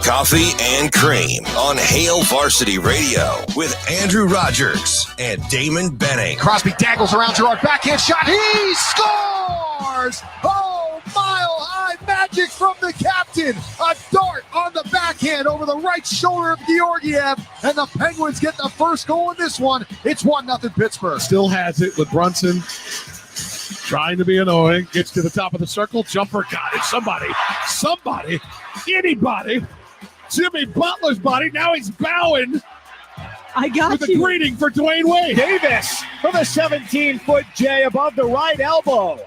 Coffee and Cream on Hail Varsity Radio with Andrew Rogers and Damon Benning. Crosby dangles around Gerard, backhand shot, he scores! Oh, mile-high magic from the captain. A dart on the backhand over the right shoulder of Georgiev, and the Penguins get the first goal in this one. It's 1-0 Pittsburgh. Still has it with Brunson trying to be annoying. Gets to the top of the circle, jumper, got it. Somebody, anybody. Jimmy Butler's body. Now he's bowing. I got with a greeting for Dwayne Wade. Davis for the 17-foot J above the right elbow.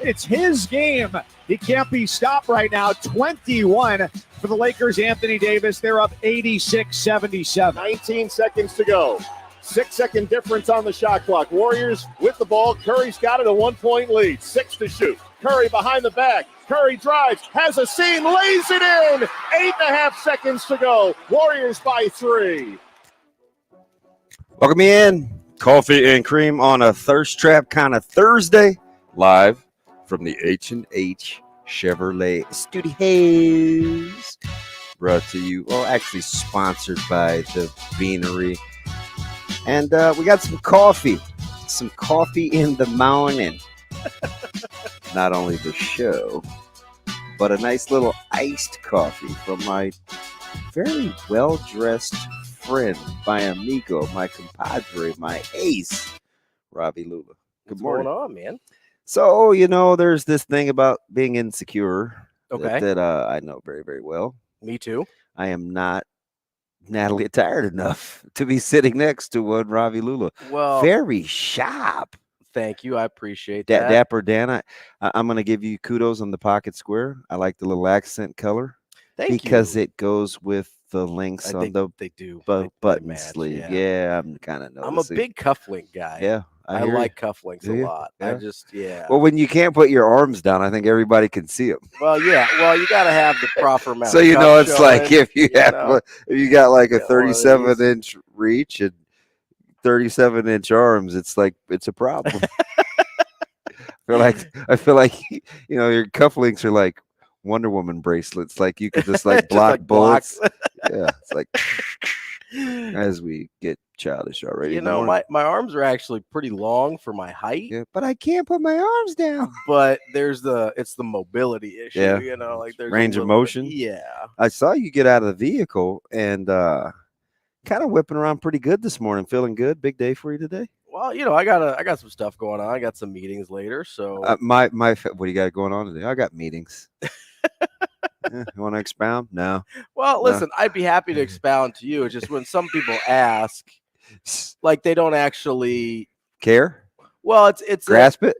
It's his game. He can't be stopped right now. 21 for the Lakers. Anthony Davis. They're up 86-77. 19 seconds to go. 6-second difference on the shot clock. Warriors with the ball. Curry's got it, a 1-point lead. 6 to shoot. Curry behind the back. Curry drives, has a seam, lays it in. 8.5 seconds to go. Warriors by 3. Welcome in. Coffee and Cream on a thirst trap kind of Thursday. Live from the H&H Chevrolet Studios. Brought to you, actually sponsored by the Beanery. And we got some coffee. Some coffee in the morning. Not only the show, but a nice little iced coffee from my very well-dressed friend, my amigo, my compadre, my ace, Ravi Lulla. Good morning. What's going on, man? So, there's this thing about being insecure that I know very, very well. Me too. I am not Natalie tired enough to be sitting next to one Ravi Lulla. Well, very sharp. Thank you. I appreciate that. Dapper Dan, I'm going to give you kudos on the pocket square. I like the little accent color. Because it goes with the links on the button sleeve. Yeah, I'm kind of noticing. I'm a big cufflink guy. Yeah. I like cufflinks a lot. Yeah. Well, when you can't put your arms down, I think everybody can see them. Well, yeah. Well, you got to have the proper amount. So, it's like if you got like a 37-inch reach and 37-inch arms, it's a problem. I feel like your cufflinks are like Wonder Woman bracelets. Like you could just block bullets. Yeah, it's like as we get childish already. My arms are actually pretty long for my height. Yeah, but I can't put my arms down. But it's the mobility issue. Yeah. There's range of motion. Yeah. I saw you get out of the vehicle and kind of whipping around pretty good this morning. Feeling good. Big day for you today. Well, I got some stuff going on. I got some meetings later. So what do you got going on today? I got meetings. You want to expound? No. Well, listen, I'd be happy to expound to you. It's just when some people ask, like they don't actually care. Well, it's grasp it.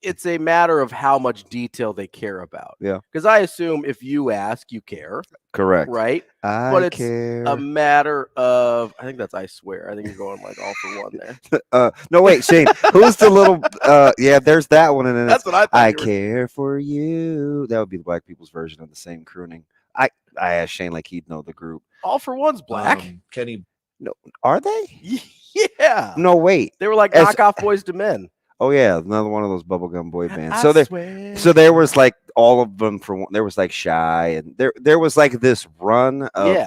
It's a matter of how much detail they care about. Yeah. Because I assume if you ask, you care. Correct. Right? But it's a matter of, I think that's I swear. I think you're going like all for one there. No, wait, Shane. Who's the little there's that one. And then that's what I thought. I care for you. That would be the black people's version of the same crooning. I asked Shane like he'd know the group. All for One's black. Kenny. No, are they? Yeah. No, wait. They were like knockoff Boys to Men. Oh yeah, another one of those bubblegum boy bands. I So there was like all of them there was like Shy, and there was like this run of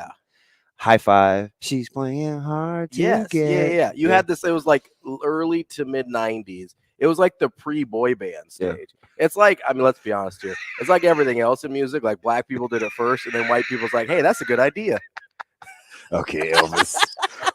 High Five. She's playing hard to yes, get. yeah. You had this. It was like early to mid '90s. It was like the pre-boy band stage. It's like, I mean, let's be honest here. It's like everything else in music. Like black people did it first, and then white people's like, hey, that's a good idea. Okay, Elvis.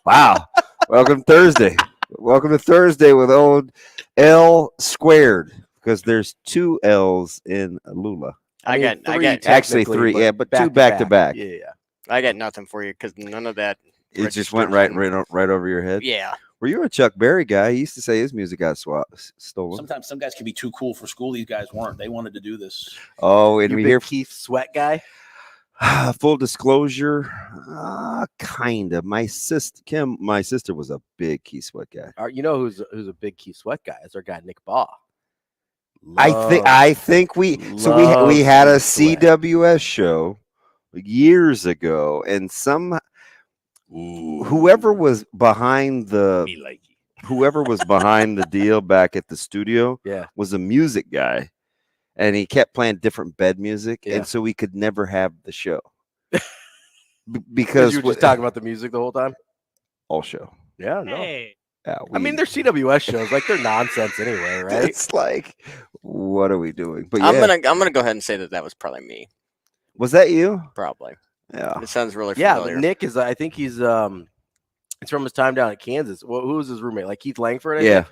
Wow. Welcome Thursday. Welcome to Thursday with old L squared, because there's 2 L's in Lulla. I get actually 3, but 2 back to back. Yeah. I got nothing for you because none of that. It just went right over your head. Yeah. Were you a Chuck Berry guy? He used to say his music got stolen. Sometimes some guys can be too cool for school. These guys weren't. They wanted to do this. Oh, and we hear Keith Sweat guy. Full disclosure, kind of. My sister was a big Keith Sweat guy. You know who's a big Keith Sweat guy? Is our guy Nick Baugh. I think we had a CWS show years ago, and whoever was behind the deal back at the studio was a music guy. And he kept playing different bed music, and so we could never have the show because you were just talking about the music the whole time. All show, yeah, no. Hey. Yeah, I mean, they're CWS shows, like they're nonsense anyway, right? It's like, what are we doing? But I'm gonna go ahead and say that was probably me. Was that you? Probably. Yeah. It sounds really familiar. Yeah, Nick is. I think he's. It's from his time down at Kansas. Who was his roommate? Like Keith Langford? Yeah.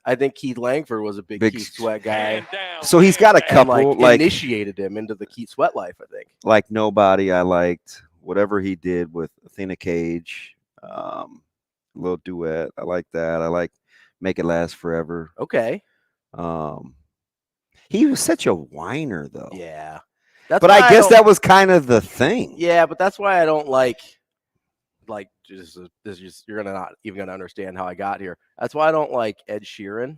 I think Keith Langford was a big Keith Sweat guy. So he's got a couple, like initiated him into the Keith Sweat life, I think. Like Nobody, I liked. Whatever he did with Athena Cage, little duet. I like that. I like Make It Last Forever. Okay. He was such a whiner, though. Yeah. But I guess that was kind of the thing. Yeah, but that's why I don't like you're not even gonna understand how I got here. That's why I don't like Ed Sheeran.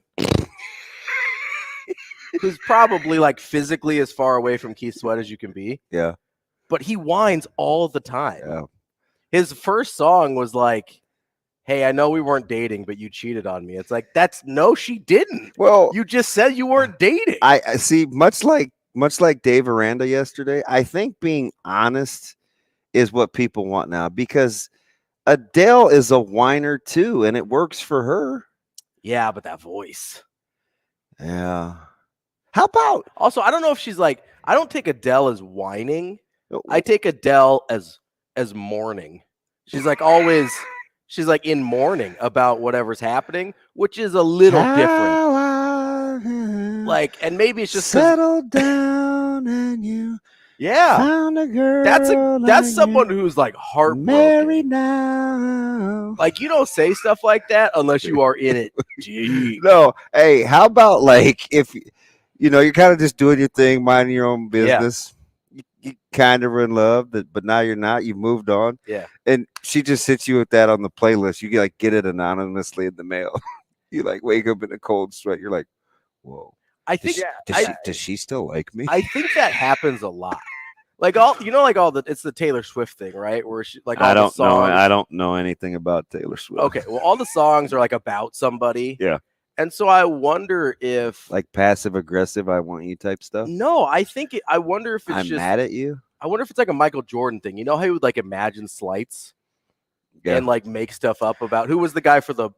Who's probably like physically as far away from Keith Sweat as you can be. Yeah. But he whines all the time. Yeah. His first song was like, hey, I know we weren't dating, but you cheated on me. It's like, no, she didn't. Well, you just said you weren't dating. I see, much like Dave Aranda yesterday, I think being honest is what people want now, because Adele is a whiner too, and it works for her. Yeah, but that voice. Yeah. How about also, I don't know if she's like, I don't take Adele as whining. I take Adele as mourning. She's like always, she's like in mourning about whatever's happening, which is a little different. Like, and maybe it's just settle down and you found a girl. That's someone who's like heartbroken. Married now. Like, you don't say stuff like that unless you are in it. Gee. No, hey, how about like if you're kind of just doing your thing, minding your own business. Yeah. You kind of were in love, but now you're not. You've moved on. Yeah. And she just hits you with that on the playlist. You get it anonymously in the mail. You like wake up in a cold sweat. You're like, whoa. I think does she still like me? I think that happens a lot. Like it's the Taylor Swift thing, right? Where she like all the songs. I don't know anything about Taylor Swift. Okay, well, all the songs are like about somebody. Yeah. And so I wonder if like passive aggressive, I want you type stuff. No, I wonder if it's I'm mad at you. I wonder if it's like a Michael Jordan thing. You know how he would like imagine slights and like make stuff up about who was the guy for the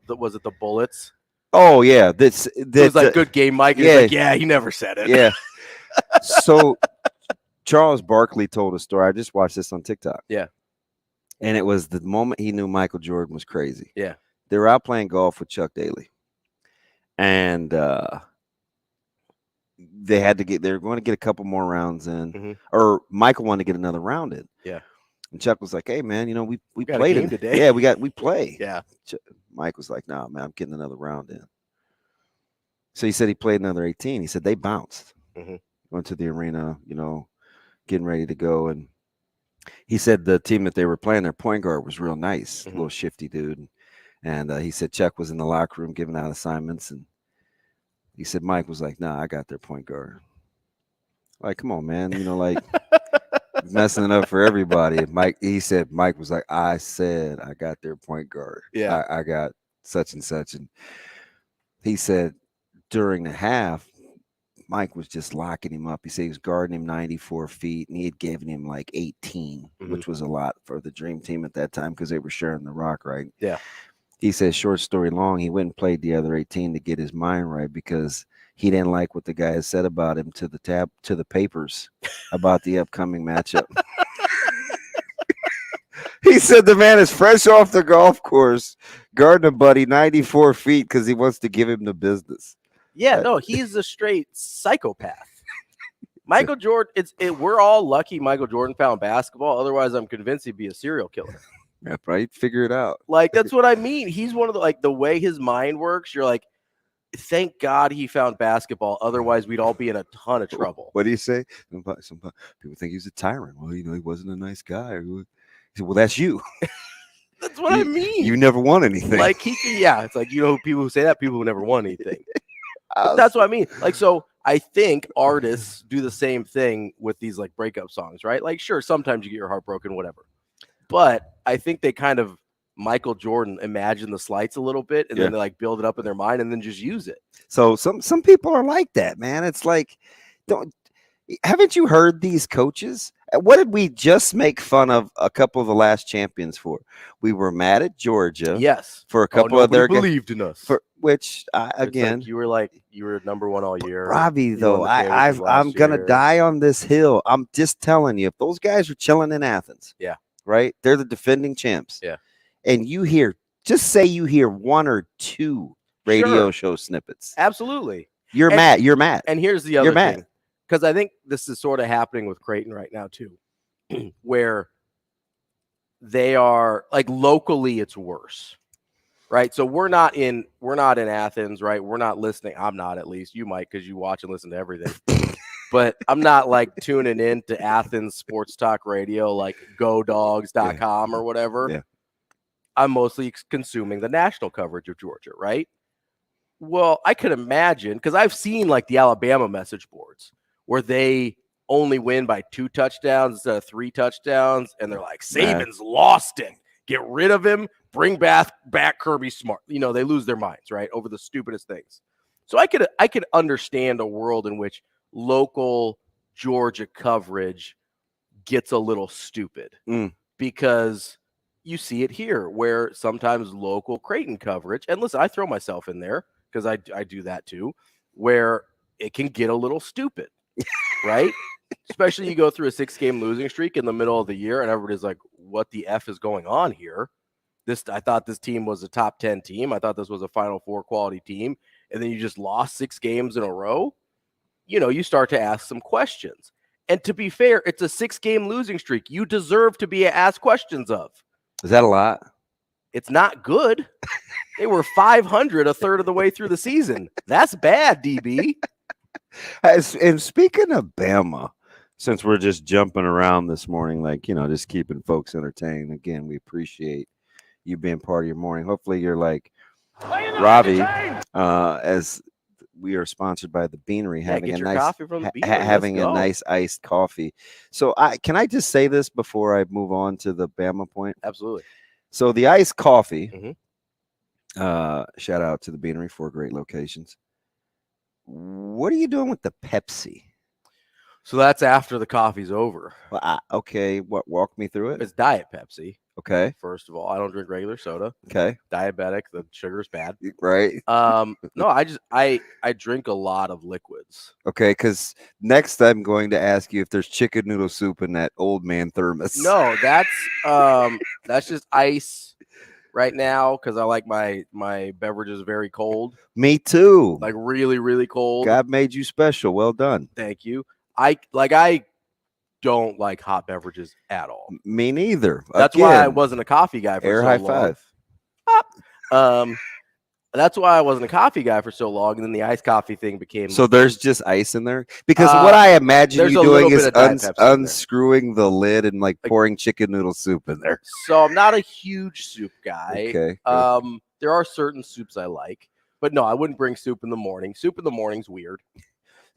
Bullets? Oh yeah, it was like good game, Mike. Yeah, like, he never said it. Yeah. So Charles Barkley told a story. I just watched this on TikTok. Yeah. And it was the moment he knew Michael Jordan was crazy. Yeah. They were out playing golf with Chuck Daly. And they were going to get a couple more rounds in, or Michael wanted to get another round in. Yeah. And Chuck was like, hey man, we got played a game today. Yeah, we play. Yeah. Mike was like, nah, man, I'm getting another round in. So he said he played another 18. He said they bounced. Went to the arena, getting ready to go. And he said the team that they were playing, their point guard was real nice, a little shifty dude. And he said Chuck was in the locker room giving out assignments. And he said Mike was like, nah, I got their point guard. Like, come on, man. Like messing it up for everybody. He said Mike was like, I said I got their point guard. Yeah. I got such and such. And he said during the half, Mike was just locking him up. He said he was guarding him 94 feet, and he had given him like 18, which was a lot for the Dream Team at that time because they were sharing the rock, right? Yeah. He said, short story long, he went and played the other 18 to get his mind right because he didn't like what the guy said about him to the papers about the upcoming matchup. He said the man is fresh off the golf course, guarding a buddy 94 feet because he wants to give him the business. Yeah, no, he's a straight psychopath. Michael Jordan, we're all lucky Michael Jordan found basketball. Otherwise, I'm convinced he'd be a serial killer. Yeah, right. Figure it out. Like, that's what I mean. He's one of the way his mind works. You're like, thank God he found basketball. Otherwise, we'd all be in a ton of trouble. What do you say? Some people think he's a tyrant. Well, he wasn't a nice guy. He said, well, that's you. That's what I mean. You never won anything. Like, it's like, people who say that, people who never won anything. That's what I mean. Like, so I think artists do the same thing with these like breakup songs, right? Like, sure, sometimes you get your heart broken, whatever. But I think they kind of Michael Jordan imagine the slights a little bit, and then they like build it up in their mind and then just use it. So some people are like that, man. It's like, haven't you heard these coaches? What did we just make fun of a couple of the last champions for? We were mad at Georgia, yes, for a couple of their believed in us. For which again, like you were number one all year. Ravi, though, I'm gonna die on this hill. I'm just telling you, if those guys are chilling in Athens, right, they're the defending champs, and you hear one or two radio show snippets, absolutely, you're mad. And here's the other thing. Because I think this is sort of happening with Creighton right now, too, where they are like locally, it's worse. Right. So we're not in Athens. Right. We're not listening. I'm not, at least. You might, because you watch and listen to everything. But I'm not like tuning in to Athens sports talk radio like GoDogs.com or whatever. Yeah. I'm mostly consuming the national coverage of Georgia. Right. Well, I could imagine, because I've seen like the Alabama message boards where they only win by 2 touchdowns instead of 3 touchdowns. And they're like, Saban's lost it. Get rid of him. Bring back Kirby Smart. They lose their minds, right, over the stupidest things. So I could understand a world in which local Georgia coverage gets a little stupid because you see it here where sometimes local Creighton coverage, and listen, I throw myself in there because I do that too, where it can get a little stupid. Right? Especially you go through a 6-game losing streak in the middle of the year and everybody's like, what the F is going on here? I thought this team was a top 10 team. I thought this was a Final Four quality team. And then you just lost 6 games in a row. You start to ask some questions. And to be fair, it's a 6-game losing streak. You deserve to be asked questions of. Is that a lot? It's not good. They were 500 a third of the way through the season. That's bad, DB. And speaking of Bama, since we're just jumping around this morning, like, just keeping folks entertained, again, we appreciate you being part of your morning. Hopefully you're like Ravi, as we are sponsored by the Beanery, having a nice coffee from the Beanery. Having a nice iced coffee. So can I just say this before I move on to the Bama point? Absolutely. So the iced coffee, shout out to the Beanery, 4 great locations. What are you doing with the Pepsi? So that's after the coffee's over. Well, okay. Walk me through it. It's Diet Pepsi. Okay. First of all, I don't drink regular soda. Okay. Diabetic. The sugar's bad. Right. No, I drink a lot of liquids. Okay. Because next I'm going to ask you if there's chicken noodle soup in that old man thermos. No, that's just ice. Right now, because I like my beverages very cold. Me too. Like really, really cold. God made you special. Well done. Thank you. I don't like hot beverages at all. Me neither. That's why I wasn't a coffee guy for so long. High five. That's why I wasn't a coffee guy for so long, and then the iced coffee thing became. So there's just ice in there? Because what I imagine you doing is unscrewing the lid and like pouring chicken noodle soup in there. So I'm not a huge soup guy. Okay. There are certain soups I like, but no, I wouldn't bring soup in the morning. Soup in the morning's weird.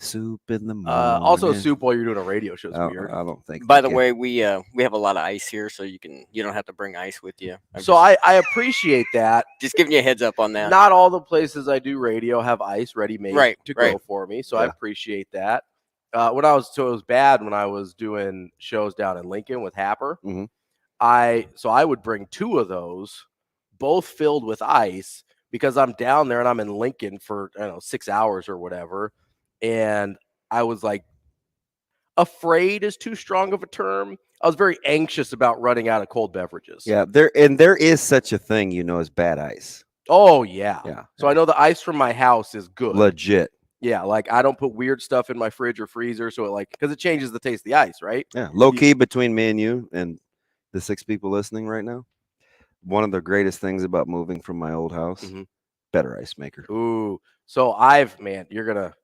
Soup in the morning. Also, soup while you're doing a radio show is weird. I don't think. By the way, we have a lot of ice here, so you don't have to bring ice with you. I appreciate that. Just giving you a heads up on that. Not all the places I do radio have ice ready made to go for me, so I appreciate that. It was bad when I was doing shows down in Lincoln with Happer. Mm-hmm. I would bring 2 of those, both filled with ice, because I'm down there and I'm in Lincoln for 6 hours or whatever. And I was like, afraid is too strong of a term. I was very anxious about running out of cold beverages. Yeah, there is such a thing, as bad ice. Oh yeah. So I know the ice from my house is good. Legit. Yeah, like I don't put weird stuff in my fridge or freezer, so because it changes the taste of the ice, right? Yeah, low key between me and you and the 6 people listening right now. One of the greatest things about moving from my old house, better ice maker. Ooh, so you're gonna.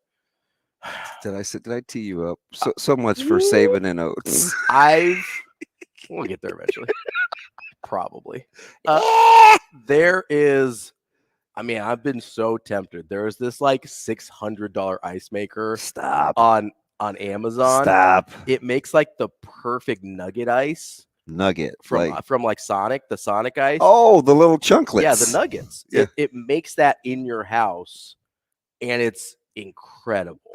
Did I tee you up? So much for saving in oats. We'll get there eventually. Probably. There is. I've been so tempted. There is this like $600 ice maker. Stop. On Amazon. Stop. It makes like the perfect nugget ice. Nugget from like Sonic, the Sonic ice. Oh, the little chunklets. Yeah, the nuggets. Yeah. It makes that in your house, and it's incredible.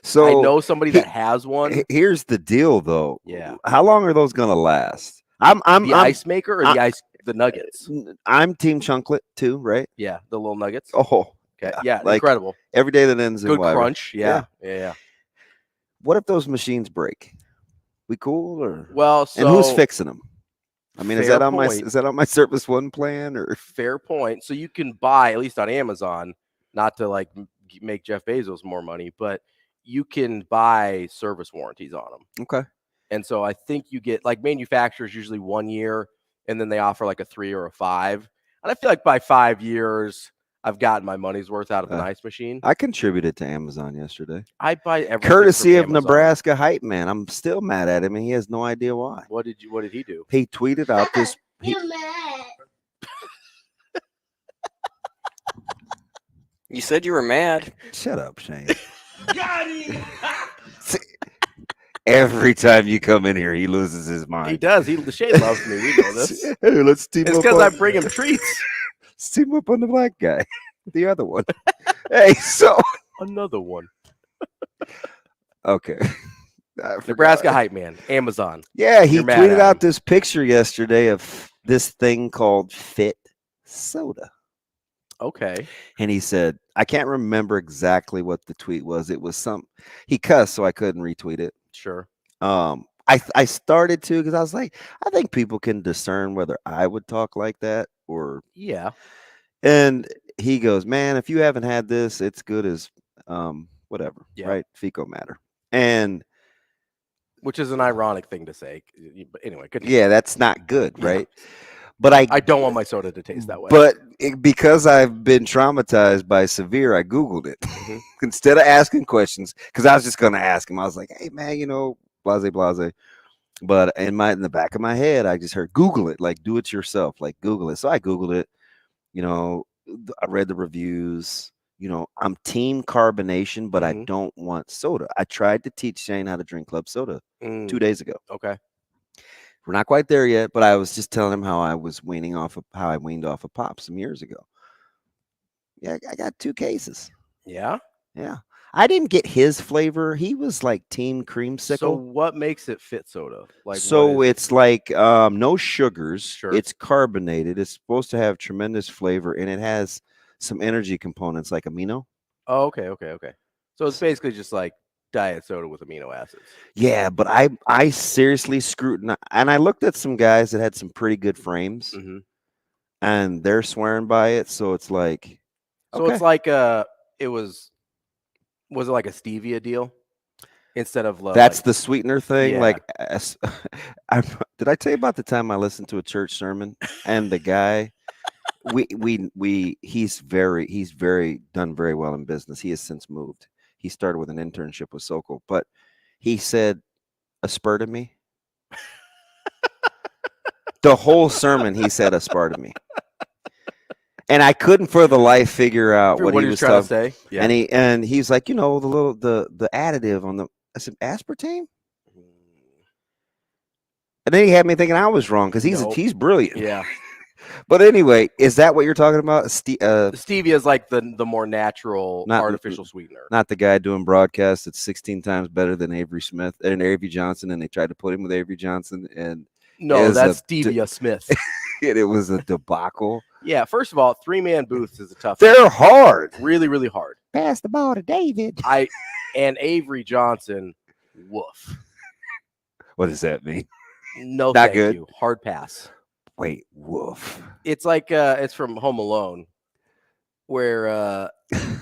So I know somebody that has one. Here's the deal, though. Yeah. How long are those gonna last? I'm ice maker or the nuggets. I'm team chunklet too, right? Yeah, the little nuggets. Oh, okay. Yeah, like incredible. Every day that ends in good whatever. crunch. Yeah. What if those machines break? We cool or and who's fixing them? Is that on my Service One plan or? Fair point. So you can buy, at least on Amazon, not to like make Jeff Bezos more money, but you can buy service warranties on them. Okay. And so I think you get like manufacturers usually 1 year, and then they offer like a 3 or a 5. And I feel like by 5 years, I've gotten my money's worth out of an ice machine. I contributed to Amazon yesterday. I buy everything courtesy of Amazon. Nebraska hype man. I'm still mad at him, and he has no idea why. What did he do? He tweeted out this. You're mad. You said you were mad. Shut up, Shane. Got him. Every time you come in here, he loses his mind. He does. Shane loves me. We know this. Hey, let's team it's up. because I bring him treats. Let's team up on the black guy. The other one. Hey, so another one. Okay. Nebraska hype man, Amazon. Yeah, he tweeted out this picture yesterday of this thing called Fit Soda. Okay. And he said, I can't remember exactly what the tweet was. It was he cussed, so I couldn't retweet it. Sure. I started to because I was like, I think people can discern whether I would talk like that or yeah. And he goes, man, if you haven't had this, it's good as whatever, right? Fecal matter. And which is an ironic thing to say. But anyway, that's not good, right? But I don't want my soda to taste that way. But because I've been traumatized by Severe, I Googled it instead of asking questions because I was just going to ask him. I was like, hey, man, blase, blase. But in the back of my head, I just heard Google it, like do it yourself, like Google it. So I Googled it. I read the reviews. I'm team carbonation, but I don't want soda. I tried to teach Shane how to drink club soda 2 days ago. Okay. We're not quite there yet, but I was just telling him how I weaned off of pop some years ago. Yeah, I got 2 cases. Yeah? Yeah. I didn't get his flavor. He was like team creamsicle. So what makes it fit soda? It's like no sugars. Sure. It's carbonated. It's supposed to have tremendous flavor, and it has some energy components like amino. Oh, okay. So it's basically just like diet soda with amino acids. Yeah, but I seriously scrutinized, and I looked at some guys that had some pretty good frames, and they're swearing by it. So it's like, so it's like was it like a stevia deal instead of that's the sweetener thing? Yeah. Like, did I tell you about the time I listened to a church sermon and the guy? He's very done very well in business. He has since moved. He started with an internship with Sokol, but he said aspartame. The whole sermon he said aspartame. And I couldn't for the life figure out what he was trying to say. Yeah. And he's like, the additive on the. I said aspartame. And then he had me thinking I was wrong because he's brilliant. Yeah. But anyway, is that what you're talking about? Stevia is like the more natural artificial sweetener. Not the guy doing broadcasts that's 16 times better than Avery Smith and Avery Johnson, and they tried to put him with Avery Johnson. And no, that's Stevia Smith. And it was a debacle. Yeah, first of all, 3-man booths is a tough. They're hard. Really, really hard. Pass the ball to David. And Avery Johnson, woof. What does that mean? No, Not thank good. you. Hard pass. Wait, woof. It's like it's from Home Alone, where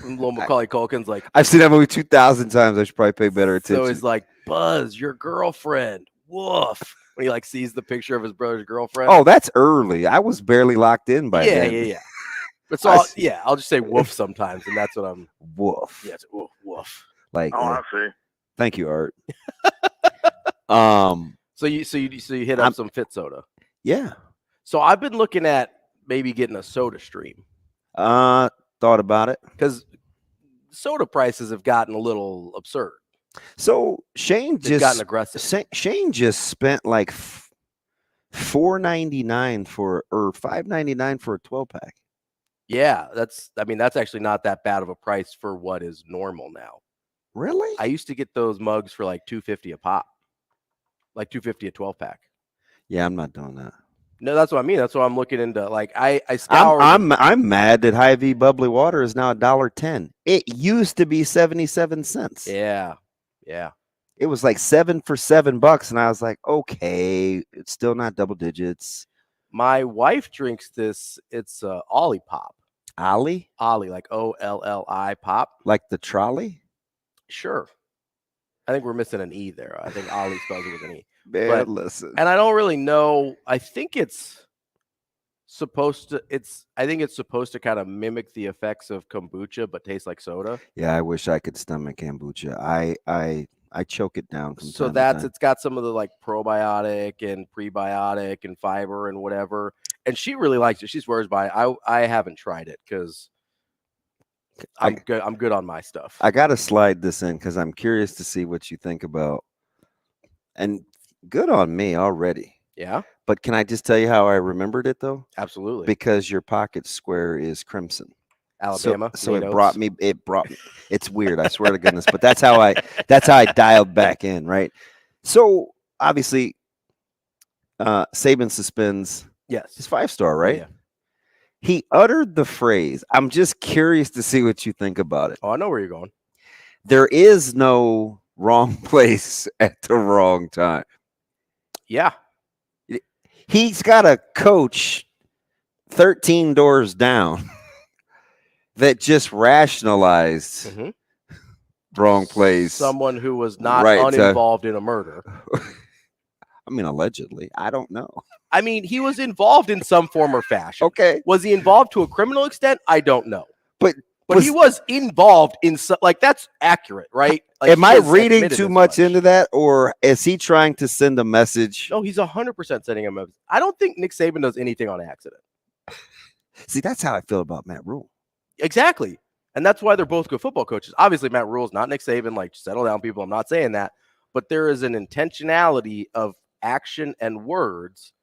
little Macaulay Culkin's like, I've seen that movie 2,000 times. I should probably pay better attention. so he's like, Buzz, your girlfriend, woof. When he like sees the picture of his brother's girlfriend. Oh, that's early. I was barely locked in by then. Yeah. But so I'll just say woof sometimes, and that's what I'm. Woof. Yeah, it's woof. Like. I see. Thank you, Art. So you hit up some Fit Soda. Yeah. So I've been looking at maybe getting a Soda Stream. Thought about it because soda prices have gotten a little absurd. So Shane They've gotten aggressive. Shane just spent like $4.99 or $5.99 for a 12-pack. Yeah, that's actually not that bad of a price for what is normal now. Really? I used to get those mugs for like $2.50 a pop, like $2.50 a 12-pack. Yeah, I'm not doing that. No, that's what I mean. That's what I'm looking into. Like I scour. I'm mad that Hy-Vee bubbly water is now $1.10. It used to be 77 cents. Yeah. It was like $7 for $7, and I was like, okay, it's still not double digits. My wife drinks this. It's Ollie Pop. Ollie, like OLLI pop, like the trolley. Sure. I think we're missing an E there. I think Ollie spells it with an E. Man, listen. And I don't really know. I think it's supposed to kind of mimic the effects of kombucha, but taste like soda. Yeah, I wish I could stomach kombucha. I choke it down. So it's got some of the like probiotic and prebiotic and fiber and whatever. And she really likes it. She swears by it. I haven't tried it because I'm good on my stuff. I gotta slide this in because I'm curious to see what you think about. And good on me already. Yeah. But can I just tell you how I remembered it though? Absolutely. Because your pocket square is crimson. Alabama. So it brought me. It's weird. I swear to goodness. But that's how I dialed back in. Right. So obviously, Saban suspends. Yes. His 5-star. Right. Yeah. He uttered the phrase. I'm just curious to see what you think about it. Oh, I know where you're going. There is no wrong place at the wrong time. Yeah. He's got a coach 13 doors down that just rationalized wrong place. Someone who was not uninvolved in a murder. I mean, allegedly. I don't know. I mean, he was involved in some form or fashion. Okay. Was he involved to a criminal extent? I don't know. But he was involved in that's accurate, right? Like, am I reading too much into that, or is he trying to send a message? No, he's 100% sending a message. I don't think Nick Saban does anything on accident. See, that's how I feel about Matt Rule. Exactly. And that's why they're both good football coaches. Obviously, Matt Rule's not Nick Saban. Like, settle down, people. I'm not saying that. But there is an intentionality of action and words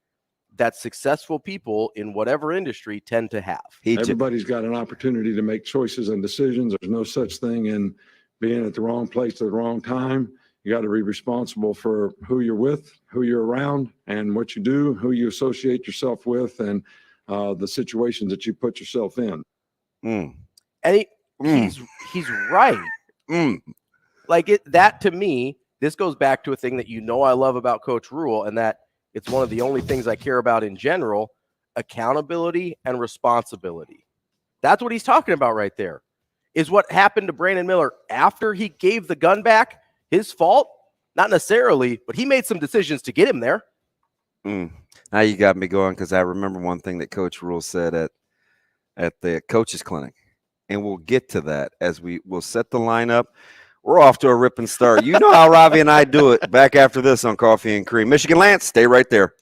that successful people in whatever industry tend to have. Everybody's got an opportunity to make choices and decisions. There's no such thing in being at the wrong place at the wrong time. You got to be responsible for who you're with, who you're around, and what you do, who you associate yourself with, and the situations that you put yourself in. And he's right. Like that to me, this goes back to a thing that I love about Coach Rule, and that it's one of the only things I care about in general: accountability and responsibility. That's what he's talking about right there. Is what happened to Brandon Miller after he gave the gun back his fault? Not necessarily, but he made some decisions to get him there. Now you got me going, because I remember one thing that Coach Rule said at the coaches clinic, and we'll get to that as we'll set the lineup. We're off to a ripping start. You know how Ravi and I do it. Back after this on Coffee and Cream. Michigan Lance, stay right there.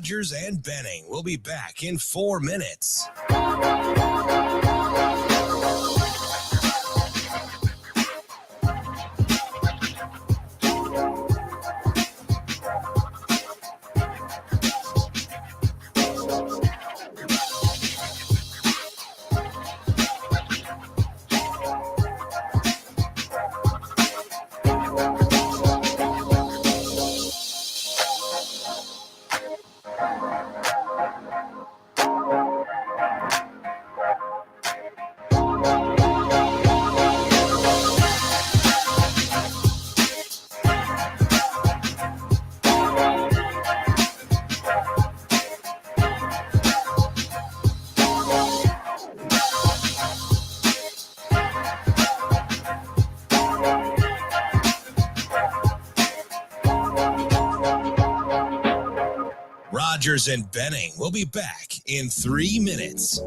Rogers and Benning will be back in 4 minutes. Rogers and Benning will be back in 3 minutes.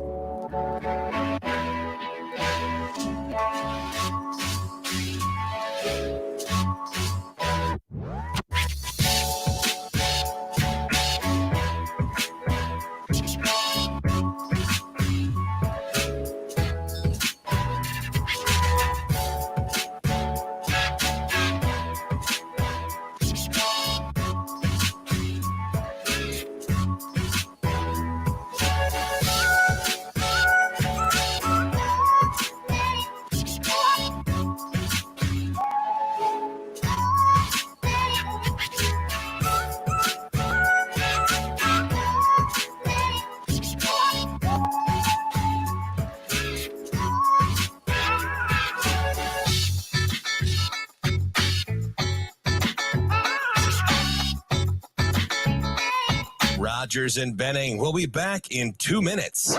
Rogers and Benning will be back in 2 minutes.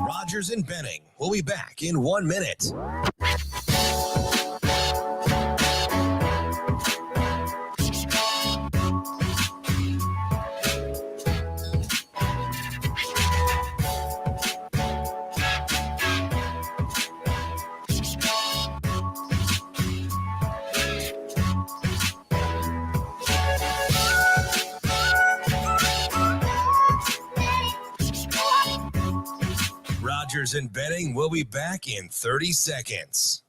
Rogers and Benning will be back in 1 minute. Rogers and Benning will be back in 30 seconds.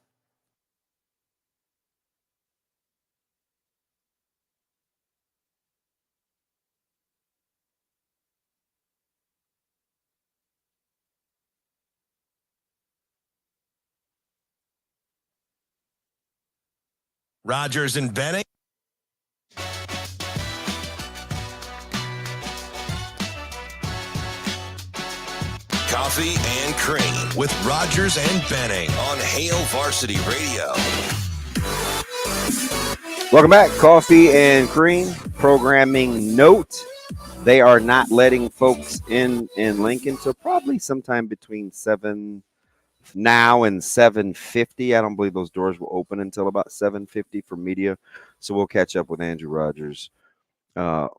Rogers and Benning. Coffee and Cream with Rogers and Benning on Hail Varsity Radio. Welcome back. Coffee and Cream. Programming note. They are not letting folks in Lincoln till probably sometime between 7 now and 7:50. I don't believe those doors will open until about 7:50 for media. So we'll catch up with Andrew Rogers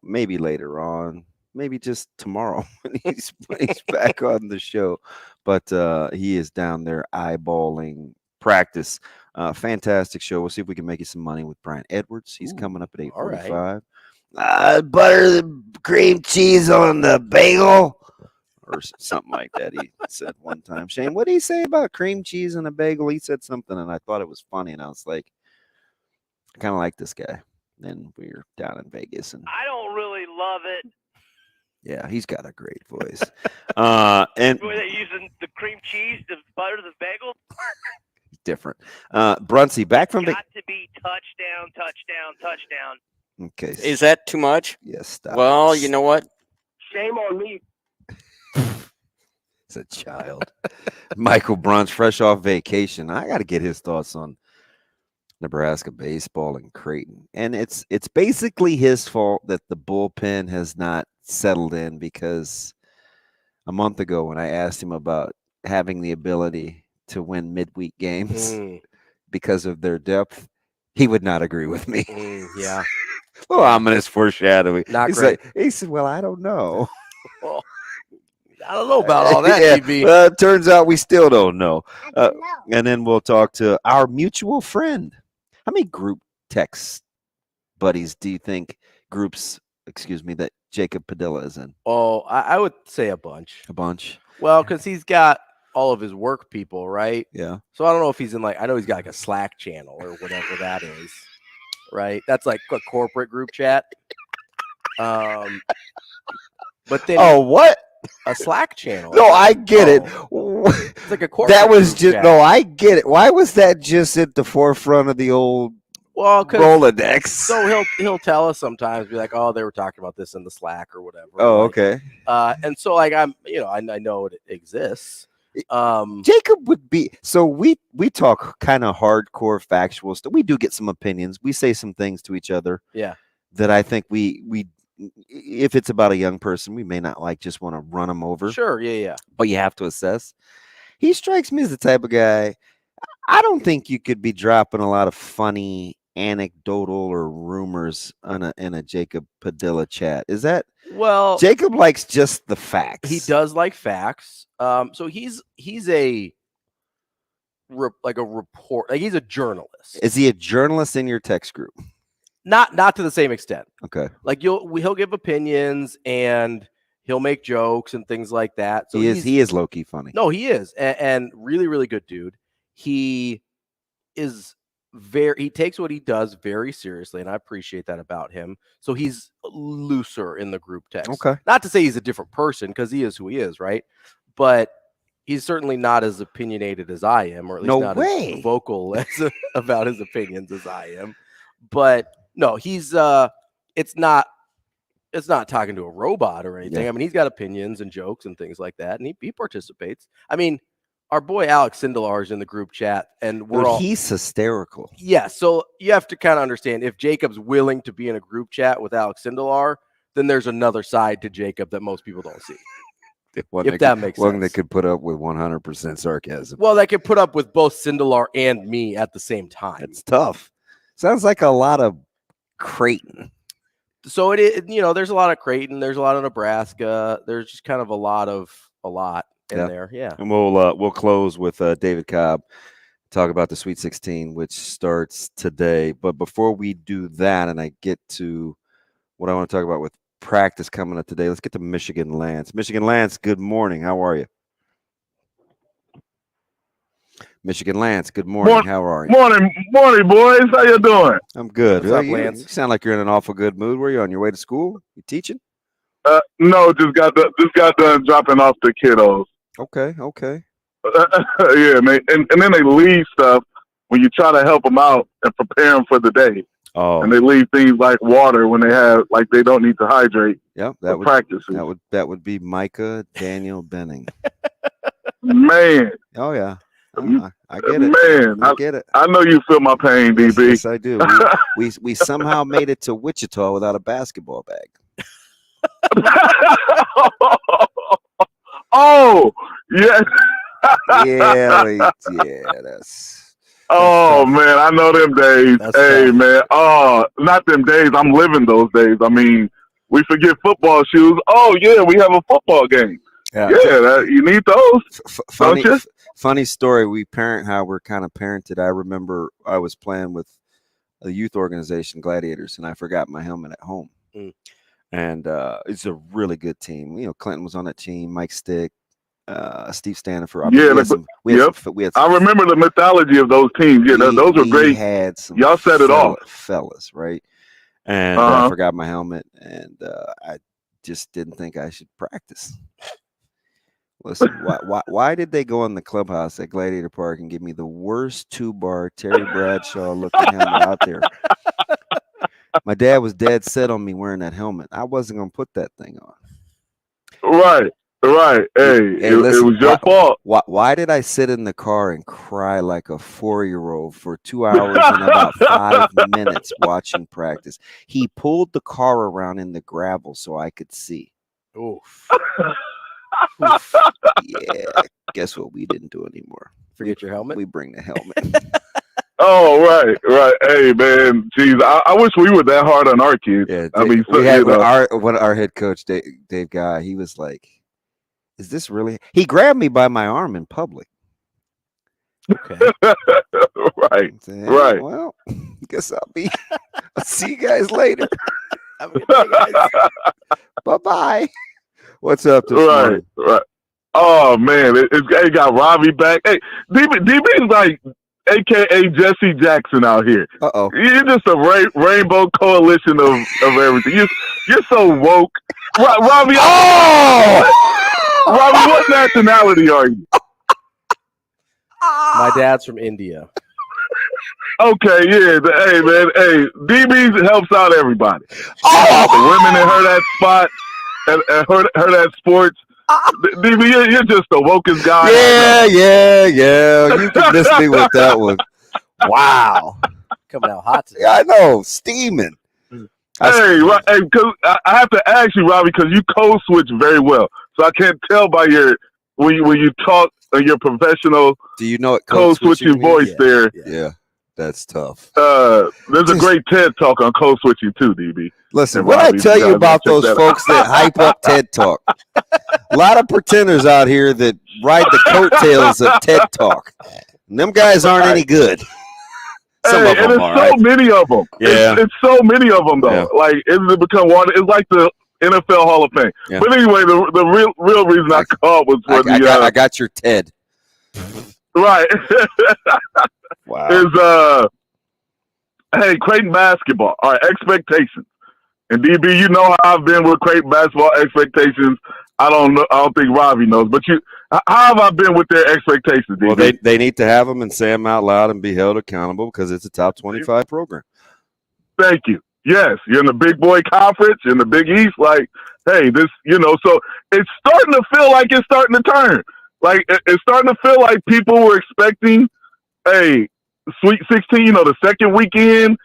maybe later on. Maybe just tomorrow when he's back on the show. But he is down there eyeballing practice. Fantastic show. We'll see if we can make you some money with Brian Edwards. He's coming up at 8:45. Right. Butter the cream cheese on the bagel. Or something like that he said one time. Shane, what did he say about cream cheese and a bagel? He said something, and I thought it was funny. And I was like, I kind of like this guy. Then we were down in Vegas. And I don't really love it. Yeah, he's got a great voice. And Were they using the cream cheese to butter the bagel? different. Bruntz, back from Got to be touchdown. Okay. Is that too much? Yes, stop. Well, you know what? Shame on me. It's a child. Michael Bruntz, fresh off vacation. I got to get his thoughts on Nebraska baseball and Creighton. And it's basically his fault that the bullpen has not settled in, because a month ago when I asked him about having the ability to win midweek games because of their depth, he would not agree with me. Yeah. Well, ominous foreshadowing. Not great. He said, well, I don't know. Well, I don't know about all that, yeah. DB. It turns out we still don't know. And then we'll talk to our mutual friend. How many group text buddies do you think that Jacob Padilla is in? Oh, I would say a bunch. A bunch? Well, because he's got all of his work people, right? Yeah. So I don't know if he's in I know he's got a Slack channel or whatever that is, right? That's like a corporate group chat. But then what? A Slack channel. No, I get it. It's like a corporate. That was group just chat. no. I get it. Why was that just at the forefront of the old Rolodex? So he'll tell us sometimes, be like, oh, they were talking about this in the Slack or whatever. Oh, okay. And so I'm, I know it exists. Jacob would be. So we talk kind of hardcore factual stuff. We do get some opinions. We say some things to each other. Yeah. That I think we if it's about a young person, we may not just want to run them over. Sure. Yeah. But you have to assess. He strikes me as the type of guy. I don't think you could be dropping a lot of funny anecdotal or rumors in a Jacob Padilla chat. Is that? Well, Jacob likes just the facts. He does like facts. So he's a report. He's a journalist. Is he a journalist in your text group? Not to the same extent. Okay. He'll give opinions and he'll make jokes and things like that. So he is low key funny. No, he is, and really, really good dude. He is he takes what he does very seriously, and I appreciate that about him. So he's looser in the group text. Okay. Not to say he's a different person, because he is who he is, right? But he's certainly not as opinionated as I am, or at least not as vocal about his opinions as I am. But no, he's it's not talking to a robot or anything. Yeah. I mean, he's got opinions and jokes and things like that, and he participates. I mean, our boy Alex Sindelar is in the group chat, and he's hysterical. Yeah, so you have to kind of understand, if Jacob's willing to be in a group chat with Alex Sindelar, then there's another side to Jacob that most people don't see. If that makes sense. One that could put up with 100% sarcasm. Well, that could put up with both Sindelar and me at the same time. It's tough. Sounds like a lot of Creighton. So it is, there's a lot of Creighton, there's a lot of Nebraska, there's just kind of a lot in there. Yeah. And we'll close with David Cobb, talk about the Sweet 16, which starts today. But before we do that, and I get to what I want to talk about with practice coming up today, let's get to Michigan Lance. Michigan Lance, good morning. How are you? Michigan Lance, good morning. How are you? Morning, boys. How you doing? I'm good. What's up, Lance? You sound like you're in an awful good mood. Were you on your way to school? You teaching? No, just got done dropping off the kiddos. Okay. Yeah, man. And then they leave stuff when you try to help them out and prepare them for the day. Oh. And they leave things like water when they have they don't need to hydrate. Yep, practices. That would be Micah Daniel Benning. Man. Oh yeah. I get it. Man, I get it. I know you feel my pain, DB. Yes, I do. We somehow made it to Wichita without a basketball bag. Oh, yeah. yeah, that's. Oh man, I know them days. Hey man, not them days. I'm living those days. I mean, we forget football shoes. Oh yeah, we have a football game. Yeah, you need those. Funny story. We're kind of parented. I remember I was playing with a youth organization, Gladiators, and I forgot my helmet at home. And it's a really good team. Clinton was on that team, Mike Stick, Steve Stanford. I remember the mythology of those teams. Yeah, those were great. Had some y'all set it off, fellas, right? And I forgot my helmet, and I just didn't think I should practice. Listen, why did they go in the clubhouse at Gladiator Park and give me the worst 2-bar Terry Bradshaw looking helmet out there? My dad was dead set on me wearing that helmet. I wasn't going to put that thing on. Right. Hey, listen, it was your fault. Why did I sit in the car and cry like a 4-year-old for 2 hours and about 5 minutes watching practice? He pulled the car around in the gravel so I could see. Oof. Yeah. Guess what we didn't do anymore? Forget your helmet? We bring the helmet. Oh, right. Hey, man, geez, I wish we were that hard on our kids. Yeah, I mean, we had our head coach, Dave Guy, he was like, is this really? He grabbed me by my arm in public. Okay. Right. Well, guess I'll see you guys later. Have a good day, guys. Bye-bye. What's up this morning? Right. Oh, man, it got Ravi back. Hey, DB's like AKA Jesse Jackson out here. Uh-oh. You're just a rainbow coalition of everything. You're so woke. Ravi, Ravi, what nationality are you? My dad's from India. Okay, yeah. Hey, man. Hey, DB helps out everybody. The women in Hurrdat Spot and Hurrdat Sports. DB, you're just the wokest guy. Yeah. You can miss me with that one. Wow. Coming out hot today. Yeah, I know. Steaming. Hey, because I have to ask you, Robbie, because you code switch very well, so I can't tell by when you talk your professional. Do you know what code switching voice there? Yeah, that's tough. There's a great TED talk on code switching too, DB. Listen, what I tell you about those folks that hype up TED Talk, a lot of pretenders out here that ride the coattails of TED Talk. And them guys aren't any good. Some of them and it's so many of them. Yeah. It's so many of them, though. Yeah. Like, it's become one. It's like the NFL Hall of Fame. Yeah. But anyway, the real reason I called was for I got your TED. Right. Wow. Hey, Creighton basketball. All right, expectations. And DB, you know how I've been with Creighton basketball expectations. I don't think Ravi knows, but how have I been with their expectations, DB? Well, they need to have them and say them out loud and be held accountable because it's a top 25 program. Thank you. Yes, you're in the big boy conference, in the Big East. Like, hey, so it's starting to feel like it's starting to turn. Like, it's starting to feel like people were expecting, hey, Sweet 16, the second weekend,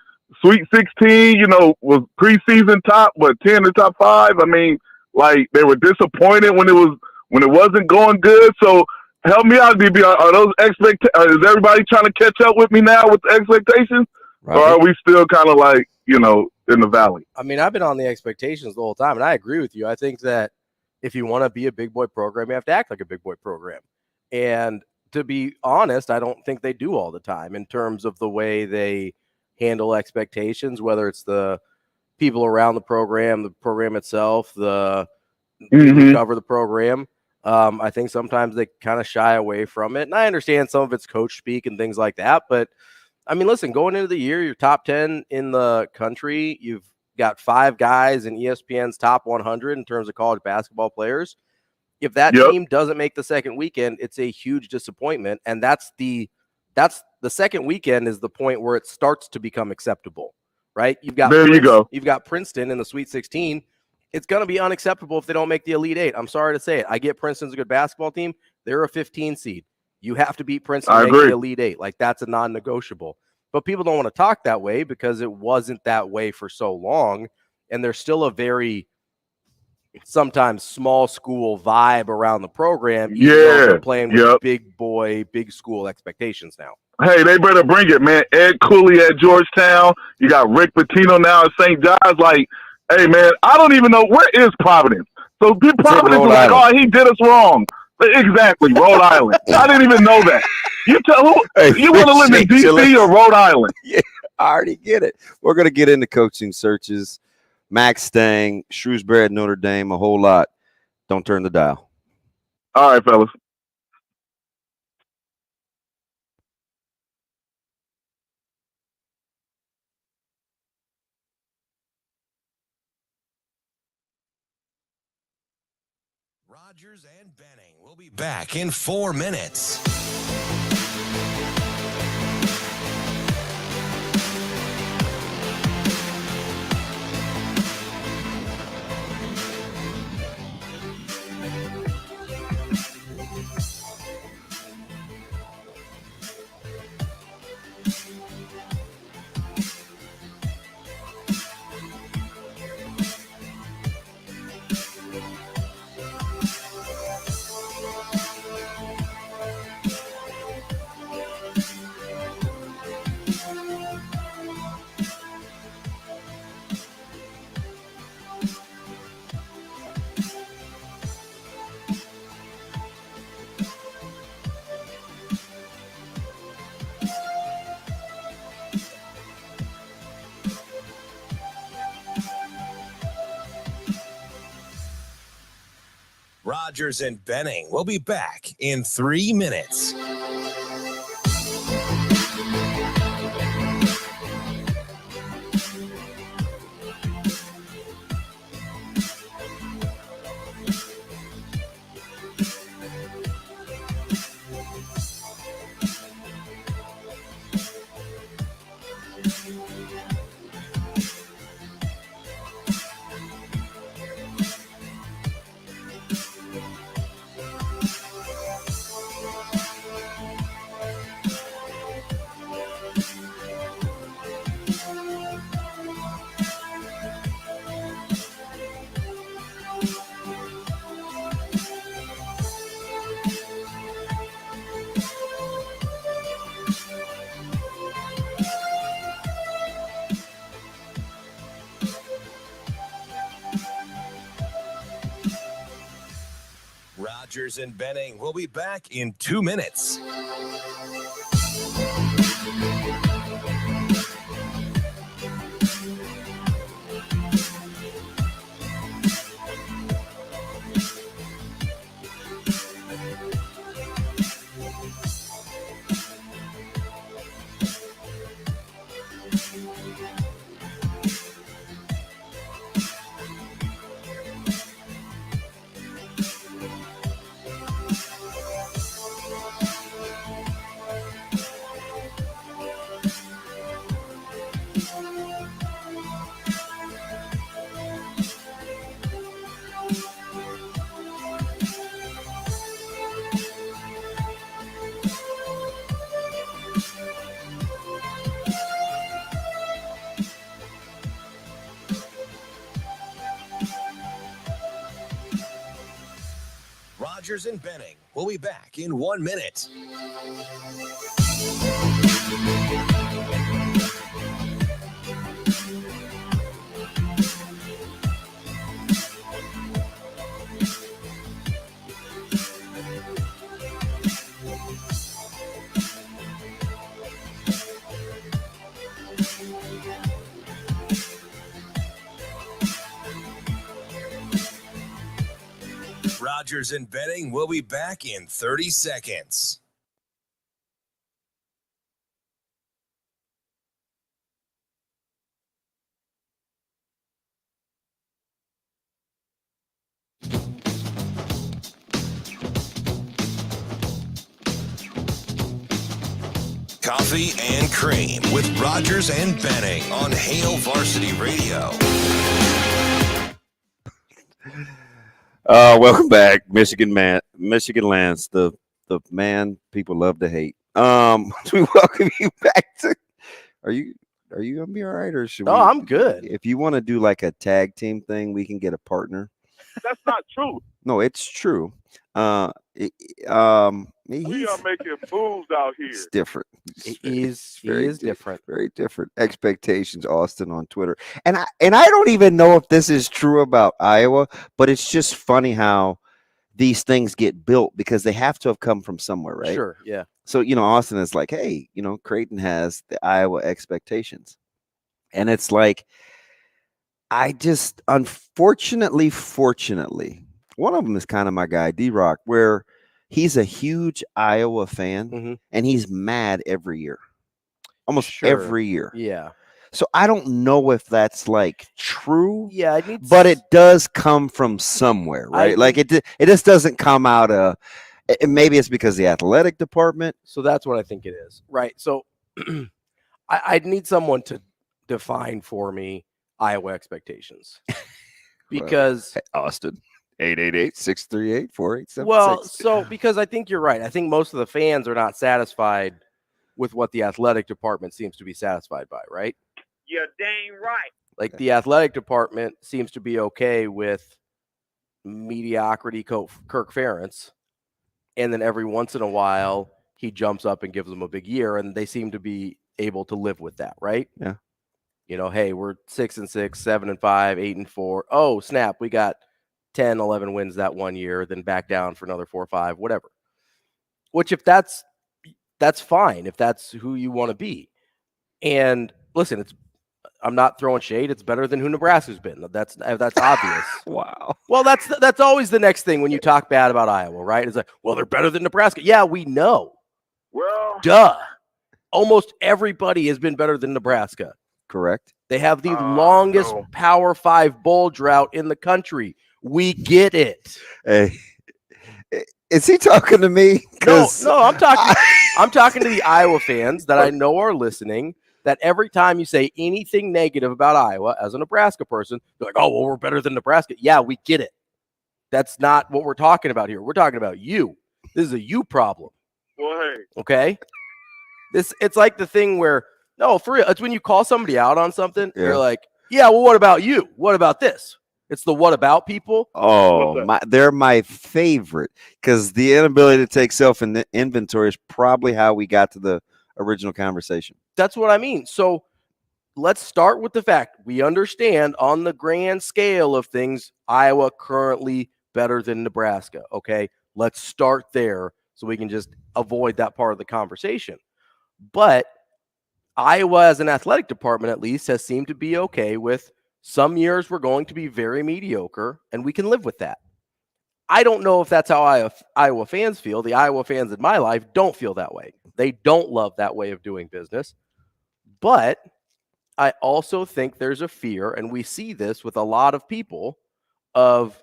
Sweet 16, was preseason top, 10 to top 5. I mean, like, they were disappointed when it wasn't going good. So help me out, DB. Are those is everybody trying to catch up with me now with the expectations? Right. Or are we still kind of like, in the valley? I mean, I've been on the expectations the whole time, and I agree with you. I think that if you want to be a big boy program, you have to act like a big boy program. And to be honest, I don't think they do all the time in terms of the way they handle expectations, whether it's the people around the program itself, the people who cover the program. I think sometimes they kind of shy away from it. And I understand some of it's coach speak and things like that. But, I mean, listen, going into the year, you're top 10 in the country. You've got 5 guys in ESPN's top 100 in terms of college basketball players. If that team doesn't make the second weekend, it's a huge disappointment. And that's the second weekend is the point where it starts to become acceptable, right? You've got Princeton in the Sweet 16. It's going to be unacceptable if they don't make the Elite 8. I'm sorry to say it. I get Princeton's a good basketball team. They're a 15 seed. You have to beat Princeton to make the Elite 8. Like, that's a non-negotiable. But people don't want to talk that way because it wasn't that way for so long. And there's still a very sometimes small school vibe around the program. They're playing with big boy, big school expectations now. Hey, they better bring it, man. Ed Cooley at Georgetown. You got Rick Pitino now at St. John's. Like, hey, man, I don't even know where is Providence. So Providence is like, oh, he did us wrong. Exactly, Rhode Island. I didn't even know that. You tell who you want to live in D.C. or Rhode Island? Yeah, I already get it. We're gonna get into coaching searches. Max Stang, Shrewsbury at Notre Dame, a whole lot. Don't turn the dial. All right, fellas. Rogers and Benning will be back in 4 minutes. Rogers and Benning will be back in 3 minutes. Rogers and Benning will be back in 2 minutes. Rogers and Benning will be back in 1 minute. Rogers and Benning will be back in 30 seconds. Coffee and Cream with Rogers and Benning on Hail Varsity Radio. Welcome back, Michigan Lance, the man people love to hate. We welcome you back to. Are you gonna be all right, or should we? Oh, I'm good. If you want to do like a tag team thing, we can get a partner. That's not true. No, it's true. We are making fools out here. It's different. He is different. Very different expectations, Austin, on Twitter. And I don't even know if this is true about Iowa, but it's just funny how these things get built because they have to have come from somewhere, right? Sure, yeah. So, Austin is like, hey, Creighton has the Iowa expectations. And it's like, I just, fortunately, one of them is kind of my guy, D-Rock, where he's a huge Iowa fan, and he's mad every year, almost every year. Yeah. So I don't know if that's like true. Yeah, but it does come from somewhere, right? It just doesn't come out of. Maybe it's because the athletic department. So that's what I think it is, right? So I'd need someone to define for me Iowa expectations, because Austin 888-638-4876. Well, so because I think you're right. I think most of the fans are not satisfied with what the athletic department seems to be satisfied by, right? You're dang right. Like the athletic department seems to be okay with mediocrity Kirk Ferentz, and then every once in a while he jumps up and gives them a big year, and they seem to be able to live with that, right? Yeah. Hey, we're 6-6, 7-5, 8-4. Oh, snap, we got 10, 11 wins that one year, then back down for another 4 or 5, whatever. Which, if that's fine, if that's who you want to be. And listen, I'm not throwing shade. It's better than who Nebraska's been. That's obvious. Wow. Well, that's always the next thing when you talk bad about Iowa, right? It's like, well, they're better than Nebraska. Yeah, we know. Well, duh. Almost everybody has been better than Nebraska. Correct. They have the longest Power 5 bowl drought in the country. We get it. Hey, is he talking to me? No, I'm talking to the Iowa fans that I know are listening, that every time you say anything negative about Iowa as a Nebraska person, they're like, oh, well, we're better than Nebraska. Yeah, we get it. That's not what we're talking about here. We're talking about you. This is a you problem. Boy. Okay? It's like the thing where, no, for real, it's when you call somebody out on something, you're like, yeah, well, what about you? What about this? It's the what about people. Oh, they're my favorite, because the inability to take self-inventory is probably how we got to the original conversation. That's what I mean. So let's start with the fact we understand on the grand scale of things, Iowa currently better than Nebraska. Okay, let's start there so we can just avoid that part of the conversation. But Iowa, as an athletic department, at least, has seemed to be okay with some years we're going to be very mediocre, and we can live with that. I don't know if that's how Iowa fans feel. The Iowa fans in my life don't feel that way. They don't love that way of doing business. But I also think there's a fear, and we see this with a lot of people, of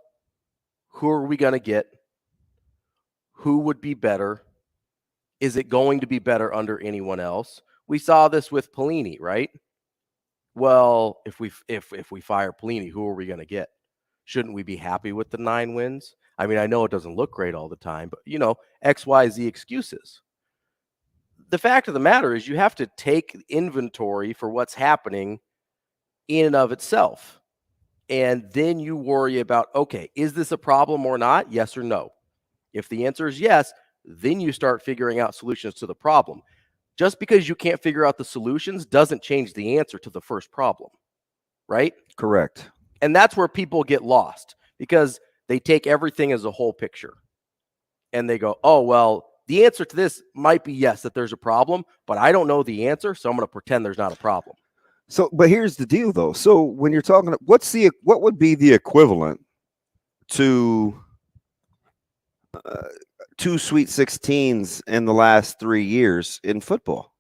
who are we going to get? Who would be better? Is it going to be better under anyone else? We saw this with Pelini, right? Well, if we fire Pelini, who are we going to get? Shouldn't we be happy with the 9 wins? I mean, I know it doesn't look great all the time, but, X, Y, Z excuses. The fact of the matter is you have to take inventory for what's happening in and of itself. And then you worry about, okay, is this a problem or not? Yes or no? If the answer is yes, then you start figuring out solutions to the problem. Just because you can't figure out the solutions doesn't change the answer to the first problem, right? Correct. And that's where people get lost, because they take everything as a whole picture. And they go, oh, well, the answer to this might be yes, that there's a problem, but I don't know the answer, so I'm going to pretend there's not a problem. So, but here's the deal, though. So when you're talking, what would be the equivalent to 2 Sweet 16s in the last 3 years in football?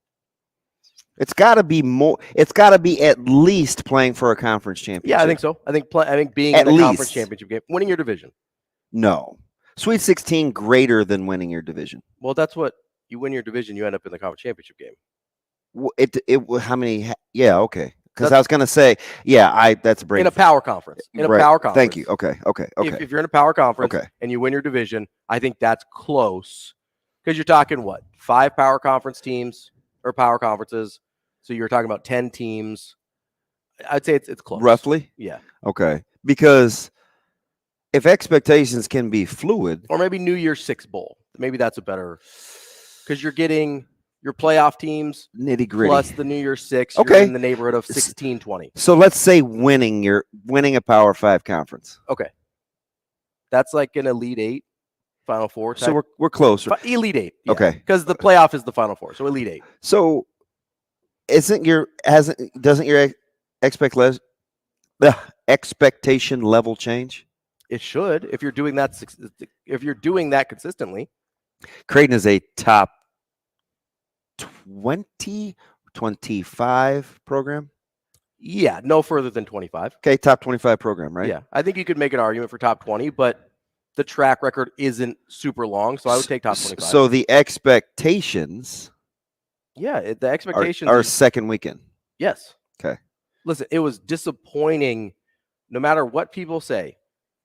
It's got to be more. It's got to be at least playing for a conference championship. Yeah, I think so. I think being in a conference championship game, winning your division. No, Sweet 16 greater than winning your division. Well, that's what you win your division. You end up in the conference championship game. How many? Yeah, okay. Because I was going to say, that's a break. In a power conference. In a power conference. Thank you. Okay. If you're in a power conference and you win your division, I think that's close. Because you're talking, 5 power conference teams or power conferences. So you're talking about 10 teams. I'd say it's close. Roughly? Yeah. Okay. Because if expectations can be fluid. Or maybe New Year's 6 bowl. Maybe that's a better. Because you're getting your playoff teams nitty-gritty plus the New Year's 6, you're in the neighborhood of 16-20. So let's say winning a Power 5 conference. Okay. That's like an Elite 8, Final 4 type. So we're closer. Elite 8. Yeah. Okay. Because the playoff is the Final 4, so Elite 8. So doesn't your expectation level change? It should, if you're doing that consistently. Creighton is a top 20, 25 program. Yeah, no further than 25. Okay, top 25 program, right? Yeah, I think you could make an argument for top 20, but the track record isn't super long, so I would take top 25. So the expectations, the expectations are second weekend. Yes. Okay. Listen, it was disappointing. No matter what people say,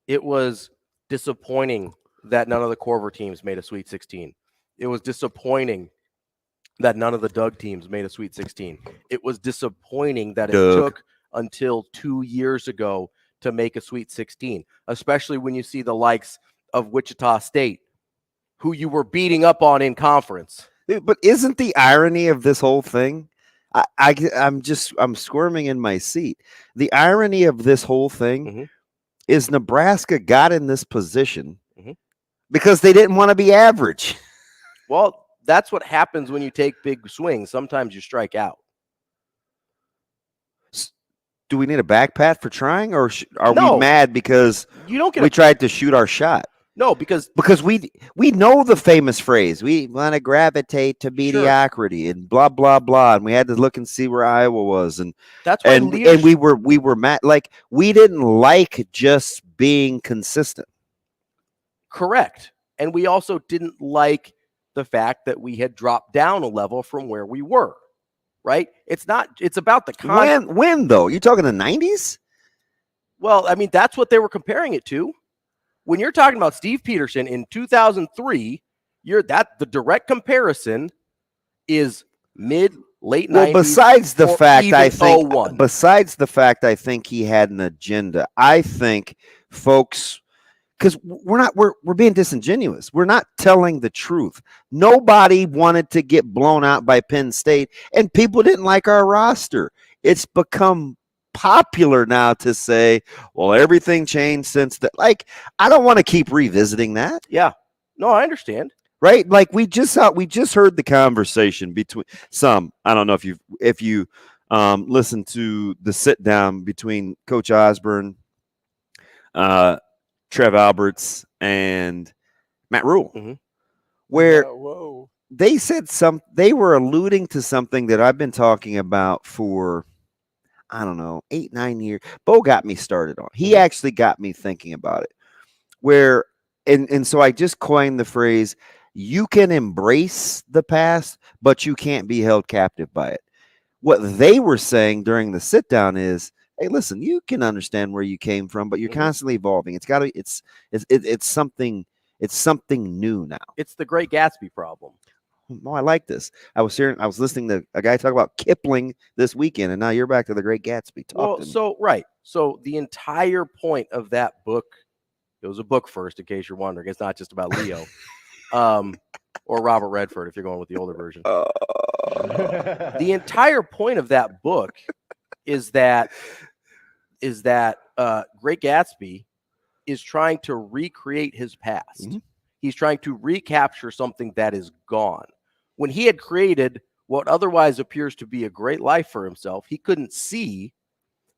it was disappointing that none of the Corver teams made a Sweet 16. It was disappointing that none of the Doug teams made a Sweet 16. It was disappointing that it took until 2 years ago to make a Sweet 16, especially when you see the likes of Wichita State, who you were beating up on in conference. But isn't the irony of this whole thing? I'm squirming in my seat. The irony of this whole thing is Nebraska got in this position because they didn't want to be average. Well, that's what happens when you take big swings. Sometimes you strike out. Do we need a back pat for trying, or are we mad because we tried to shoot our shot? No, because we know the famous phrase, we want to gravitate to mediocrity and blah blah blah, and we had to look and see where Iowa was, and that's why we were mad, like we didn't like just being consistent. Correct, and we also didn't like the fact that we had dropped down a level from where we were. Right? It's about the when though? You talking the 90s? Well, I mean, that's what they were comparing it to. When you're talking about Steve Peterson in 2003, the direct comparison is late 90s. Well, besides the fact I think he had an agenda. I think folks, because we're being disingenuous. We're not telling the truth. Nobody wanted to get blown out by Penn State, and people didn't like our roster. It's become popular now to say, well, everything changed since that. Like, I don't want to keep revisiting that. Yeah. No, I understand. Right? Like we just heard the conversation between some. I don't know if you listened to the sit down between Coach Osborne, Trev Alberts, and Matt Rule, where they said they were alluding to something that I've been talking about for, I don't know, 8-9 years. Bo got me started on. He actually got me thinking about it. Where, and so I just coined the phrase, you can embrace the past, but you can't be held captive by it. What they were saying during the sit down is, hey, listen, you can understand where you came from, but you're constantly evolving. It's something new now. It's the Great Gatsby problem. Oh, I like this. I was listening to a guy talk about Kipling this weekend, and now you're back to the Great Gatsby. So the entire point of that book, it was a book first, in case you're wondering. It's not just about Leo, or Robert Redford, if you're going with the older version. The entire point of that book is that Great Gatsby is trying to recreate his past. He's trying to recapture something that is gone. When he had created what otherwise appears to be a great life for himself, he couldn't see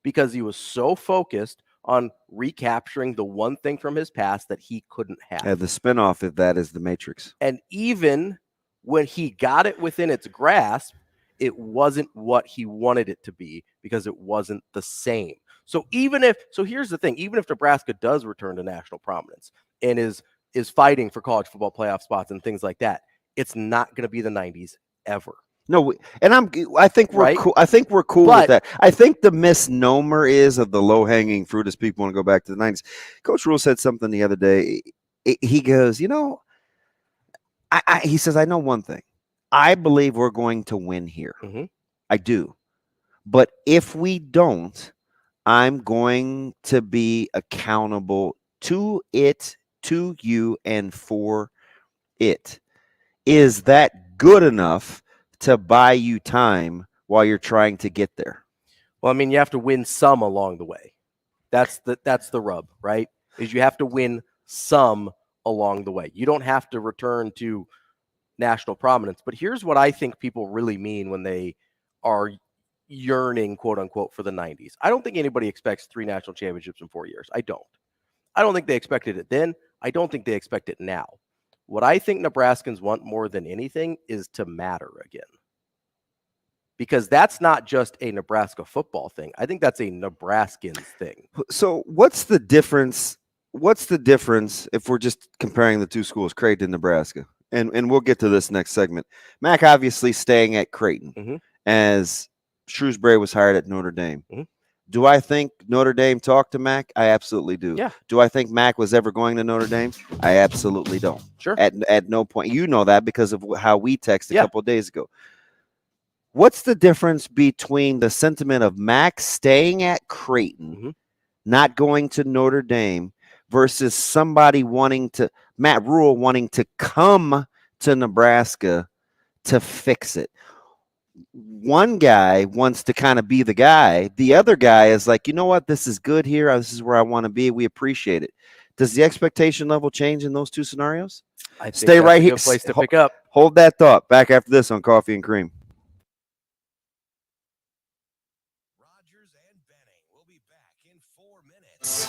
because he was so focused on recapturing the one thing from his past that he couldn't have. Yeah, the spinoff of that is The Matrix. And even when he got it within its grasp, it wasn't what he wanted it to be because it wasn't the same. So here's the thing, even if Nebraska does return to national prominence and is fighting for college football playoff spots and things like that, it's not going to be the 90s ever. No, and I think we're cool. I think we're cool with that. I think the misnomer is of the low hanging fruit is people want to go back to the 90s. Coach Rule said something the other day. He goes, he says, I know one thing. I believe we're going to win here. I do. But if we don't, I'm going to be accountable to it, to you, and for it. Is that good enough to buy you time while you're trying to get there? Well, I mean, you have to win some along the way. That's the rub, right? Is you have to win some along the way. You don't have to return to national prominence. But here's what I think people really mean when they are yearning, quote unquote, for the 90s. I don't think anybody expects 3 national championships in 4 years. I don't think they expected it then. I don't think they expect it now. What I think Nebraskans want more than anything is to matter again. because that's not just a Nebraska football thing. I think that's a Nebraskans thing. So what's the difference? What's the difference if we're just comparing the two schools, Creighton and Nebraska? And we'll get to this next segment. Mac obviously staying at Creighton as Shrewsbury was hired at Notre Dame. Do I think Notre Dame talked to Mac? I absolutely do. Yeah. Do I think Mac was ever going to Notre Dame? I absolutely don't. Sure. At no point. You know that because of how we texted a couple of days ago. What's the difference between the sentiment of Mac staying at Creighton, not going to Notre Dame, versus somebody Matt Rule wanting to come to Nebraska to fix it? One guy wants to kind of be the guy. The other guy is like, you know what? This is good here. This is where I want to be. We appreciate it. Does the expectation level change in those two scenarios? I think Stay that's right a here. good place to pick up. Hold that thought. Back after this on Coffee and Cream. Rogers and Benning will be back in 4 minutes.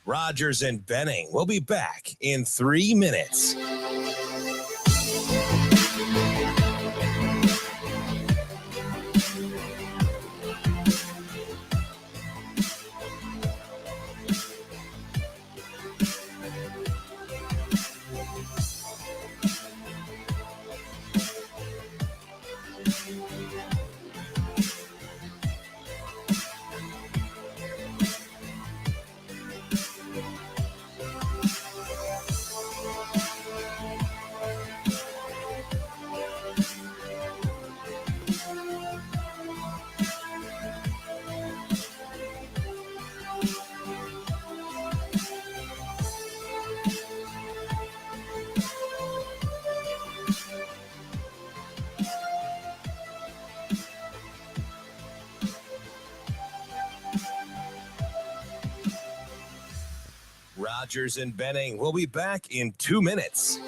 Rogers and Benning will be back in 3 minutes. Rogers and Benning will be back in 2 minutes.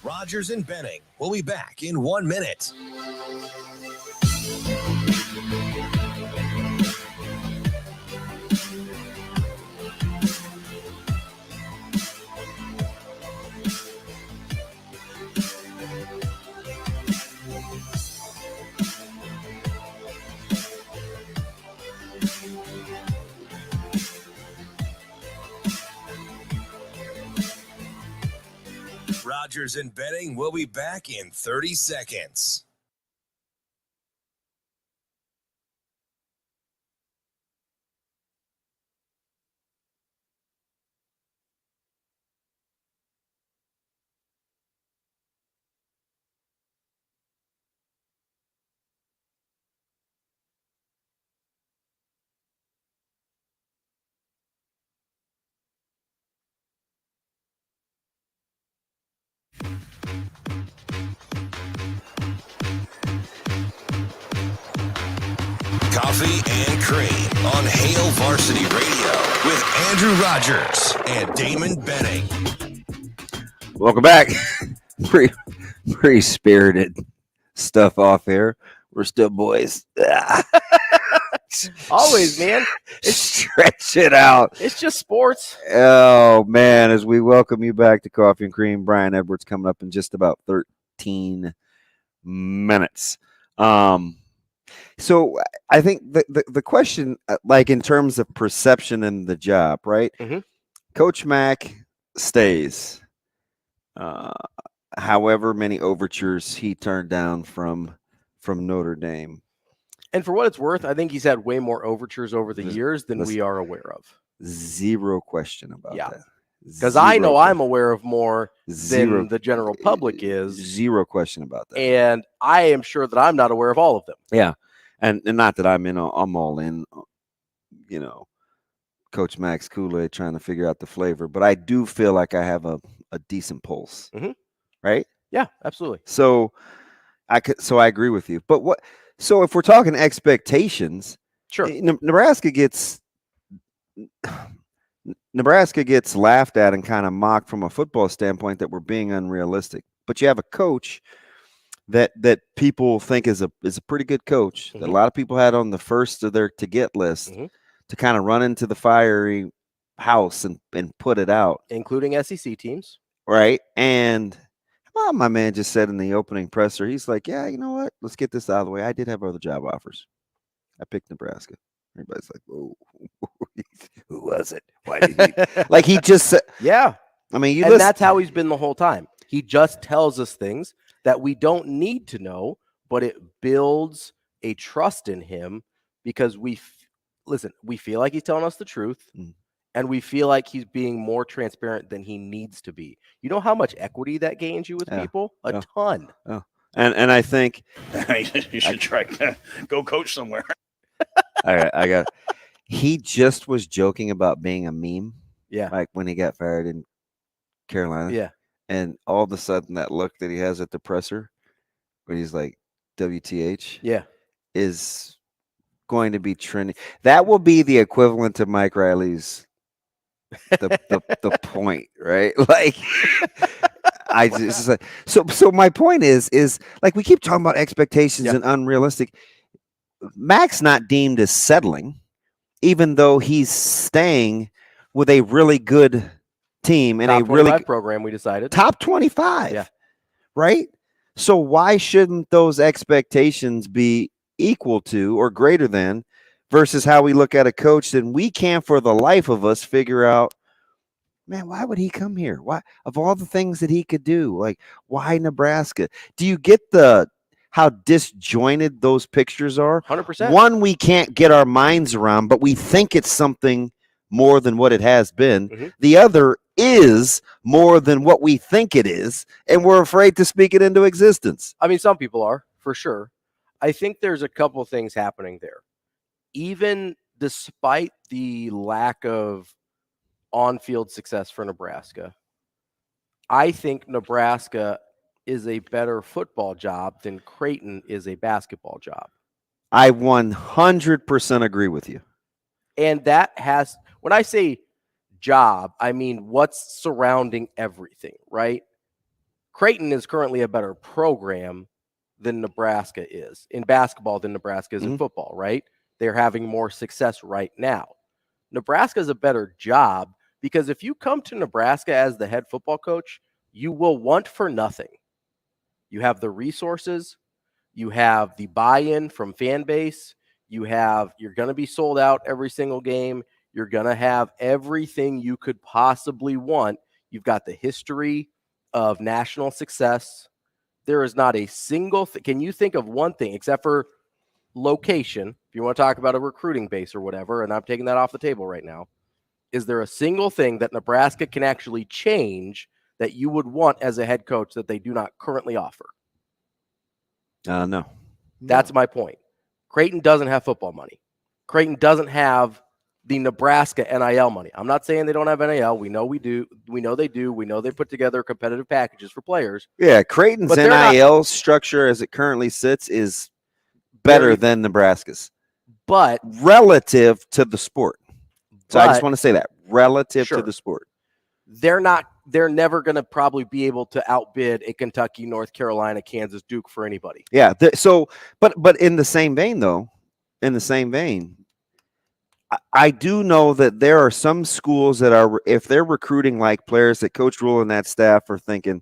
Rogers and Benning will be back in 1 minute. Rogers and Benning will be back in 30 seconds. Coffee and Cream on Hail Varsity Radio with Andrew Rogers and Damon Benning. Welcome back. Pretty spirited stuff off here. We're still boys. Always, man. Stretch it out. It's just sports. Oh, man. As we welcome you back to Coffee and Cream, Brian Edwards coming up in just about 13 minutes. So I think the question, like in terms of perception in the job, right? Mm-hmm. Coach Mack stays. However many overtures he turned down from Notre Dame. And for what it's worth, I think he's had way more overtures over the years than we are aware of. Zero question about that. Because I know I'm aware of more than the general public is. Zero question about that. And I am sure that I'm not aware of all of them. Yeah. And not that I'm all in, Coach Max Kool-Aid trying to figure out the flavor, but I do feel like I have a decent pulse. Mm-hmm. Right? Yeah, absolutely. So I agree with you. But so if we're talking expectations, sure. Nebraska gets laughed at and kind of mocked from a football standpoint that we're being unrealistic. But you have a coach that people think is a pretty good coach, mm-hmm. that a lot of people had on the first of their to get list, mm-hmm. to kind of run into the fiery house and put it out. Including SEC teams. Right. And my man just said in the opening presser, he's like, yeah, you know what? Let's get this out of the way. I did have other job offers. I picked Nebraska. Everybody's like, whoa, who was it? Why did he? Like he just said. Yeah. I mean, that's how he's been the whole time. He just tells us things that we don't need to know, but it builds a trust in him because we feel like he's telling us the truth. Mm. And we feel like he's being more transparent than he needs to be. You know how much equity that gains you with people? A ton. Oh. And I think you should try go coach somewhere. All right, I got. He just was joking about being a meme. Yeah. Like when he got fired in Carolina. Yeah. And all of a sudden that look that he has at the presser where he's like, WTH. Yeah. Is going to be trending. That will be the equivalent to Mike Riley's the point, right? Like so my point is like we keep talking about expectations and unrealistic. Mac's not deemed as settling, even though he's staying with a really good team and top a really program. We decided top 25, yeah, right? So why shouldn't those expectations be equal to or greater than versus how we look at a coach that we can't for the life of us figure out, man, why would he come here? Why, of all the things that he could do, like why Nebraska? Do you get how disjointed those pictures are? 100%. One, we can't get our minds around, but we think it's something more than what it has been. Mm-hmm. The other is more than what we think it is, and we're afraid to speak it into existence. I mean, some people are, for sure. I think there's a couple things happening there. Even despite the lack of on-field success for Nebraska, I think Nebraska is a better football job than Creighton is a basketball job. I 100% agree with you. And when I say job, I mean what's surrounding everything, right? Creighton is currently a better program than Nebraska is in basketball than Nebraska is in football, right? They're having more success right now. Nebraska is a better job because if you come to Nebraska as the head football coach, you will want for nothing. You have the resources, you have the buy-in from fan base, you're going to be sold out every single game, you're going to have everything you could possibly want. You've got the history of national success. There is not a single thing. Can you think of one thing except for location, if you want to talk about a recruiting base or whatever, and I'm taking that off the table right now, is there a single thing that Nebraska can actually change that you would want as a head coach that they do not currently offer? No. That's my point. Creighton doesn't have football money. Creighton doesn't have the Nebraska NIL money. I'm not saying they don't have NIL. We know we do. We know they do. We know they put together competitive packages for players. Yeah, Creighton's NIL structure as it currently sits is better than Nebraska's. but relative to the sport. So I just want to say that relative to the sport. They're never going to probably be able to outbid a Kentucky, North Carolina, Kansas, Duke for anybody. Yeah. But in the same vein, though, I do know that there are some schools that are, if they're recruiting like players, that Coach Rule and that staff are thinking,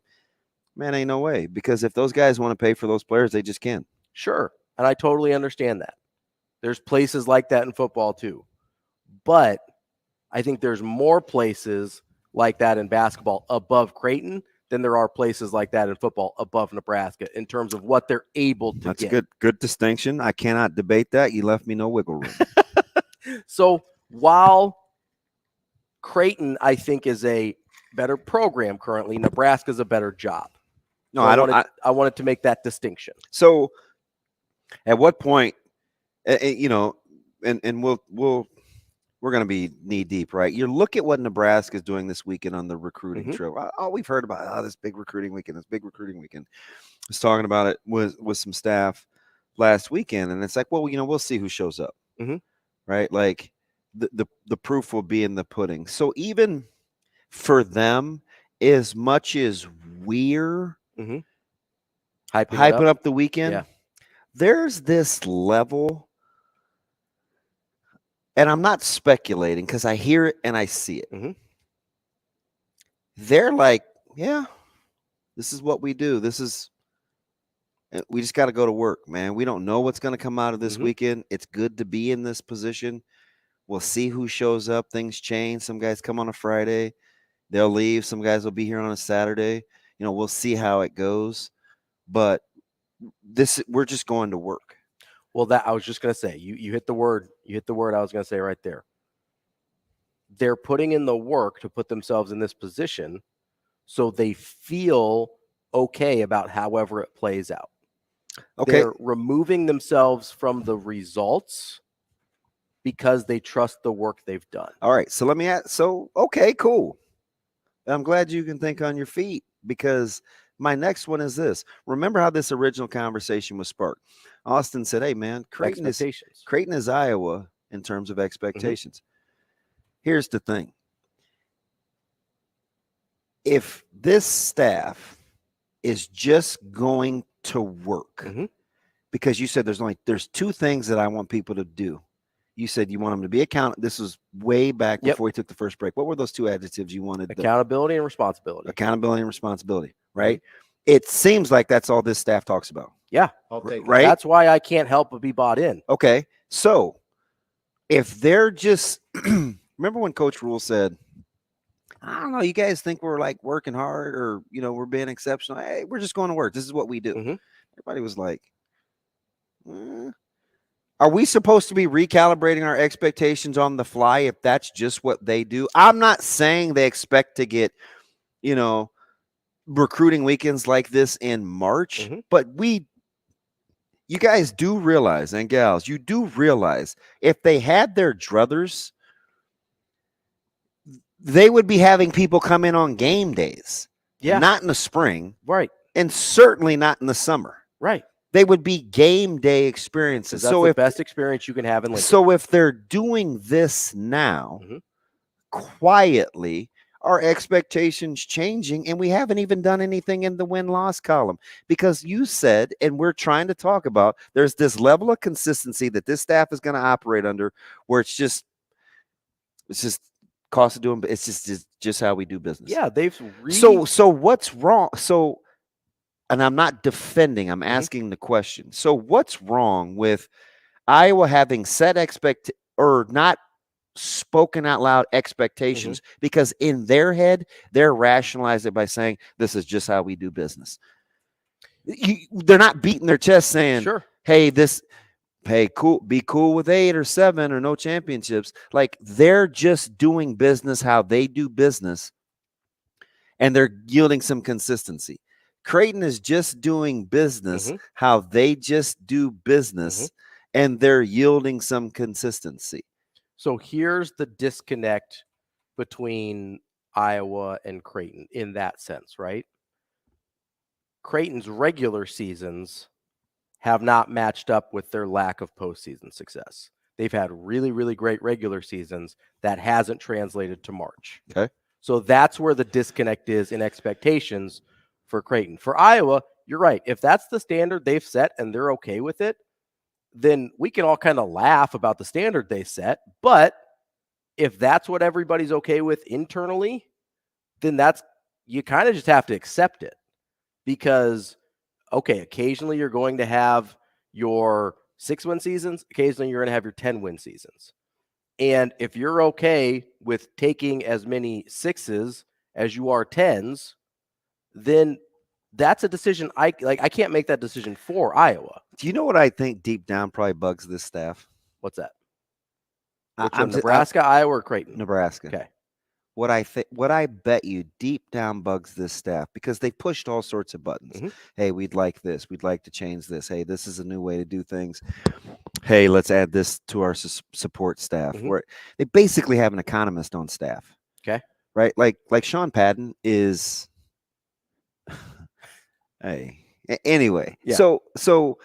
man, ain't no way. Because if those guys want to pay for those players, they just can. Sure. And I totally understand that. There's places like that in football too. But I think there's more places like that in basketball above Creighton than there are places like that in football above Nebraska in terms of what they're able to get. That's a good distinction. I cannot debate that. You left me no wiggle room. So while Creighton, I think, is a better program currently, Nebraska's a better job. No, so I wanted to make that distinction. So at what point, and we're going to be knee deep, right? You look at what Nebraska is doing this weekend on the recruiting trail. Oh, we've heard about this big recruiting weekend. I was talking about it with some staff last weekend, and it's like, well, we'll see who shows up, right? Like the proof will be in the pudding. So even for them, as much as we're hyping up the weekend, there's this level. And I'm not speculating because I hear it and I see it. They're like, yeah, this is what we do. We just got to go to work, man. We don't know what's going to come out of this weekend. It's good to be in this position. We'll see who shows up. Things change. Some guys come on a Friday. They'll leave. Some guys will be here on a Saturday. We'll see how it goes. But we're just going to work. Well, that I was just going to say, you hit the word. You hit the word I was going to say right there. They're putting in the work to put themselves in this position so they feel okay about however it plays out. Okay. They're removing themselves from the results because they trust the work they've done. All right. So let me ask. So, okay, cool. I'm glad you can think on your feet because my next one is this. Remember how this original conversation was sparked? Austin said, hey, man, Creighton is Iowa in terms of expectations. Here's the thing. If this staff is just going to work, because you said there's two things that I want people to do. You said you want them to be accountable. This was way back before we took the first break. What were those two adjectives you wanted? Accountability and responsibility. Accountability and responsibility, right? It seems like that's all this staff talks about. Yeah. I'll take right? That's why I can't help but be bought in. Okay. So if they're just remember when Coach Rule said, I don't know, you guys think we're like working hard or we're being exceptional. Hey, we're just going to work. This is what we do. Everybody was like, are we supposed to be recalibrating our expectations on the fly if that's just what they do? I'm not saying they expect to get, recruiting weekends like this in March, but you guys do realize, and gals, you do realize if they had their druthers, they would be having people come in on game days. Yeah. Not in the spring. Right. And certainly not in the summer. Right. They would be game day experiences. That's the best experience you can have in Lincoln. So if they're doing this now, quietly, our expectations changing, and we haven't even done anything in the win-loss column because you said, and we're trying to talk about, there's this level of consistency that this staff is going to operate under where it's just cost of doing, but it's just how we do business. Yeah, they've really... So what's wrong? So, and I'm not defending, I'm asking the question. So what's wrong with Iowa having set or not spoken out loud expectations because in their head they're rationalizing it by saying this is just how we do business. They're not beating their chest saying, hey, cool, be cool with 8 or 7 or no championships. Like they're just doing business how they do business and they're yielding some consistency. Creighton is just doing business how they just do business and they're yielding some consistency. So here's the disconnect between Iowa and Creighton in that sense, right? Creighton's regular seasons have not matched up with their lack of postseason success. They've had really, really great regular seasons that hasn't translated to March. Okay. So that's where the disconnect is in expectations for Creighton. For Iowa, you're right. If that's the standard they've set and they're okay with it, then we can all kind of laugh about the standard they set. But if that's what everybody's okay with internally, then you kind of just have to accept it. Because, okay, occasionally you're going to have your 6-win seasons. Occasionally you're going to have your 10-win seasons. And if you're okay with taking as many 6s as you are 10s, then that's a decision I can't make that decision for Iowa. Do you know what I think deep down probably bugs this staff? What's that? Nebraska, Iowa, or Creighton? Nebraska. Okay. What I bet you deep down bugs this staff, because they pushed all sorts of buttons. Mm-hmm. Hey, we'd like this. We'd like to change this. Hey, this is a new way to do things. Hey, let's add this to our support staff. Mm-hmm. Where they basically have an economist on staff. Okay. Right? Like Sean Padden is. Hey. Anyway, yeah. So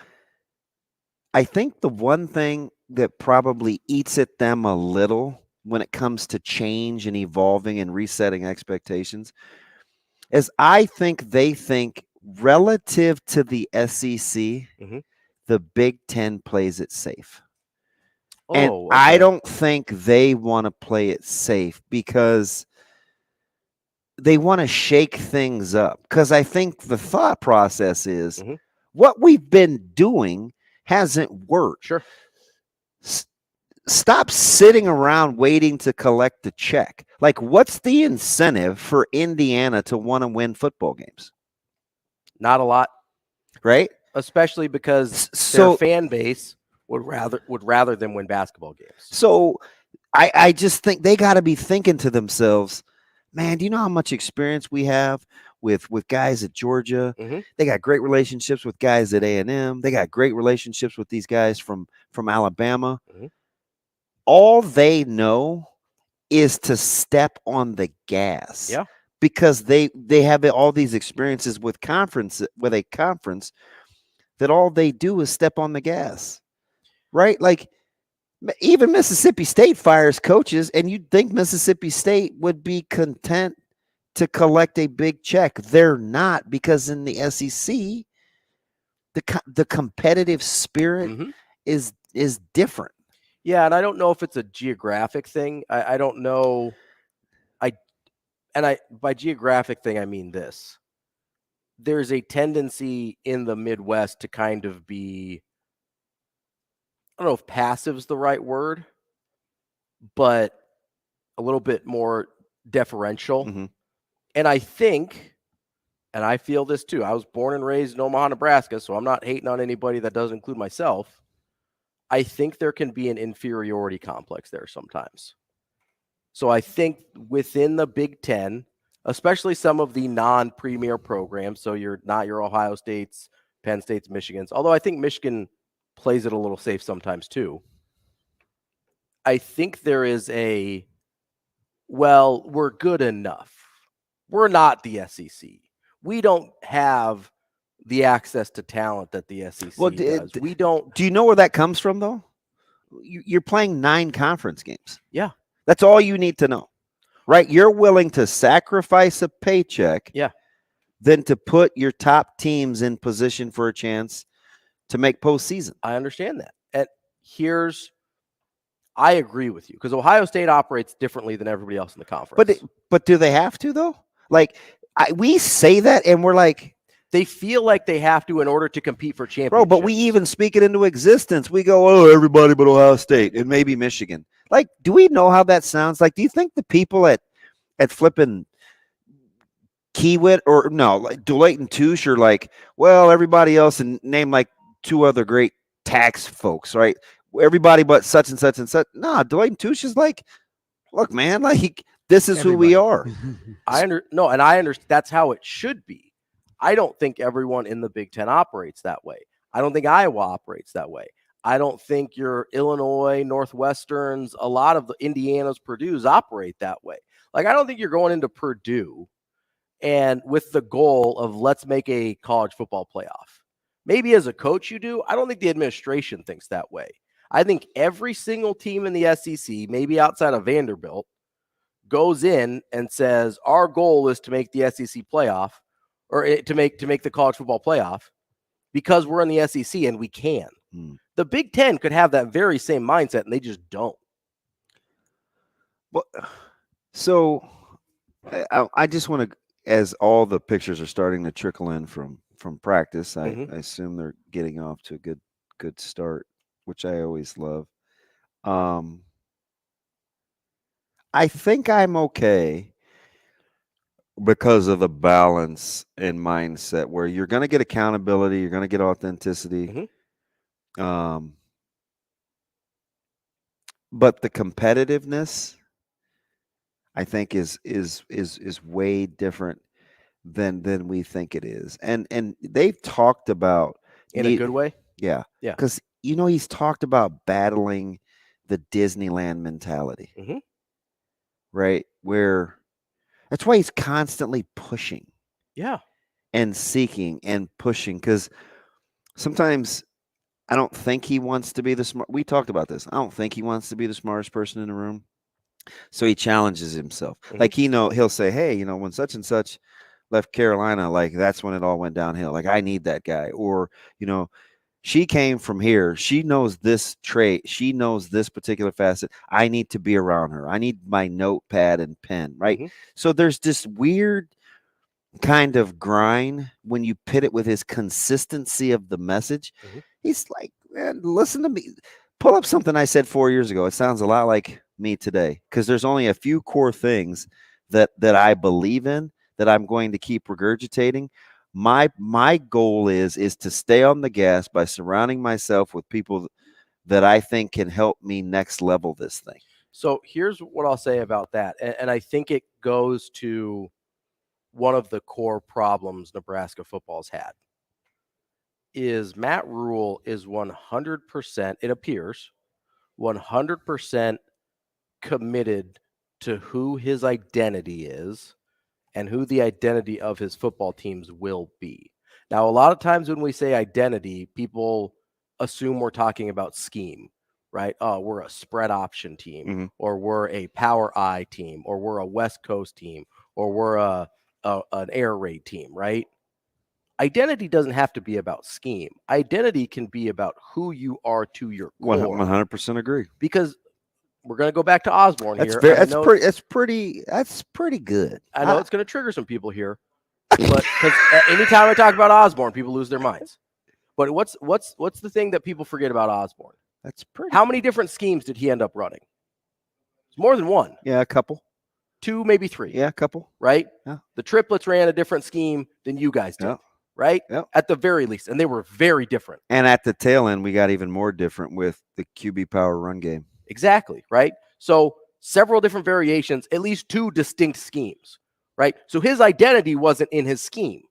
I think the one thing that probably eats at them a little when it comes to change and evolving and resetting expectations is I think they think relative to the SEC, mm-hmm. the Big Ten plays it safe. Oh, and okay. I don't think they want to play it safe because they want to shake things up. Because I think the thought process is mm-hmm. what we've been doing hasn't worked. Sure. Stop sitting around waiting to collect the check. Like, what's the incentive for Indiana to want to win football games? Not a lot. Right? Especially because their fan base would rather them win basketball games. So I just think they got to be thinking to themselves, man, do you know how much experience we have with guys at Georgia? Mm-hmm. They got great relationships with guys at A&M. They got great relationships with these guys from Alabama. Mm-hmm. All they know is to step on the gas. Yeah. Because they have all these experiences with a conference that all they do is step on the gas. Right? Like even Mississippi State fires coaches, and you'd think Mississippi State would be content to collect a big check. They're not, because in the SEC, the competitive spirit mm-hmm. is different. Yeah, and I don't know if it's a geographic thing. I don't know. By geographic thing, I mean this. There's a tendency in the Midwest to kind of be, I don't know if passive is the right word, but a little bit more deferential. Mm-hmm. And I think, and I feel this too, I was born and raised in Omaha, Nebraska, so I'm not hating on anybody that doesn't include myself. I think there can be an inferiority complex there sometimes. So I think within the Big Ten, especially some of the non-premier programs, so you're not your Ohio States, Penn States, Michigans, although I think Michigan plays it a little safe sometimes too. I think there is we're good enough. We're not the SEC. We don't have the access to talent that the SEC does. We don't. Do you know where that comes from, though? You're playing 9 conference games. Yeah. That's all you need to know, right? You're willing to sacrifice a paycheck than to put your top teams in position for a chance to make postseason. I understand that. And I agree with you, because Ohio State operates differently than everybody else in the conference. But do they have to, though? Like, we say that, and we're like, they feel like they have to in order to compete for championships. Bro, but we even speak it into existence. We go, oh, everybody but Ohio State and maybe Michigan. Like, do we know how that sounds? Like, do you think the people at flipping Kiewit or no, like Deloitte and Touche are like, well, everybody else, and name like 2 other great tax folks, right? Everybody but such and such and such. Nah, Deloitte and Touche is like, look, man, like this is who we are. I understand. That's how it should be. I don't think everyone in the Big Ten operates that way. I don't think Iowa operates that way. I don't think your Illinois, Northwesterns, a lot of the Indiana's, Purdue's operate that way. Like, I don't think you're going into Purdue and with the goal of let's make a college football playoff. Maybe as a coach you do. I don't think the administration thinks that way. I think every single team in the SEC, maybe outside of Vanderbilt, goes in and says, our goal is to make the SEC playoff or to make the college football playoff because we're in the SEC and we can. The Big Ten could have that very same mindset and they just don't. Well, so I just want to, as all the pictures are starting to trickle in from practice, I assume they're getting off to a good start, which I always love. I think I'm okay because of the balance and mindset where you're going to get accountability, you're going to get authenticity. But the competitiveness, I think, is way different than we think it is. And they've talked about in a good way. Yeah. Yeah. Because he's talked about battling the Disneyland mentality. Right? Where that's why he's constantly pushing. Yeah. And seeking and pushing. Because sometimes I don't think he wants to be the smart. We talked about this. I don't think he wants to be the smartest person in the room. So he challenges himself. Like he'll say, hey, when such and such left Carolina, like that's when it all went downhill. Like I need that guy. Or, she came from here. She knows this trait. She knows this particular facet. I need to be around her. I need my notepad and pen, right? So there's this weird kind of grind when you pit it with his consistency of the message. He's like, man, listen to me. Pull up something I said 4 years ago. It sounds a lot like me today because there's only a few core things that I believe in that I'm going to keep regurgitating. My goal is to stay on the gas by surrounding myself with people that I think can help me next level this thing. So here's what I'll say about that. And I think it goes to one of the core problems Nebraska football's had is Matt Rule is 100%, it appears, 100% committed to who his identity is and who the identity of his football teams will be. Now, a lot of times when we say identity, people assume we're talking about scheme, right? Oh, we're a spread option team, or we're a power I team, or we're a West Coast team, or we're an air raid team, right? Identity doesn't have to be about scheme. Identity can be about who you are to your core. 100% agree. Because we're going to go back to Osborne here. That's pretty good. I know it's going to trigger some people here, but because anytime I talk about Osborne, people lose their minds. But what's the thing that people forget about Osborne? That's pretty. How many different schemes did he end up running? It's more than one. Yeah, a couple. 2, maybe 3. Yeah, a couple. Right? Yeah. The triplets ran a different scheme than you guys did. Yeah. Right? Yeah. At the very least. And they were very different. And at the tail end, we got even more different with the QB power run game. Exactly. Right? So several different variations, at least 2 distinct schemes. Right? So his identity wasn't in his scheme.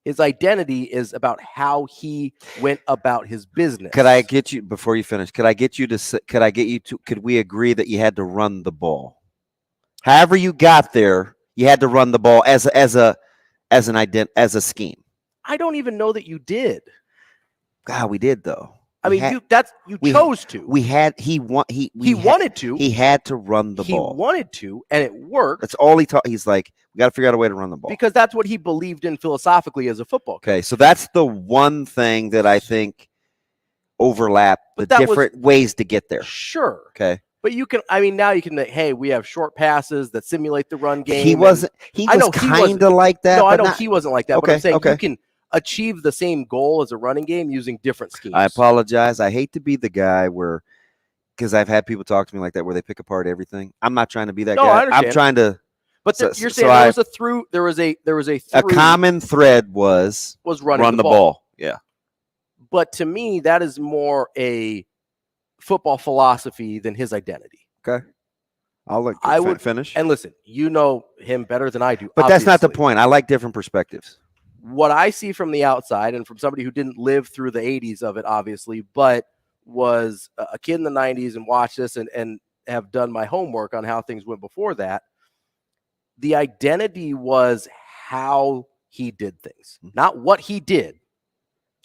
His identity is about how he went about his business. Could I get you, before you finish, could we agree that you had to run the ball? However you got there, you had to run the ball as a scheme. I don't even know that you did. God, we did though. You chose to. He wanted to. He had to run the ball. He wanted to, and it worked. That's all he taught. He's like, we got to figure out a way to run the ball. Because that's what he believed in philosophically as a football coach. Okay, so that's the one thing that I think overlap the different ways to get there. Sure. Okay. But now you can, hey, we have short passes that simulate the run game. He was kind of like that. No, I know he wasn't like that. Okay, but I'm saying okay. You can achieve the same goal as a running game using different schemes. I apologize. I hate to be the guy because I've had people talk to me like that where they pick apart everything. I'm not trying to be that guy. I understand. I'm trying to. But you're saying there was a common thread was run the ball. Yeah. But to me, that is more a football philosophy than his identity. Okay. I'll let you finish. And listen, you know him better than I do. But that's not the point. I like different perspectives. What I see from the outside and from somebody who didn't live through the 80s of it, obviously, but was a kid in the 90s and watched this and have done my homework on how things went before that. The identity was how he did things, not what he did,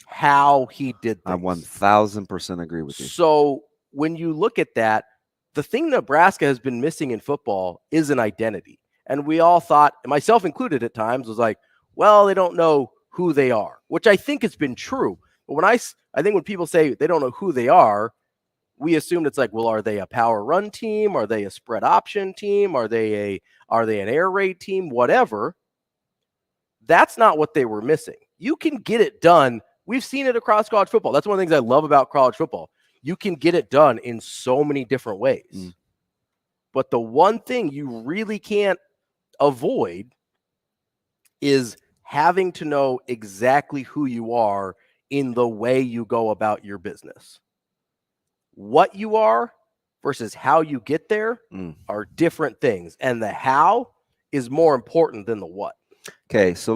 how he did things. I 1000% agree with you. So when you look at that, the thing Nebraska has been missing in football is an identity. And we all thought, myself included at times, was like, well, they don't know who they are, which I think has been true. But when I think when people say they don't know who they are, we assumed it's like, well, are they a power run team? Are they a spread option team? Are they an air raid team? Whatever. That's not what they were missing. You can get it done. We've seen it across college football. That's one of the things I love about college football. You can get it done in so many different ways. But the one thing you really can't avoid is having to know exactly who you are in the way you go about your business. What you are versus how you get there are different things. And the how is more important than the what. Okay, so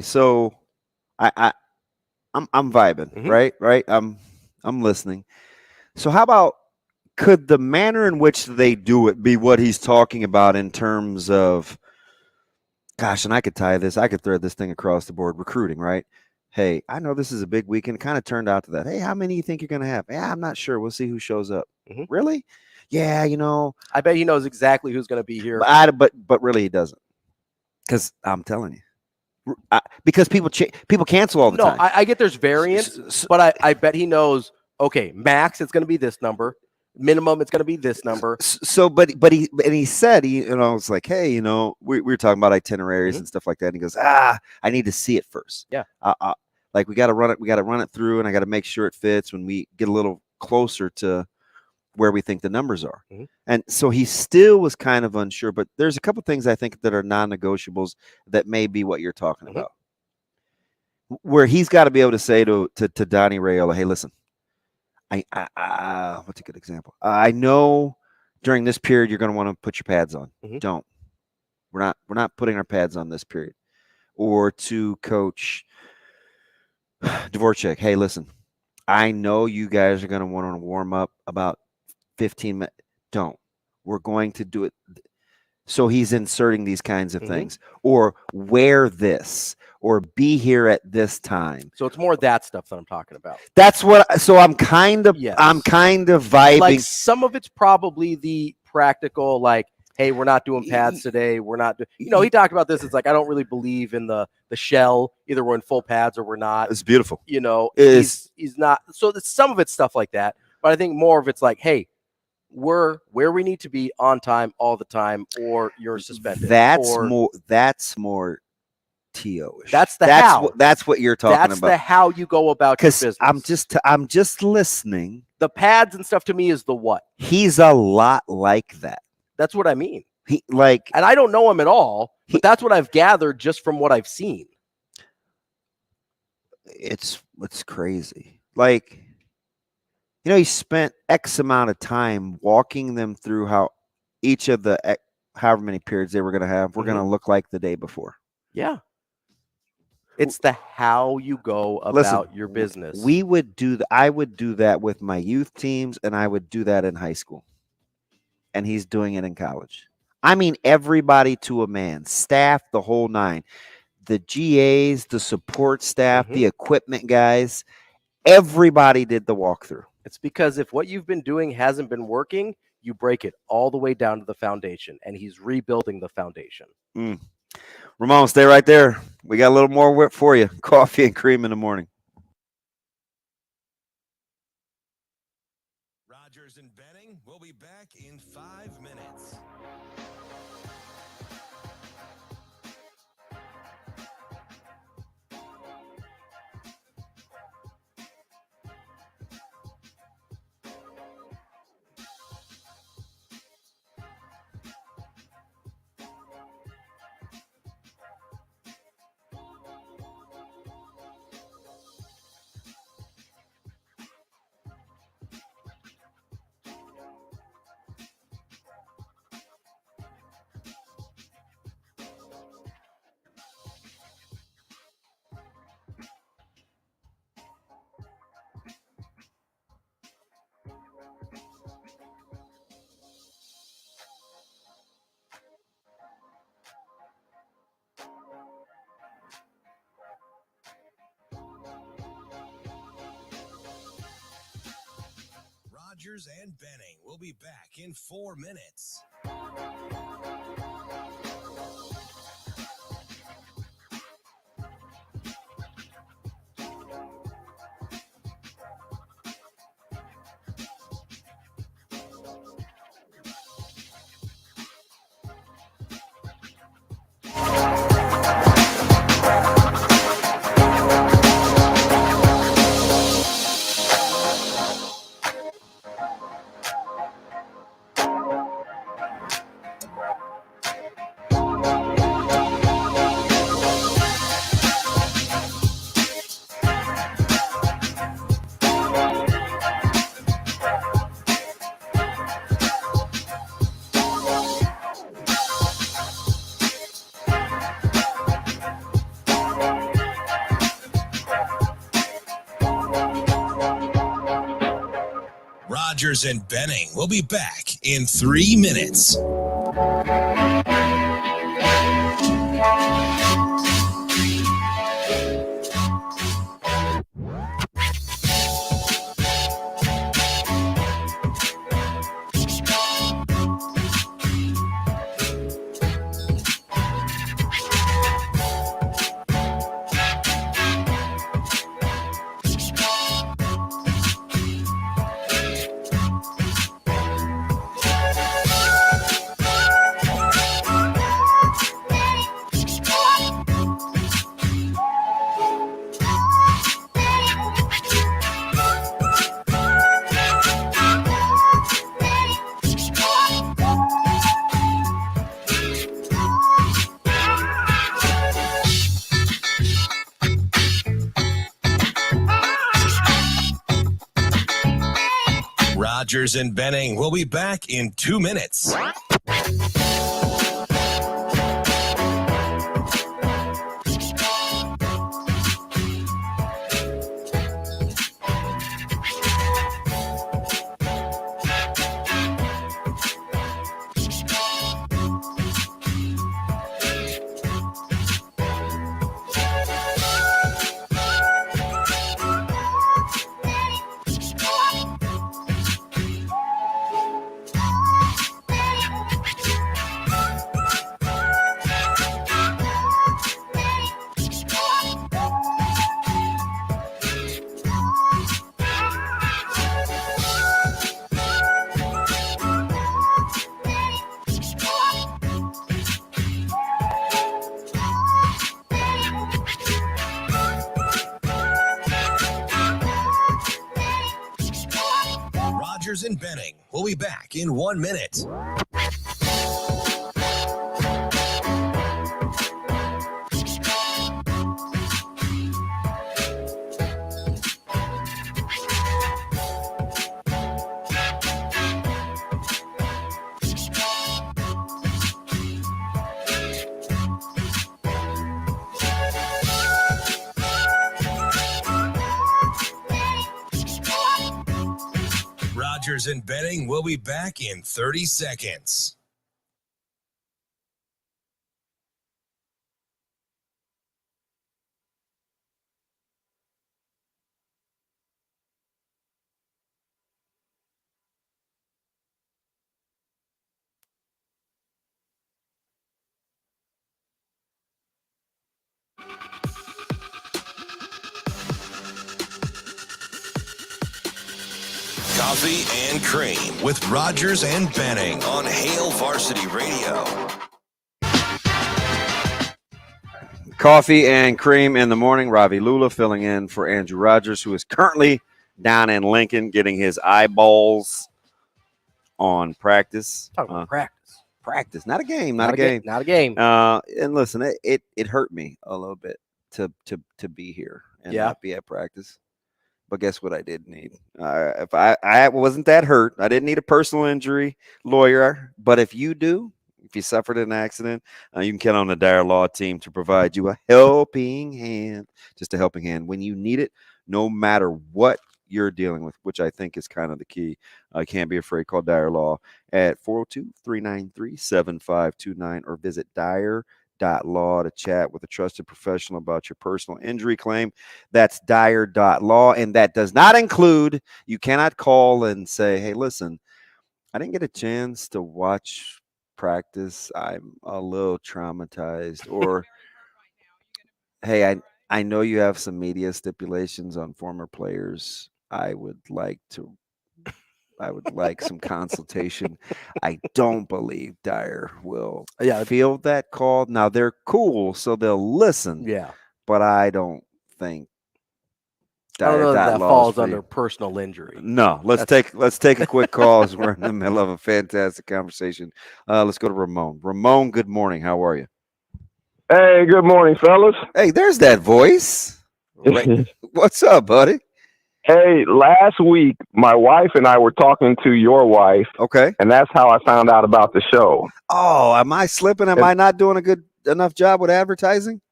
so I'm vibing, right? I'm listening. So how about, could the manner in which they do it be what he's talking about in terms of, gosh, and I could thread this thing across the board, recruiting, right? Hey, I know this is a big weekend. It kind of turned out to that. Hey, how many do you think you're going to have? Yeah, I'm not sure. We'll see who shows up. Really? Yeah, I bet he knows exactly who's going to be here. But really he doesn't. Because I'm telling you. Because people cancel all the time. No, I get there's variance, but I bet he knows, okay, max, it's going to be this number. Minimum, it's going to be this number. So, but he said, it's like, hey, we were talking about itineraries and stuff like that. And he goes, I need to see it first. Yeah. Like we got to run it through, and I got to make sure it fits when we get a little closer to where we think the numbers are. And so he still was kind of unsure, but there's a couple things I think that are non-negotiables that may be what you're talking about, where he's got to be able to say to Donnie Raiola, hey, listen, what's a good example? I know during this period you're going to want to put your pads on. Don't. We're not putting our pads on this period. Or to Coach Dvorak, hey, listen, I know you guys are going to want to warm up about 15 minutes. Don't. We're going to do it. So he's inserting these kinds of things, or wear this, or be here at this time. So it's more that stuff that I'm talking about. That's what. So I'm kind of vibing. Like some of it's probably the practical, like, hey, we're not doing pads today. We're not doing. He talked about this. It's like, I don't really believe in the shell. Either we're in full pads or we're not. It's beautiful. He's not. So some of it's stuff like that. But I think more of it's like, hey, we're where we need to be on time all the time, or you're suspended. That's more TO-ish. That's how. That's what you're talking about. That's the how you go about your business. I'm just listening. The pads and stuff to me is the what. He's a lot like that. That's what I mean. And I don't know him at all, but that's what I've gathered just from what I've seen. It's crazy. Like, he spent X amount of time walking them through how each of the however many periods they were going to have were going to look like the day before. Yeah. It's the how you go about your business. I would do that with my youth teams, and I would do that in high school. And he's doing it in college. I mean, everybody to a man, staff, the whole nine, the GAs, the support staff, the equipment guys, everybody did the walkthrough. It's because if what you've been doing hasn't been working, you break it all the way down to the foundation, and he's rebuilding the foundation. Ramon, stay right there. We got a little more whip for you. Coffee and cream in the morning. Rogers and Benning will be back in 5 minutes. Rogers and Benning will be back in 4 minutes. Rogers and Benning will be back in 3 minutes. Rogers and Benning will be back in 2 minutes. Rogers and Benning will be back in 1 minute. Rogers and Benning will be back in 30 seconds. Coffee and Cream with Rogers and Benning on Hail Varsity Radio. Coffee and Cream in the morning. Ravi Lulla filling in for Andrew Rogers, who is currently down in Lincoln getting his eyeballs on practice. Talking about practice. Practice, not a game, not a game. Not a game. And listen, it hurt me a little bit to be here and not be at practice. But guess what I did need? If I wasn't that hurt, I didn't need a personal injury lawyer. But if you do, if you suffered an accident, you can count on the Dyer Law team to provide you a helping hand, just a helping hand when you need it, no matter what you're dealing with, which I think is kind of the key. Can't be afraid. Call Dyer Law at 402-393-7529 or visit Dyer Dyer.law to chat with a trusted professional about your personal injury claim. That's Dyer.law, and that does not include, you cannot call and say, hey, listen, I didn't get a chance to watch practice. I'm a little traumatized. Or, hey, I know you have some media stipulations on former players. I would like some consultation. I don't believe Dyer will field that call. Now they're cool, so they'll listen. Yeah. But I don't think I don't know that falls under personal injury. No. Let's take a quick call as we're in the middle of a fantastic conversation. Let's go to Ramon. Ramon, good morning. How are you? Hey, good morning, fellas. Hey, there's that voice. What's up, buddy? Hey, last week, my wife and I were talking to your wife. Okay. And that's how I found out about the show. Oh, am I slipping? Am I not doing a good enough job with advertising?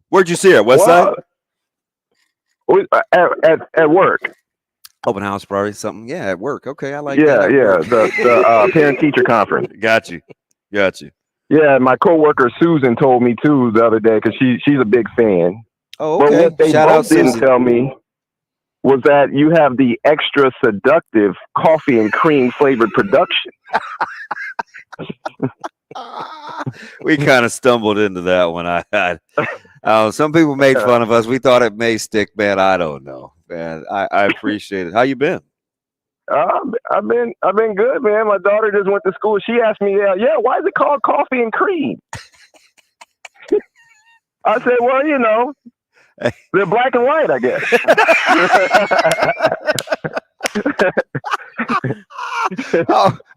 Where'd you see it? West Side? At work. Open house party, something. Yeah, at work. Okay, I like that. Yeah. The parent-teacher conference. Got you. Yeah, my coworker Susan told me, too, the other day, because she's a big fan. Oh, okay. But what they both didn't tell me was that you have the extra seductive coffee and cream flavored production. We kind of stumbled into that one. Some people made fun of us. We thought it may stick, man. I don't know, man. I appreciate it. How you been? I've been good, man. My daughter just went to school. She asked me, why is it called coffee and cream? I said, well, you know, they're black and white, I guess.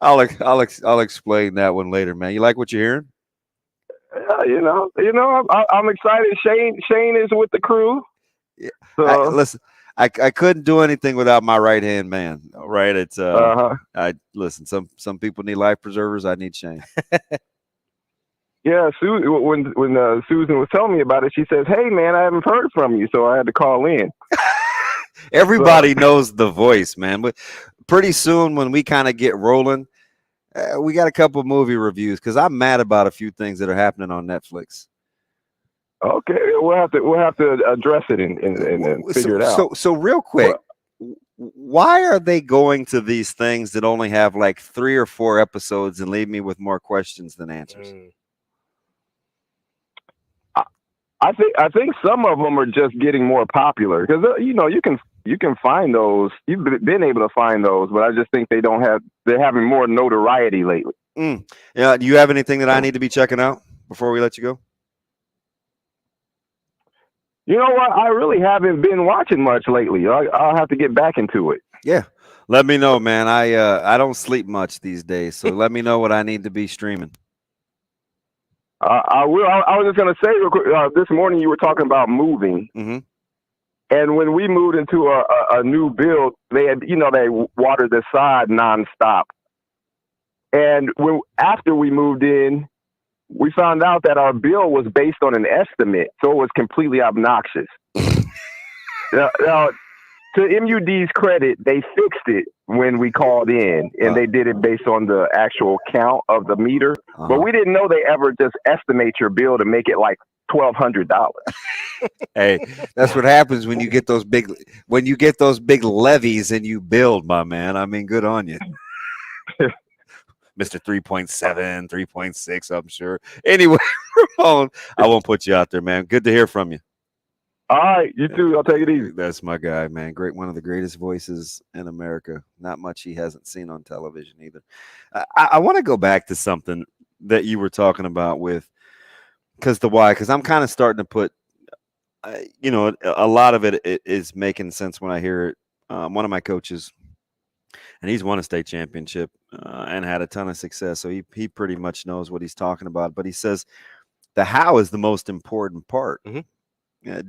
I'll explain that one later, man. You like what you're hearing? I'm excited. Shane is with the crew. Yeah. So. Listen, I couldn't do anything without my right hand man. Right? It's I listen. Some people need life preservers. I need Shane. Yeah, when Susan was telling me about it, she says, "Hey, man, I haven't heard from you, so I had to call in." Everybody knows the voice, man. But pretty soon, when we kind of get rolling, we got a couple movie reviews because I'm mad about a few things that are happening on Netflix. Okay, we'll have to address it and figure it out. So real quick, why are they going to these things that only have like 3 or 4 episodes and leave me with more questions than answers? I think some of them are just getting more popular because you can find those. You've been able to find those, but I just think they're having more notoriety lately. Yeah. Do you have anything that I need to be checking out before we let you go? You know what? I really haven't been watching much lately. I'll have to get back into it. Yeah. Let me know, man. I don't sleep much these days, so let me know what I need to be streaming. I will. I was just going to say real quick, this morning you were talking about moving. Mm-hmm. And when we moved into a new build, they watered the side nonstop. And after we moved in, we found out that our bill was based on an estimate, so it was completely obnoxious. Now, to MUD's credit, they fixed it when we called in, and they did it based on the actual count of the meter. But we didn't know they ever just estimate your bill to make it like $1,200. Hey, that's what happens when you get those big levies and you build, my man. I mean, good on you. Mr. 3.7, 3.6, I'm sure. Anyway, Ramon, I won't put you out there, man. Good to hear from you. All right, you too. I'll take it easy. That's my guy, man. One of the greatest voices in America. Not much he hasn't seen on television either. I want to go back to something that you were talking about with, because I'm kind of starting to put, a lot of it is making sense when I hear it. One of my coaches, and he's won a state championship and had a ton of success, so he pretty much knows what he's talking about. But he says the how is the most important part. Mm-hmm.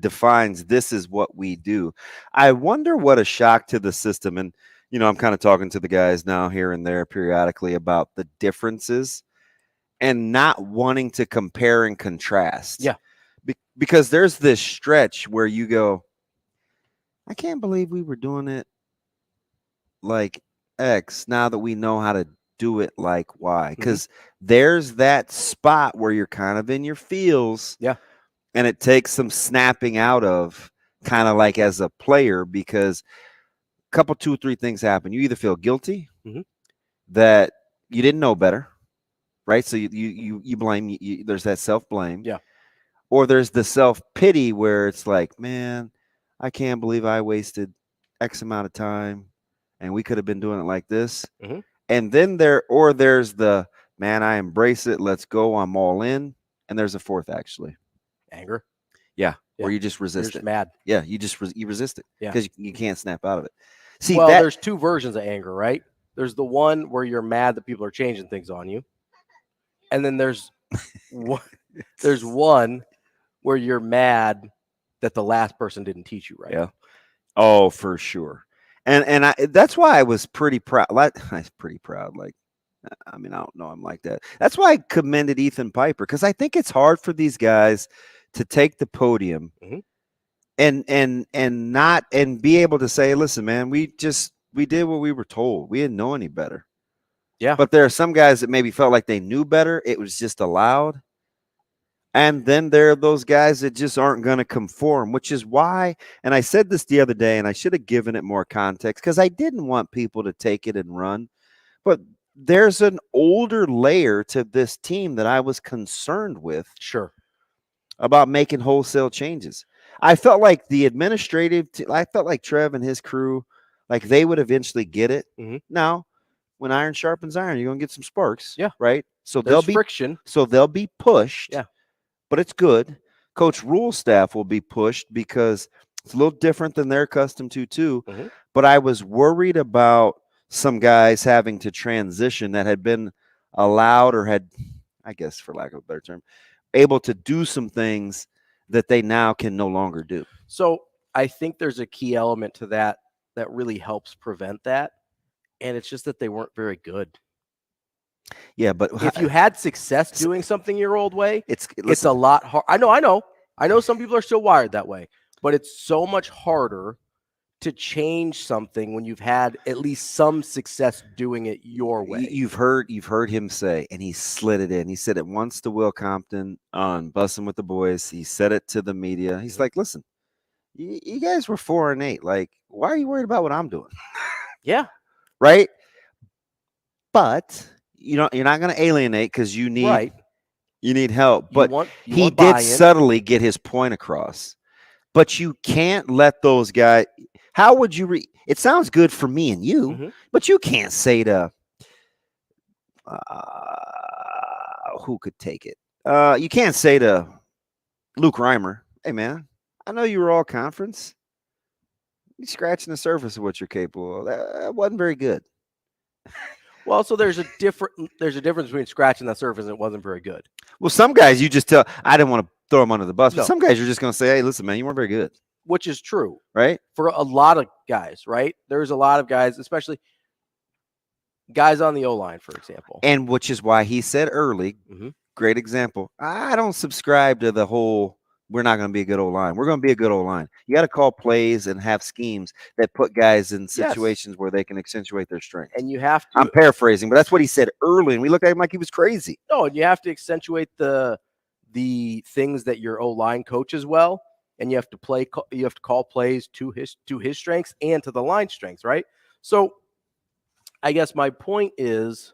Defines this is what we do. I wonder what a shock to the system, and I'm kind of talking to the guys now here and there periodically about the differences and not wanting to compare and contrast. Yeah. Because there's this stretch where you go, I can't believe we were doing it like X now that we know how to do it like Y. Because there's that spot where you're kind of in your feels. Yeah. And it takes some snapping out of kind of like as a player, because a couple, 2 or 3 things happen. You either feel guilty that you didn't know better, right? So you blame, there's that self-blame. Yeah. Or there's the self-pity where it's like, man, I can't believe I wasted X amount of time and we could have been doing it like this. And then there's the, man, I embrace it. Let's go. I'm all in. And there's a fourth, actually. Anger. Yeah. Or you just resist You're just it. mad. Yeah. You just you resist it. Yeah. Because you can't snap out of it. See, well, there's 2 versions of anger, right? There's the one where you're mad that people are changing things on you. And then there's one where you're mad that the last person didn't teach you right. Yeah. Oh, for sure. And that's why I was pretty proud. I was pretty proud. Like, I mean, I don't know. I'm like that. That's why I commended Ethan Piper, because I think it's hard for these guys to take the podium and be able to say, listen, man, we did what we were told. We didn't know any better. Yeah. But there are some guys that maybe felt like they knew better. It was just allowed. And then there are those guys that just aren't going to conform, which is why, and I said this the other day, and I should have given it more context because I didn't want people to take it and run. But there's an older layer to this team that I was concerned with. Sure. About making wholesale changes. I felt like the administrative, I felt like Trev and his crew, like they would eventually get it. Now, when iron sharpens iron, you're going to get some sparks. Yeah. Right? So there's friction. So they'll be pushed. Yeah. But it's good. Coach Rule's staff will be pushed because it's a little different than they're accustomed to too. But I was worried about some guys having to transition that had been allowed or had, I guess for lack of a better term, able to do some things that they now can no longer do. So I think there's a key element to that really helps prevent that. And it's just that they weren't very good. Yeah, but if you had success doing something your old way, it's a lot hard. I know some people are still wired that way, but it's so much harder to change something when you've had at least some success doing it your way. You've heard him say, and he slid it in. He said it once to Will Compton on Bussin' with the Boys. He said it to the media. He's like, listen, you guys were 4-8. Like, why are you worried about what I'm doing? Yeah. Right. But you're not going to alienate because you need help. But he did subtly get his point across. But you can't let those guys. How would you it sounds good for me and you, but you can't say to who could take it. You can't say to Luke Reimer, hey man, I know you were all conference. You're scratching the surface of what you're capable of. That wasn't very good. Well, so there's a difference between scratching the surface and it wasn't very good. Well, some guys you just tell. I didn't want to throw them under the bus, but some guys you're just going to say, hey, listen, man, you weren't very good. Which is true. Right? For a lot of guys, right? There's a lot of guys, especially guys on the O-line, for example. And which is why he said early, great example, I don't subscribe to the whole we're not going to be a good O-line. We're going to be a good O-line. You got to call plays and have schemes that put guys in situations where they can accentuate their strengths. And you have to. I'm paraphrasing, but that's what he said early, and we looked at him like he was crazy. No, and you have to accentuate the things that your O-line coaches well, and you have to call plays to his strengths and to the line strengths, right? So I guess my point is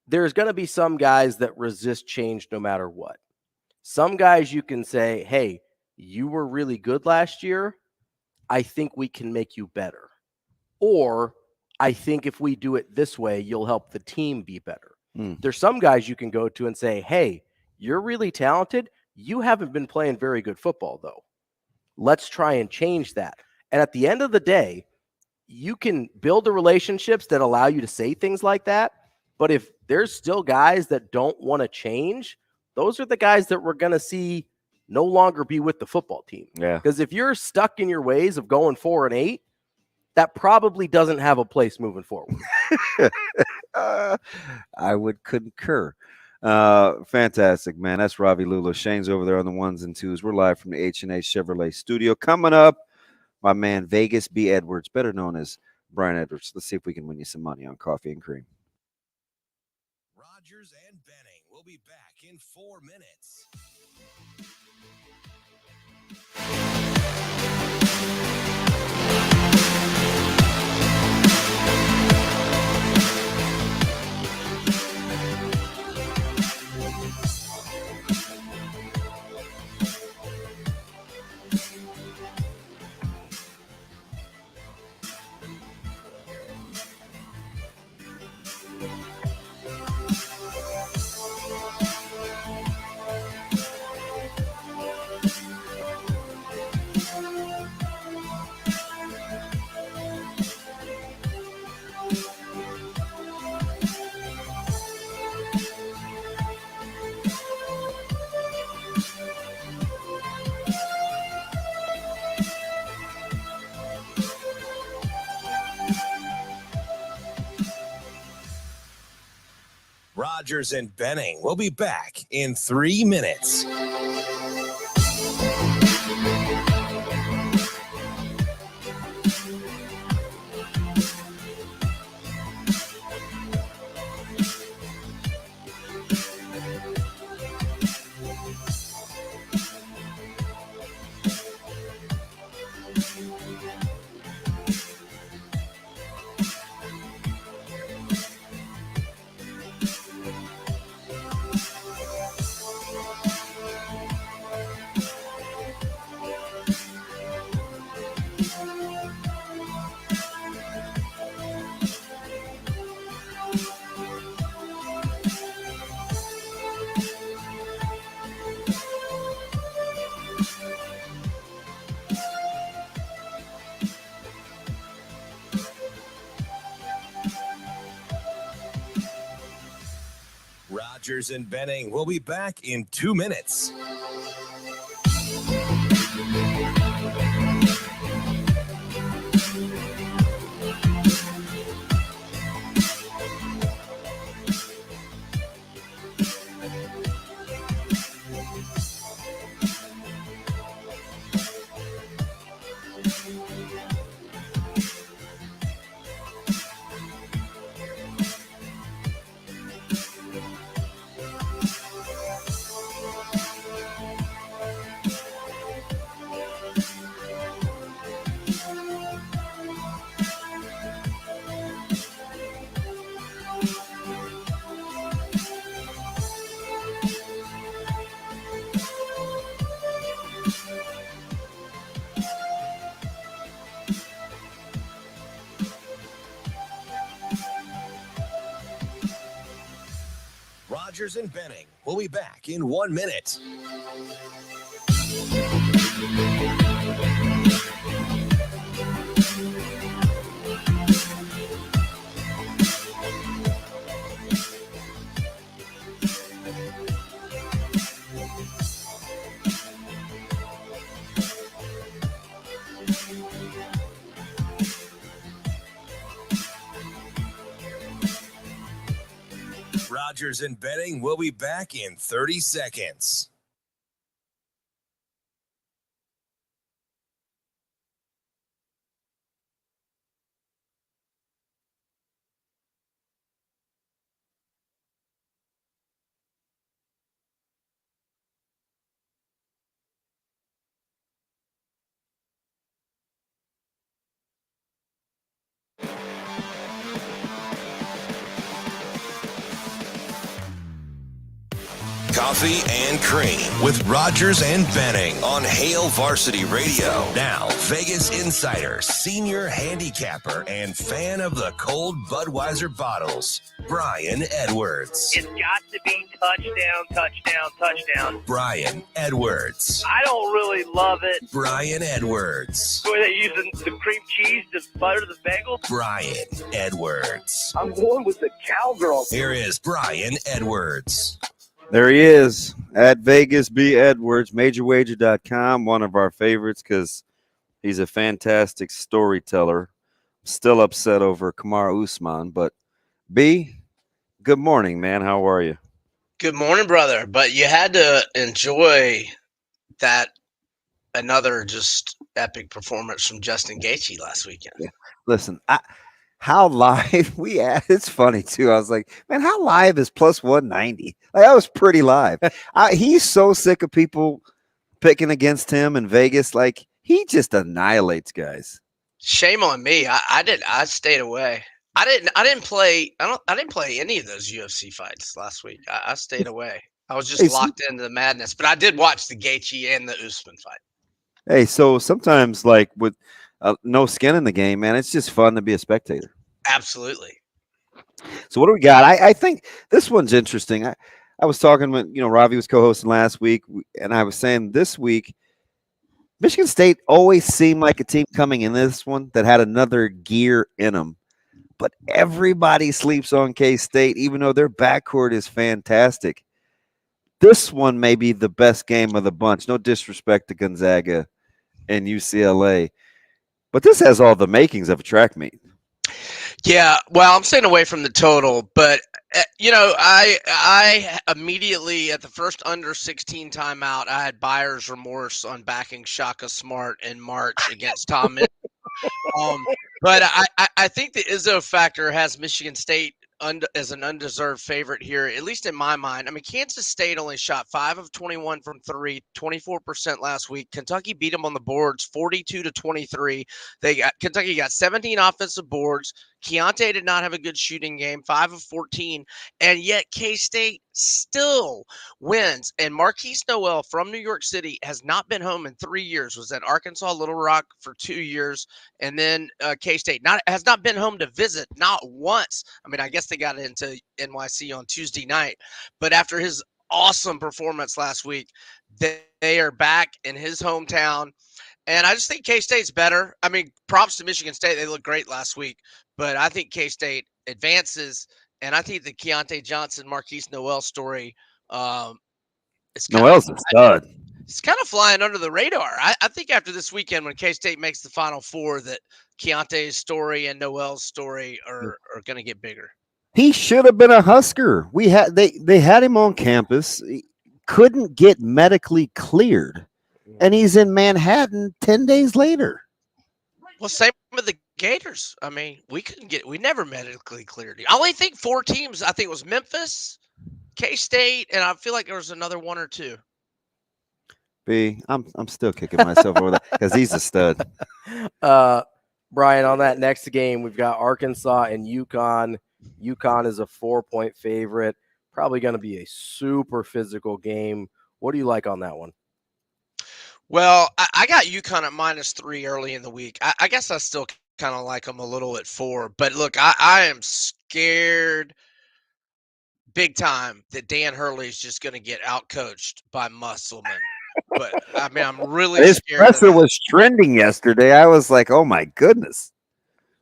there's going to be some guys that resist change no matter what. Some guys you can say, hey, you were really good last year. I think we can make you better. Or I think if we do it this way, you'll help the team be better. There's some guys you can go to and say, hey, you're really talented. You haven't been playing very good football, though. Let's try and change that. And at the end of the day, you can build the relationships that allow you to say things like that. But if there's still guys that don't want to change, those are the guys that we're going to see no longer be with the football team. Yeah. Because if you're stuck in your ways of going 4-8, that probably doesn't have a place moving forward. I would concur. Fantastic, man. That's Ravi, Lulla. Shane's over there on the 1s and 2s. We're live from the H&A Chevrolet studio. Coming up, my man Vegas, B. Edwards, better known as Brian Edwards. Let's see if we can win you some money on Coffee and Cream. Rogers and Benning will be back in 4 minutes. Rogers and Benning will be back in 3 minutes. Rogers and Benning will be back in 2 minutes. Rogers and Benning will be back in 1 minute. Rogers and Benning will be back in 30 seconds. Coffee and Cream with Rogers and Benning on Hail Varsity Radio. Now, Vegas insider, senior handicapper, and fan of the cold Budweiser bottles, Brian Edwards. It's got to be touchdown, touchdown, touchdown. Brian Edwards. I don't really love it. Brian Edwards. Were they using the cream cheese to butter the bagel? Brian Edwards. I'm going with the cowgirl. Here is Brian Edwards. There he is at Vegas B. Edwards, majorwager.com, one of our favorites because he's a fantastic storyteller. Still upset over Kamara Usman, but B, good morning, man. How are you? Good morning, brother. But you had to enjoy that another just epic performance from Justin Gaethje last weekend. Yeah. Listen, how live we at. It's funny too. I was like, man, how live is plus 190? Like, that was pretty live. He's so sick of people picking against him in Vegas. Like, he just annihilates guys. Shame on me. I stayed away. I didn't play any of those UFC fights last week. I stayed away. I was just locked into the madness. But I did watch the Gaethje and the Usman fight. Hey, so sometimes, like, with no skin in the game, man, it's just fun to be a spectator. Absolutely. So what do we got? I think this one's interesting. I was talking with, Ravi was co-hosting last week, and I was saying this week, Michigan State always seemed like a team coming in this one that had another gear in them. But everybody sleeps on K-State, even though their backcourt is fantastic. This one may be the best game of the bunch. No disrespect to Gonzaga and UCLA. But this has all the makings of a track meet. Yeah, well, I'm staying away from the total, but I immediately at the first under 16 timeout, I had buyer's remorse on backing Shaka Smart in March against Tom. But I think the Izzo factor has Michigan State as an undeserved favorite here, at least in my mind. I mean, Kansas State only shot 5 of 21 from three, 24% last week. Kentucky beat them on the boards 42-23. Kentucky got 17 offensive boards. Keontae did not have a good shooting game, 5 of 14, and yet K-State still wins. And Marquise Noel from New York City has not been home in 3 years. Was at Arkansas Little Rock for 2 years, and then K-State has not been home to visit, not once. I mean, I guess they got into NYC on Tuesday night, but after his awesome performance last week, they are back in his hometown. And I just think K-State's better. I mean, props to Michigan State. They looked great last week. But I think K-State advances. And I think the Keontae Johnson, Marquise Noel story Noel's a stud. It's kind of flying under the radar. I think after this weekend when K-State makes the Final Four that Keontae's story and Noel's story are going to get bigger. He should have been a Husker. They had him on campus. He couldn't get medically cleared. And he's in Manhattan 10 days later. Well, same with the Gators. I mean, we never medically cleared. I only think 4 teams. I think it was Memphis, K-State, and I feel like there was another 1 or 2. I'm still kicking myself over that because he's a stud. Brian, on that next game, we've got Arkansas and UConn. UConn is a 4-point favorite. Probably going to be a super physical game. What do you like on that one? Well, I got UConn at -3 early in the week. I guess I still kind of like them a little at 4. But look, I am scared big time that Dan Hurley's just going to get outcoached by Musselman. But, I mean, I'm really His scared. presser was trending yesterday. I was like, oh, my goodness.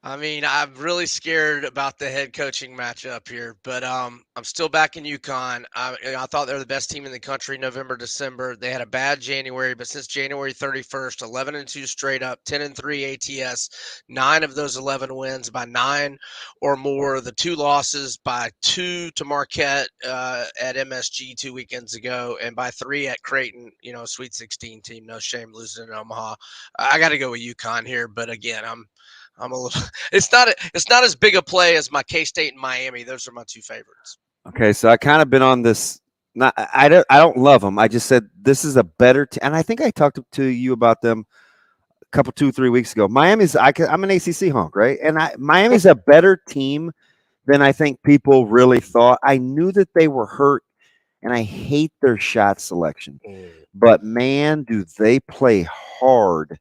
I mean, I'm really scared about the head coaching matchup here, but I'm still back in UConn. I thought they were the best team in the country November, December. They had a bad January, but since January 31st, 11-2 straight up, 10-3 ATS, 9 of those 11 wins by 9 or more. The 2 losses by 2 to Marquette at MSG 2 weekends ago, and by 3 at Creighton, Sweet 16 team. No shame losing in Omaha. I got to go with UConn here, but again, I'm a little. It's not as big a play as my K-State and Miami. Those are my 2 favorites. Okay, so I kind of been on this. I don't love them. I just said this is a better team, and I think I talked to you about them a couple 2-3 weeks ago. Miami's. I'm an ACC honk, right? And Miami's a better team than I think people really thought. I knew that they were hurt, and I hate their shot selection. But man, do they play hard.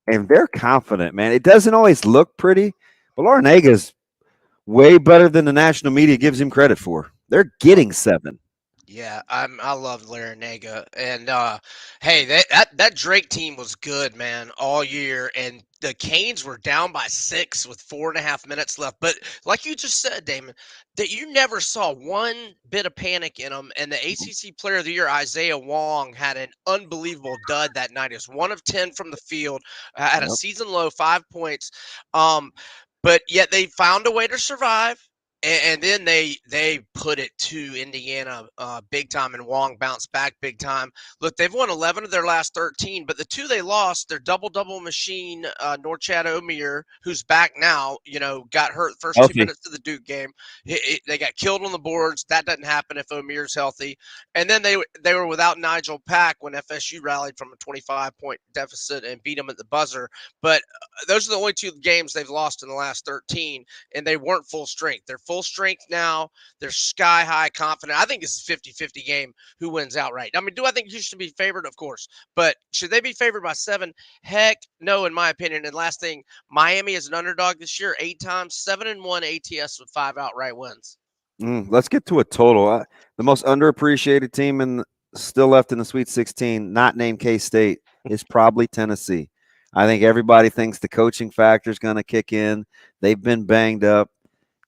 And they're confident, man. It doesn't always look pretty, but Larinaga way better than the national media gives him credit for. They're getting 7. Yeah, I love Larinaga, and hey, that Drake team was good, man, all year, and the Canes were down by 6 with 4.5 minutes left. But like you just said, Damon, that you never saw one bit of panic in them. And the ACC Player of the Year, Isaiah Wong, had an unbelievable dud that night. He was 1 of 10 from the field, had a season low 5 points. But yet they found a way to survive. And then they put it to Indiana big time, and Wong bounced back big time. Look, they've won 11 of their last 13, but the two they lost, their double machine, Norchad Omir, who's back now, got hurt the first 2 minutes of the Duke game. They got killed on the boards. That doesn't happen if Omir's healthy. And then they were without Nigel Pack when FSU rallied from a 25-point deficit and beat them at the buzzer. But those are the only two games they've lost in the last 13, and they weren't full strength. They're full strength now. They're sky high confident. I think it's a 50-50 game who wins outright. I mean, do I think you should be favored? Of course. But should they be favored by 7? Heck no, in my opinion. And last thing, Miami is an underdog this year 8 times, 7-1 ATS with 5 outright wins. Let's get to a total. The most underappreciated team still left in the Sweet 16, not named K-State, is probably Tennessee. I think everybody thinks the coaching factor is going to kick in. They've been banged up.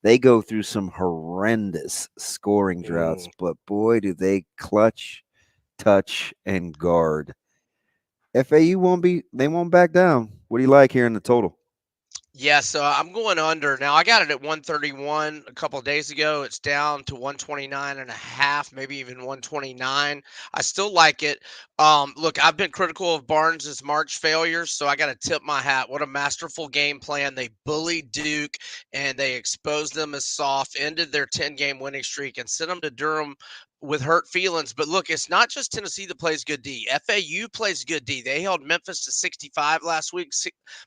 They go through some horrendous scoring droughts, but boy, do they clutch, touch, and guard. FAU won't back down. What do you like here in the total? Yeah, so I'm going under. Now, I got it at 131 a couple of days ago. It's down to 129.5, maybe even 129. I still like it. Look, I've been critical of Barnes' March failures, so I got to tip my hat. What a masterful game plan. They bullied Duke, and they exposed them as soft, ended their 10-game winning streak, and sent them to Durham with hurt feelings. But look, it's not just Tennessee that plays good D. FAU plays good D. They held Memphis to 65 last week.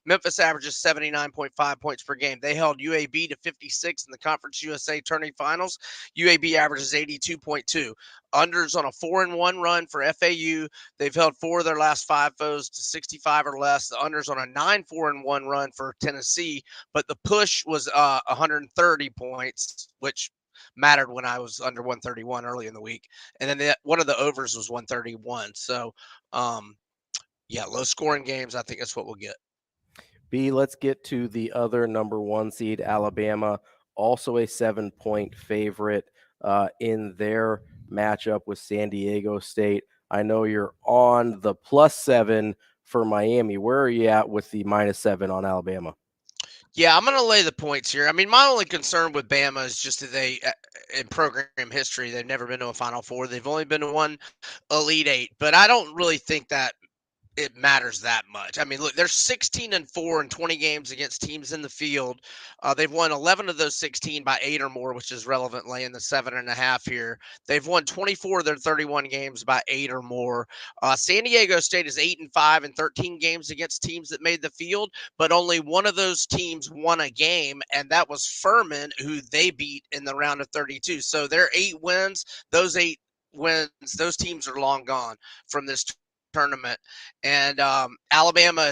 Memphis averages 79.5 points per game. They held UAB to 56 in the Conference USA Tourney Finals. UAB averages 82.2. Unders on a 4-1 run for FAU. They've held 4 of their last 5 foes to 65 or less. The unders on a 9-4-1 run for Tennessee. But the push was 130 points, which mattered when I was under 131 early in the week. And then one of the overs was 131. So, low scoring games. I think that's what we'll get. B, let's get to the other number 1 seed, Alabama, also a 7-point favorite in their matchup with San Diego State. I know you're on the +7 for Miami. Where are you at with the -7 on Alabama? Yeah, I'm going to lay the points here. I mean, my only concern with Bama is just that they, in program history, they've never been to a Final Four. They've only been to one Elite Eight, but I don't really think that it matters that much. I mean, look, they're 16-4 in 20 games against teams in the field. They've won 11 of those 16 by 8 or more, which is relevant, laying the 7.5 here. They've won 24 of their 31 games by 8 or more. San Diego State is 8-5 in 13 games against teams that made the field, but only one of those teams won a game, and that was Furman, who they beat in the round of 32. So their 8 wins, those 8 wins, those teams are long gone from this tournament. And Alabama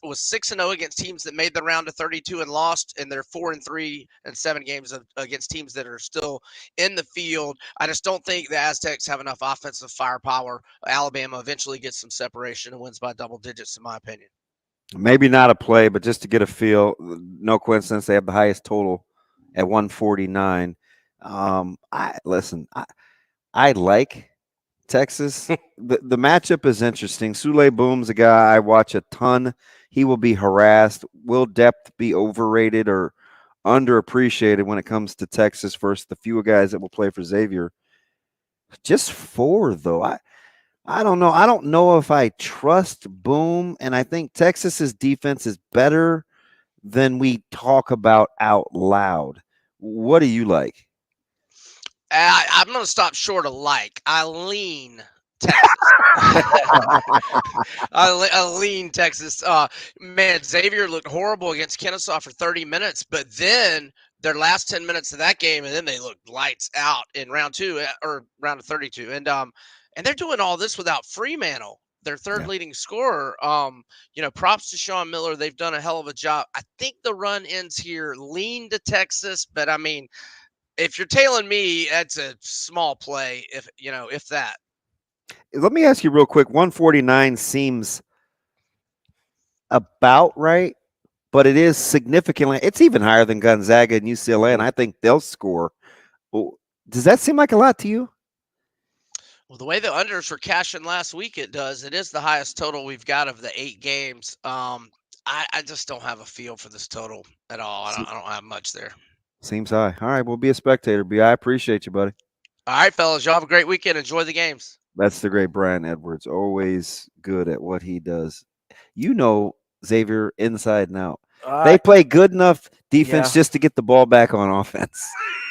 was 6-0 against teams that made the round of 32 and lost, and they're 4-3 in 7 games against teams that are still in the field. I just don't think the Aztecs have enough offensive firepower. Alabama eventually gets some separation and wins by double digits, in my opinion. Maybe not a play, but just to get a feel, no coincidence, they have the highest total at 149. I like Texas. The matchup is interesting. Sule Boom's a guy I watch a ton. He will be harassed. Will depth be overrated or underappreciated when it comes to Texas versus the fewer guys that will play for Xavier? Just 4, though. I don't know. I don't know if I trust Boom, and I think Texas's defense is better than we talk about out loud. What do you like? I'm going to stop short of like. I lean Texas. I lean Texas. Man, Xavier looked horrible against Kennesaw for 30 minutes, but then their last 10 minutes of that game, and then they looked lights out in round 2 or round of 32. And they're doing all this without Fremantle, their third leading scorer. Props to Sean Miller. They've done a hell of a job. I think the run ends here. Lean to Texas, but I mean, if you're tailing me, that's a small play, if that. Let me ask you real quick. 149 seems about right, but it is significantly. It's even higher than Gonzaga and UCLA, and I think they'll score. Does that seem like a lot to you? Well, the way the unders were cashing last week, it does. It is the highest total we've got of the 8 games. I just don't have a feel for this total at all. I don't have much there. Seems high. All right, we'll be a spectator. B. I appreciate you, buddy. All right, fellas. Y'all have a great weekend. Enjoy the games. That's the great Brian Edwards. Always good at what he does. You know Xavier inside and out. They play good enough defense just to get the ball back on offense.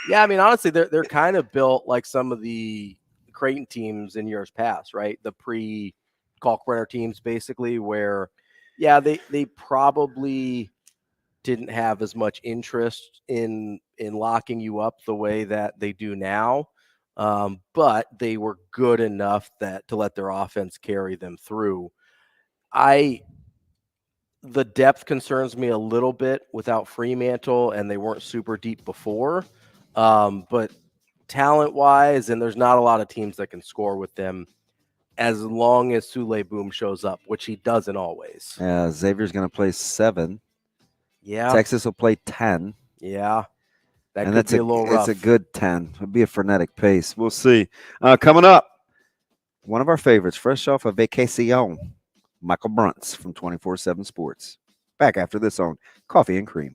Yeah, I mean, honestly, they're kind of built like some of the Creighton teams in years past, right? The pre-Kalkbrenner teams, basically, where, they probably didn't have as much interest in locking you up the way that they do now, but they were good enough to let their offense carry them through. The depth concerns me a little bit without Fremantle, and they weren't super deep before. But talent-wise, and there's not a lot of teams that can score with them as long as Sule Boom shows up, which he doesn't always. Yeah, Xavier's going to play 7. Yeah. Texas will play 10. Yeah. That and could be a little rough. It's a good 10. It'll be a frenetic pace. We'll see. Coming up, one of our favorites, fresh off a vacation, Michael Bruntz from 24/7 Sports. Back after this on Coffee and Cream.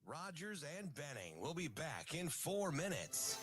Rogers and Benning will be back in 4 minutes.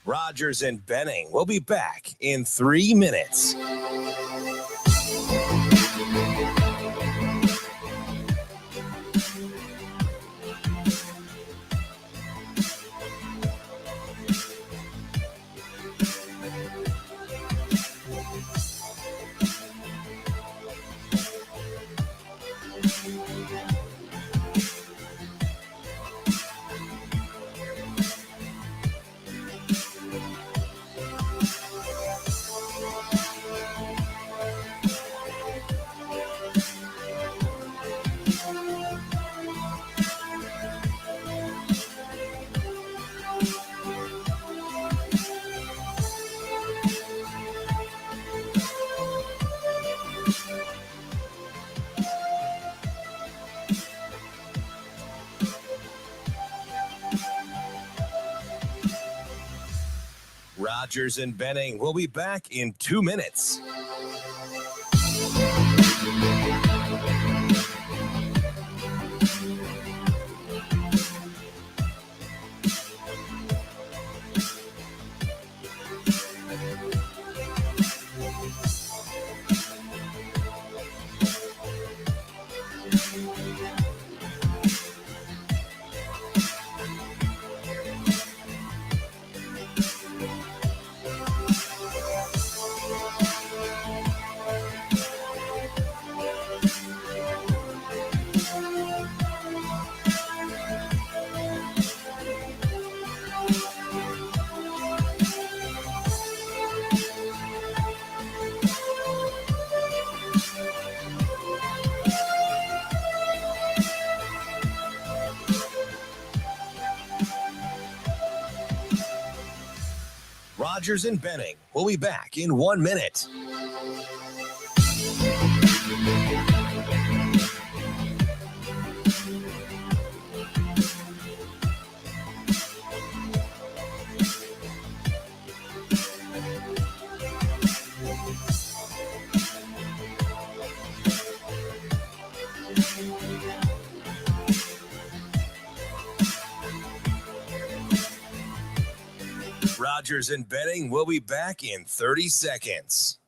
Rogers and Benning will be back in 3 minutes. Rogers and Benning will be back in 2 minutes. Rogers and Benning will be back in 1 minute. Rogers and Benning will be back in 30 seconds.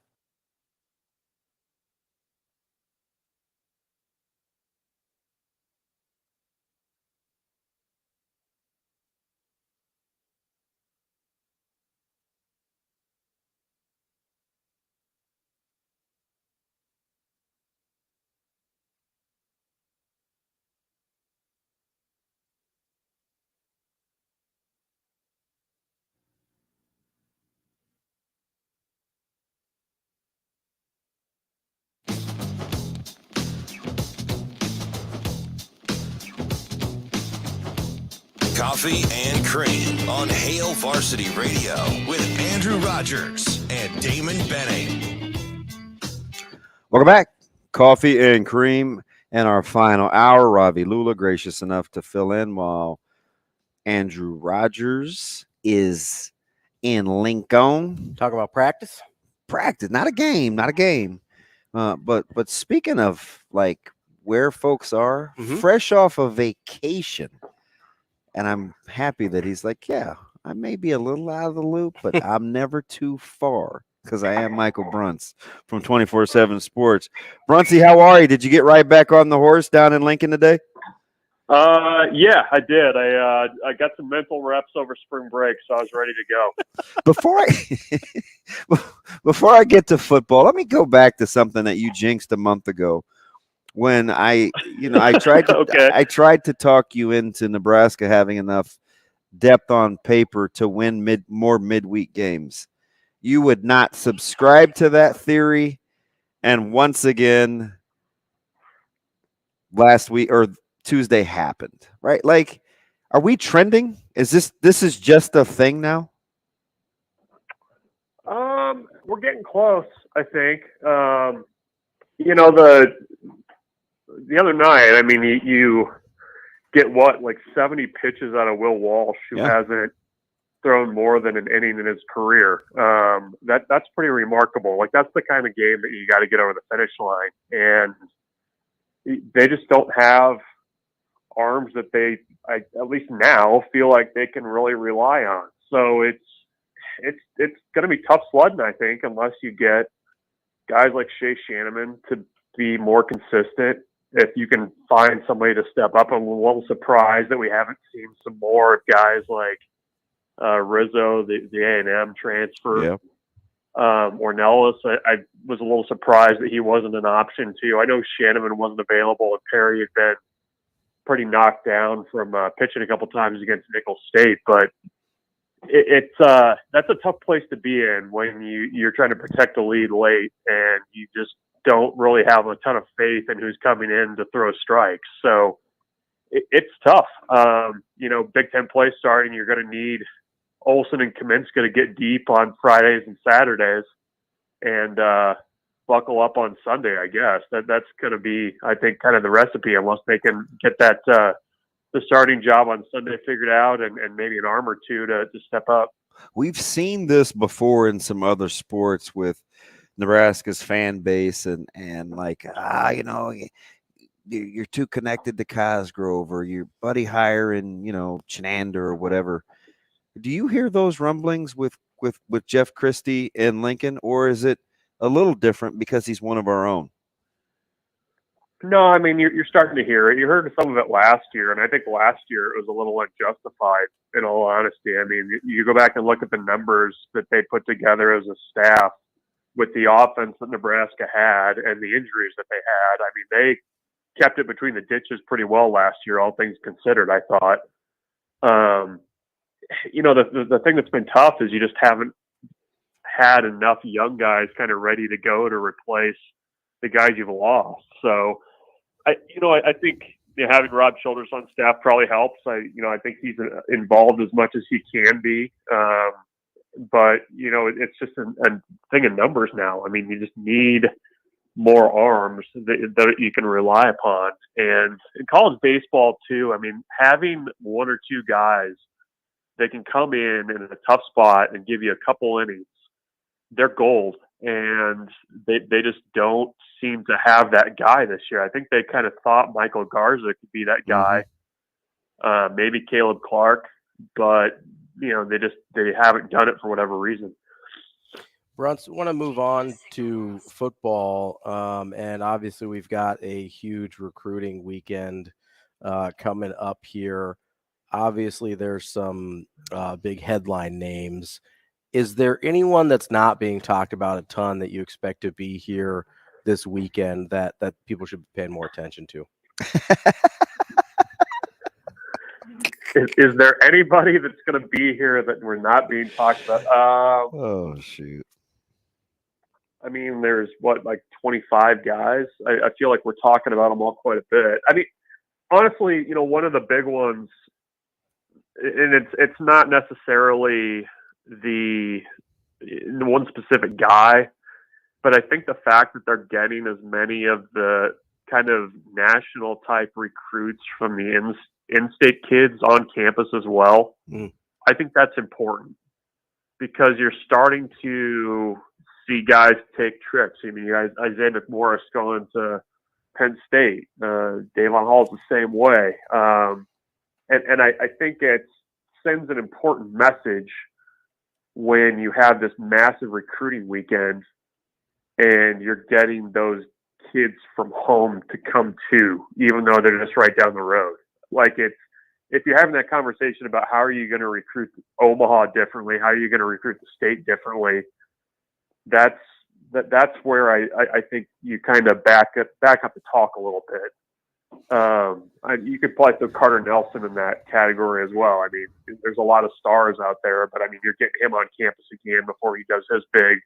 Coffee and Cream on Hail Varsity Radio with Andrew Rogers and Damon Benning. Welcome back. Coffee and Cream in our final hour. Ravi Lulla gracious enough to fill in while Andrew Rogers is in Lincoln. Talk about practice. Practice, not a game. But speaking of like where folks are, fresh off of vacation, and I'm happy that he's like, yeah, I may be a little out of the loop, but I'm never too far because I am Michael Bruntz from 24/7 Sports. Bruntsy, how are you? Did you get right back on the horse down in Lincoln today? Yeah, I did. I got some mental reps over spring break, so I was ready to go. Before I get to football, let me go back to something that you jinxed a month ago when I tried to I tried to talk you into Nebraska having enough depth on paper to win more midweek games. You would not subscribe to that theory, and once again, last week or Tuesday happened, right? Like, are we trending? Is this is just a thing now? We're getting close, I think. The other night, I mean, you get like 70 pitches out of Will Walsh, who hasn't thrown more than an inning in his career. That's pretty remarkable. Like, that's the kind of game that you got to get over the finish line, and they just don't have arms that they, at least now, feel like they can really rely on. So it's going to be tough sledding, I think, unless you get guys like Shea Shanneman to be more consistent. If you can find somebody to step up, I'm a little surprised that we haven't seen some more of guys like Rizzo, the A&M transfer, Ornelas. I was a little surprised that he wasn't an option too. I know Shanneman wasn't available, and Perry had been pretty knocked down from pitching a couple times against Nicholls State, but that's a tough place to be in when you're trying to protect the lead late and you just don't really have a ton of faith in who's coming in to throw strikes. So it's tough. Big Ten play starting, you're going to need Olsen and Kaminska to get deep on Fridays and Saturdays and buckle up on Sunday, I guess. That's going to be, I think, kind of the recipe, unless they can get that the starting job on Sunday figured out and maybe an arm or two to step up. We've seen this before in some other sports with Nebraska's fan base and like, you're too connected to Cosgrove or your Buddy Hire and, Chenander or whatever. Do you hear those rumblings with Jeff Christie in Lincoln, or is it a little different because he's one of our own? No, I mean, you're starting to hear it. You heard some of it last year, and I think last year it was a little unjustified, in all honesty. I mean, you go back and look at the numbers that they put together as a staff with the offense that Nebraska had and the injuries that they had. I mean, they kept it between the ditches pretty well last year, all things considered, I thought. The thing that's been tough is you just haven't had enough young guys kind of ready to go to replace the guys you've lost. So, I think having Rob Childress on staff probably helps. I think he's involved as much as he can be. But it's just a thing of numbers now. I mean, you just need more arms that you can rely upon. And in college baseball too, I mean, having one or two guys that can come in a tough spot and give you a couple innings, they're gold. And they just don't seem to have that guy this year. I think they kind of thought Michael Garza could be that guy, maybe Caleb Clark, but they haven't done it for whatever reason. Bruntz, want to move on to football, and obviously we've got a huge recruiting weekend coming up here. Obviously, there's some big headline names. Is there anyone that's not being talked about a ton that you expect to be here this weekend that people should be paying more attention to? Is there anybody that's going to be here that we're not being talked about? Oh, shoot. I mean, there's 25 guys. I feel like we're talking about them all quite a bit. I mean, honestly, one of the big ones and it's not necessarily the one specific guy, but I think the fact that they're getting as many of the kind of national type recruits from the in-state kids on campus as well, I think that's important because you're starting to see guys take trips. I mean, Isaiah McMorris going to Penn State, Davon Hall's the same way. And I think it sends an important message when you have this massive recruiting weekend and you're getting those kids from home to come to, even though they're just right down the road. Like if you're having that conversation about how are you going to recruit Omaha differently, how are you going to recruit the state differently, that's where I think you kind of back up the talk a little bit. You could probably throw Carter Nelson in that category as well. I mean, there's a lot of stars out there, but I mean, you're getting him on campus again before he does his big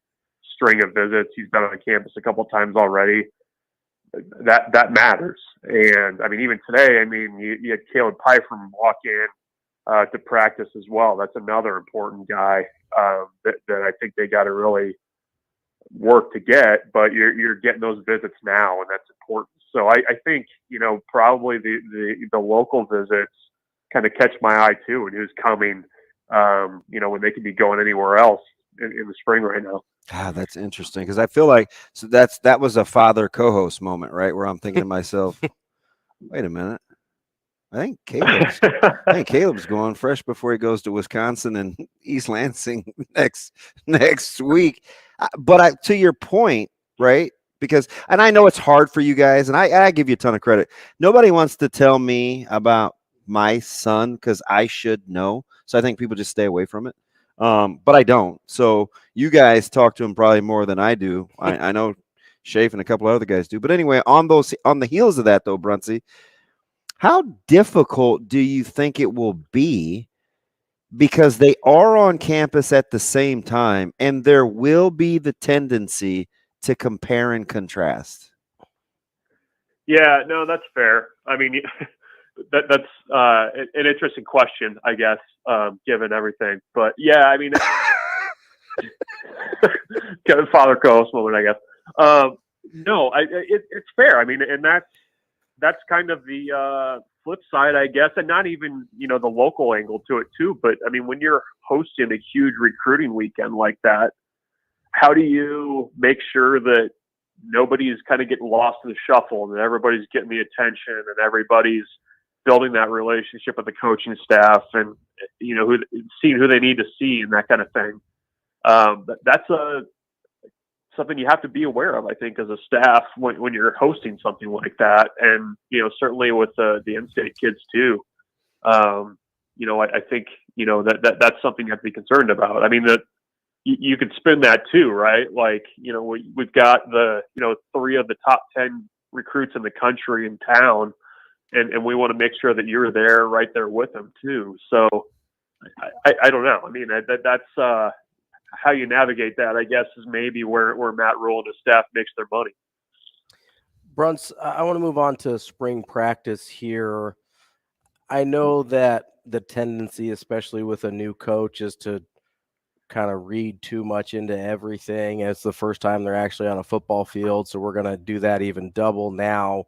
string of visits. He's been on campus a couple of times already. That matters. And I mean, even today, I mean, you had Caleb Pyfrom walk in to practice as well. That's another important guy that I think they got to really work to get, but you're getting those visits now, and that's important. So I think, probably the local visits kind of catch my eye too, and who's coming, when they could be going anywhere else in the spring right now. Ah, that's interesting because I feel like that was a father co-host moment, right? Where I'm thinking to myself, wait a minute. I think Caleb's going fresh before he goes to Wisconsin and East Lansing next week. But to your point, right? Because, and I know it's hard for you guys, and I give you a ton of credit. Nobody wants to tell me about my son because I should know. So I think people just stay away from it. But I don't. So you guys talk to him probably more than I do. I know Shafe and a couple of other guys do. But anyway, on the heels of that, though, Bruntz, how difficult do you think it will be? Because they are on campus at the same time, and there will be the tendency to compare and contrast. Yeah, no, that's fair. I mean, that's an interesting question, I guess, given everything. But yeah, I mean, Kevin Father co-host moment, I guess. No, it's fair. I mean, and that's kind of the flip side, I guess, and not even, the local angle to it too. But I mean, when you're hosting a huge recruiting weekend like that, how do you make sure that nobody's kind of getting lost in the shuffle and that everybody's getting the attention and everybody's building that relationship with the coaching staff and, seeing who they need to see and that kind of thing. That's something you have to be aware of, I think, as a staff when you're hosting something like that. And, certainly with the in-state kids too. I think, that's something you have to be concerned about. I mean, you could spin that too, right? Like, we've got the, 3 of the top 10 recruits in the country in town, and we want to make sure that you're there, right there with them too. So I don't know. I mean, that's how you navigate that, I guess, is maybe where Matt Rule and his staff makes their money. Bruntz, I want to move on to spring practice here. I know that the tendency, especially with a new coach, is to kind of read too much into everything. It's the first time they're actually on a football field, so we're going to do that even double now.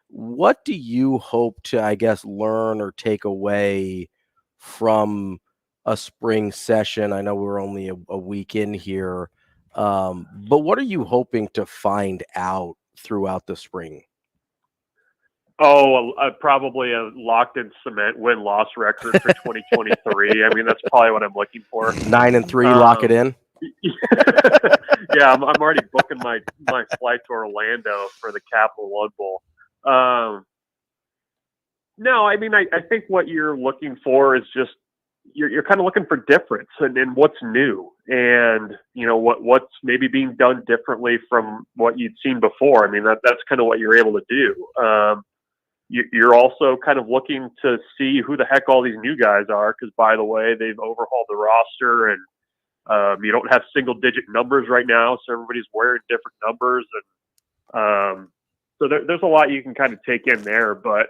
What do you hope to, I guess, learn or take away from a spring session? I know we're only a week in here, but what are you hoping to find out throughout the spring? Oh, probably a locked-in cement win-loss record for 2023. I mean, that's probably what I'm looking for. 9-3, lock it in. Yeah, I'm already booking my flight to Orlando for the Capital One Bowl. No, I mean, I think what you're looking for is just you're kind of looking for difference and what's new and, what's maybe being done differently from what you'd seen before. I mean, that's kind of what you're able to do. You're also kind of looking to see who the heck all these new guys are, because, by the way, they've overhauled the roster, and you don't have single-digit numbers right now, so everybody's wearing different numbers. And so there's a lot you can kind of take in there. But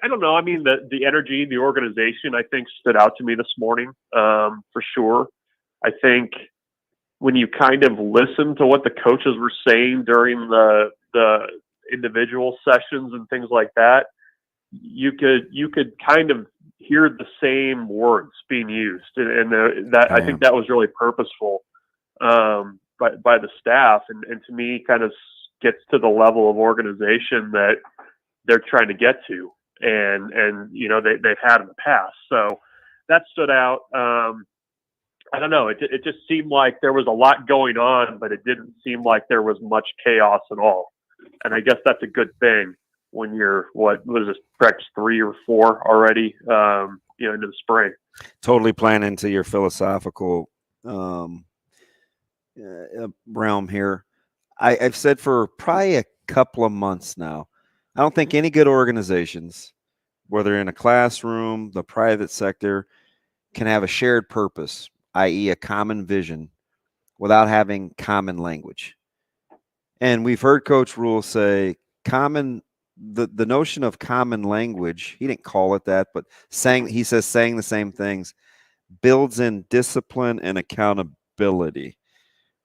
I don't know. I mean, the energy, the organization, I think stood out to me this morning for sure. I think when you kind of listen to what the coaches were saying during the individual sessions and things like that, you could kind of hear the same words being used, and that I think that was really purposeful by the staff, and to me kind of gets to the level of organization that they're trying to get to, and they've had in the past. So that stood out. I don't know. It just seemed like there was a lot going on, but it didn't seem like there was much chaos at all. And I guess that's a good thing when you're, what was this, practice 3 or 4 already, into the spring. Totally playing into your philosophical realm here. I've said for probably a couple of months now, I don't think any good organizations, whether in a classroom, the private sector, can have a shared purpose, i.e. a common vision, without having common language. And we've heard Coach Rule say the notion of common language, he didn't call it that, but saying the same things builds in discipline and accountability.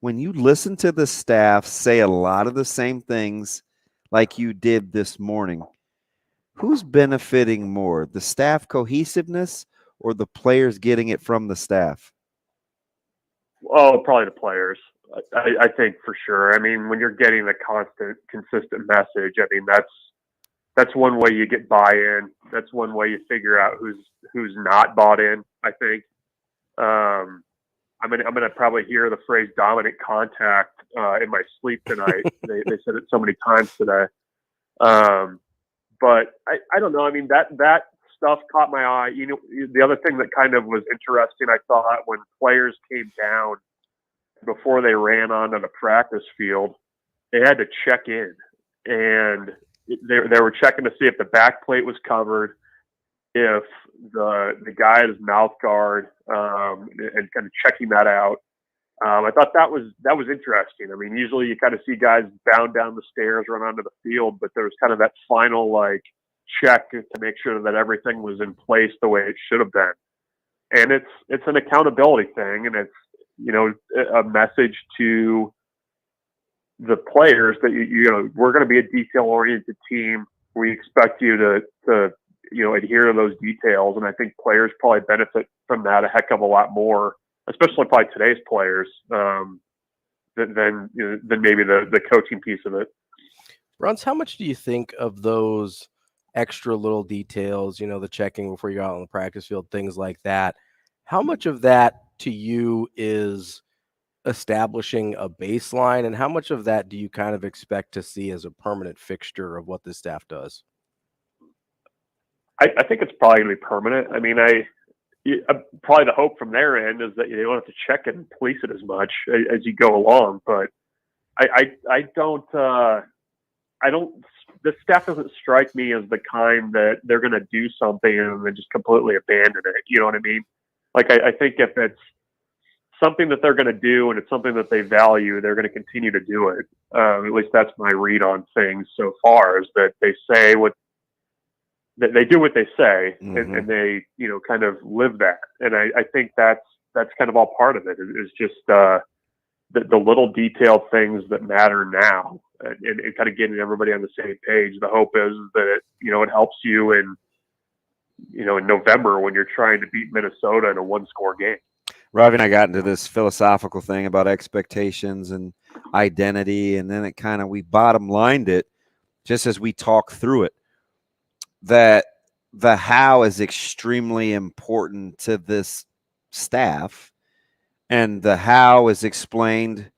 When you listen to the staff say a lot of the same things like you did this morning, who's benefiting more, the staff cohesiveness or the players getting it from the staff? Oh, probably the players. I think for sure. I mean, when you're getting a consistent message, I mean, that's one way you get buy-in. That's one way you figure out who's not bought in, I think. I'm gonna probably hear the phrase dominant contact in my sleep tonight. they said it so many times today. But I don't know. I mean, that stuff caught my eye. The other thing that kind of was interesting, I thought, when players came down before they ran onto the practice field, they had to check in, and they were checking to see if the back plate was covered, if the guy had his mouth guard, and kind of checking that out. I thought that was interesting. I mean, usually you kind of see guys bound down the stairs, run onto the field, but there was kind of that final check to make sure that everything was in place the way it should have been. And it's an accountability thing, and it's a message to the players that we're going to be a detail-oriented team. We expect you to adhere to those details, and I think players probably benefit from that a heck of a lot more, especially probably today's players, than maybe the coaching piece of it. Bruntz, how much do you think of those extra little details, the checking before you go out on the practice field, things like that? How much of that to you is establishing a baseline, and how much of that do you kind of expect to see as a permanent fixture of what the staff does? I think it's probably going to be permanent. I mean, probably the hope from their end is that you don't have to check it and police it as much as you go along. But I don't. The staff doesn't strike me as the kind that they're going to do something and then just completely abandon it. You know what I mean? I think if it's something that they're going to do and it's something that they value, they're going to continue to do it. At least that's my read on things so far, is that they say they do what they say, mm-hmm. and they, kind of live that. And I think that's kind of all part of it, is just the little detailed things that matter now, and kind of getting everybody on the same page. The hope is that it helps you in November when you're trying to beat Minnesota in a 1-score game. Ravi and I got into this philosophical thing about expectations and identity, and then we bottom lined it just as we talk through it, that the how is extremely important to this staff, and the how is explained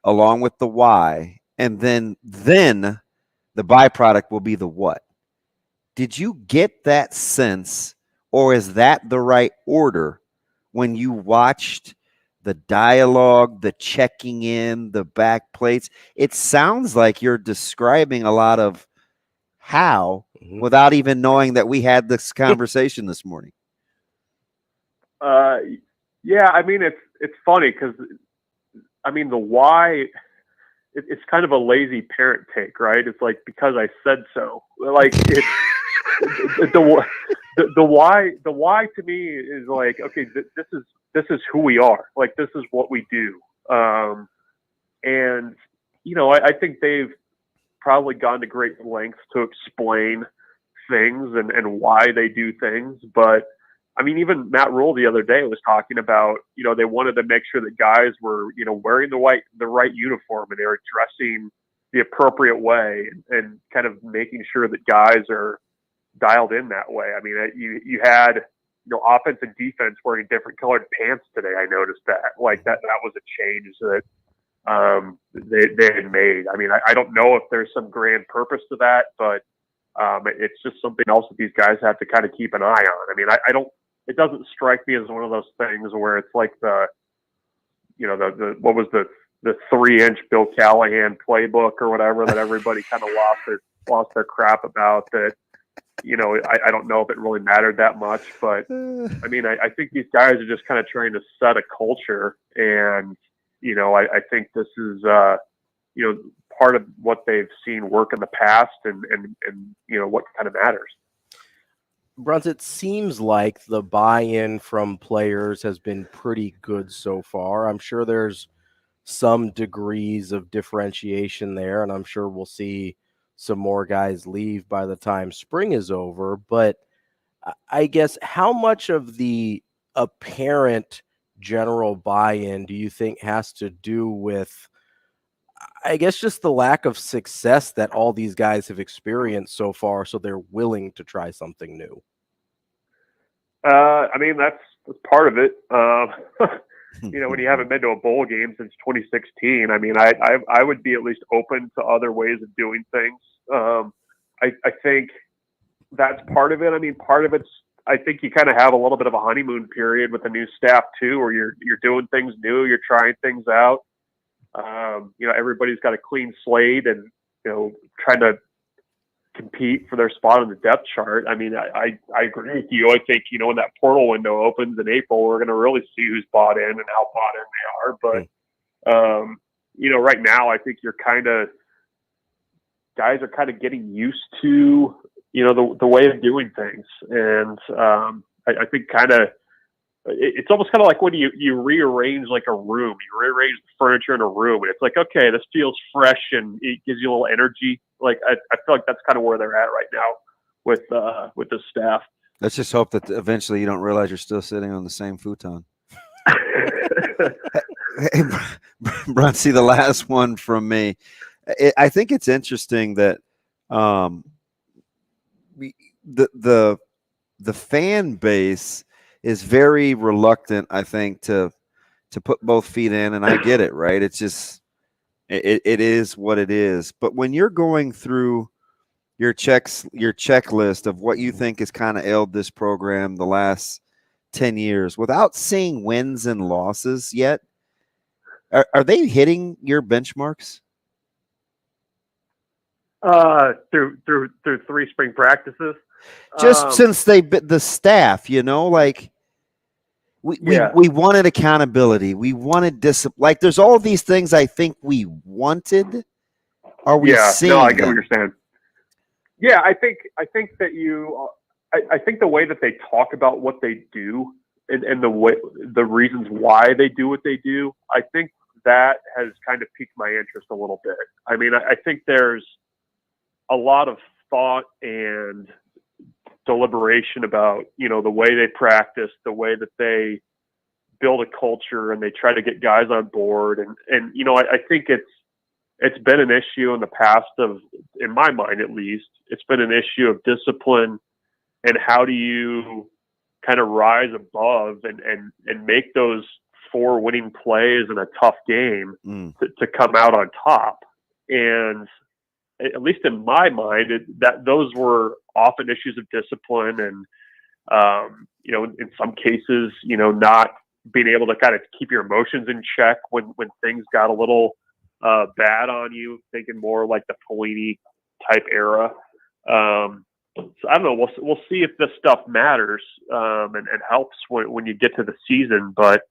along with the why, and then the byproduct will be the what. Did you get that sense, or is that the right order when you watched the dialogue, the checking in, the back plates? It sounds like you're describing a lot of how, mm-hmm. without even knowing that we had this conversation this morning. Yeah, I mean, it's funny because, I mean, the why, it's kind of a lazy parent take, right? It's like, because I said so. the why to me is like, okay, this is who we are. Like, this is what we do. And I think they've probably gone to great lengths to explain things and why they do things. But I mean, even Matt Rule the other day was talking about, they wanted to make sure that guys were, wearing the right uniform, and they were dressing the appropriate way, and kind of making sure that guys are dialed in that way. I mean, you had, offense and defense wearing different colored pants today. I noticed that. Like, that was a change that they had made. I mean, I don't know if there's some grand purpose to that, but it's just something else that these guys have to kind of keep an eye on. I mean, it doesn't strike me as one of those things where it's like the what was the 3-inch Bill Callahan playbook or whatever that everybody kind of lost their crap about. That, I don't know if it really mattered that much, but I mean, I think these guys are just kind of trying to set a culture, and I think this is part of what they've seen work in the past, and what kind of matters. Bruntz, it seems like the buy-in from players has been pretty good so far. I'm sure there's some degrees of differentiation there, and I'm sure we'll see some more guys leave by the time spring is over. But I guess, how much of the apparent general buy-in do you think has to do with, I guess, just the lack of success that all these guys have experienced so far, so they're willing to try something new? I mean, that's part of it. When you haven't been to a bowl game since 2016, I mean, I would be at least open to other ways of doing things. I think that's part of it. I mean, part of it's, I think you kind of have a little bit of a honeymoon period with the new staff too, where you're doing things new, you're trying things out. Everybody's got a clean slate, and trying to compete for their spot on the depth chart. I mean, I agree with you. I think when that portal window opens in April, we're going to really see who's bought in and how bought in they are. But right now, I think guys are kind of getting used to the way of doing things, and I think it's almost kind of like when you rearrange like a room. You rearrange the furniture in a room, and it's like, okay, this feels fresh, and it gives you a little energy. Like, I feel like that's kind of where they're at right now with the staff. Let's just hope that eventually you don't realize you're still sitting on the same futon. Hey, Bruntz, the last one from me. I think it's interesting that the fan base is very reluctant, I think, to put both feet in, and I get it, right? It's just it is what it is. But when you're going through your checklist of what you think has kind of ailed this program the last 10 years, without seeing wins and losses yet, are they hitting your benchmarks? Through 3 spring practices. Just since the staff, like we wanted accountability, we wanted discipline. Like, there's all these things I think we wanted. Are we seeing? No, I get what you're saying. Yeah, I think that I think the way that they talk about what they do, and the reasons why they do what they do, I think that has kind of piqued my interest a little bit. I mean, I think there's a lot of thought and deliberation about, the way they practice, the way that they build a culture, and they try to get guys on board. And I think it's been an issue in the past in my mind, at least, it's been an issue of discipline, and how do you kind of rise above and make those 4 winning plays in a tough game to come out on top. And at least in my mind, that those were often issues of discipline, and in some cases, not being able to kind of keep your emotions in check when things got a little bad on you. Thinking more like the Pelini type era. So I don't know. We'll see if this stuff matters and helps when you get to the season. But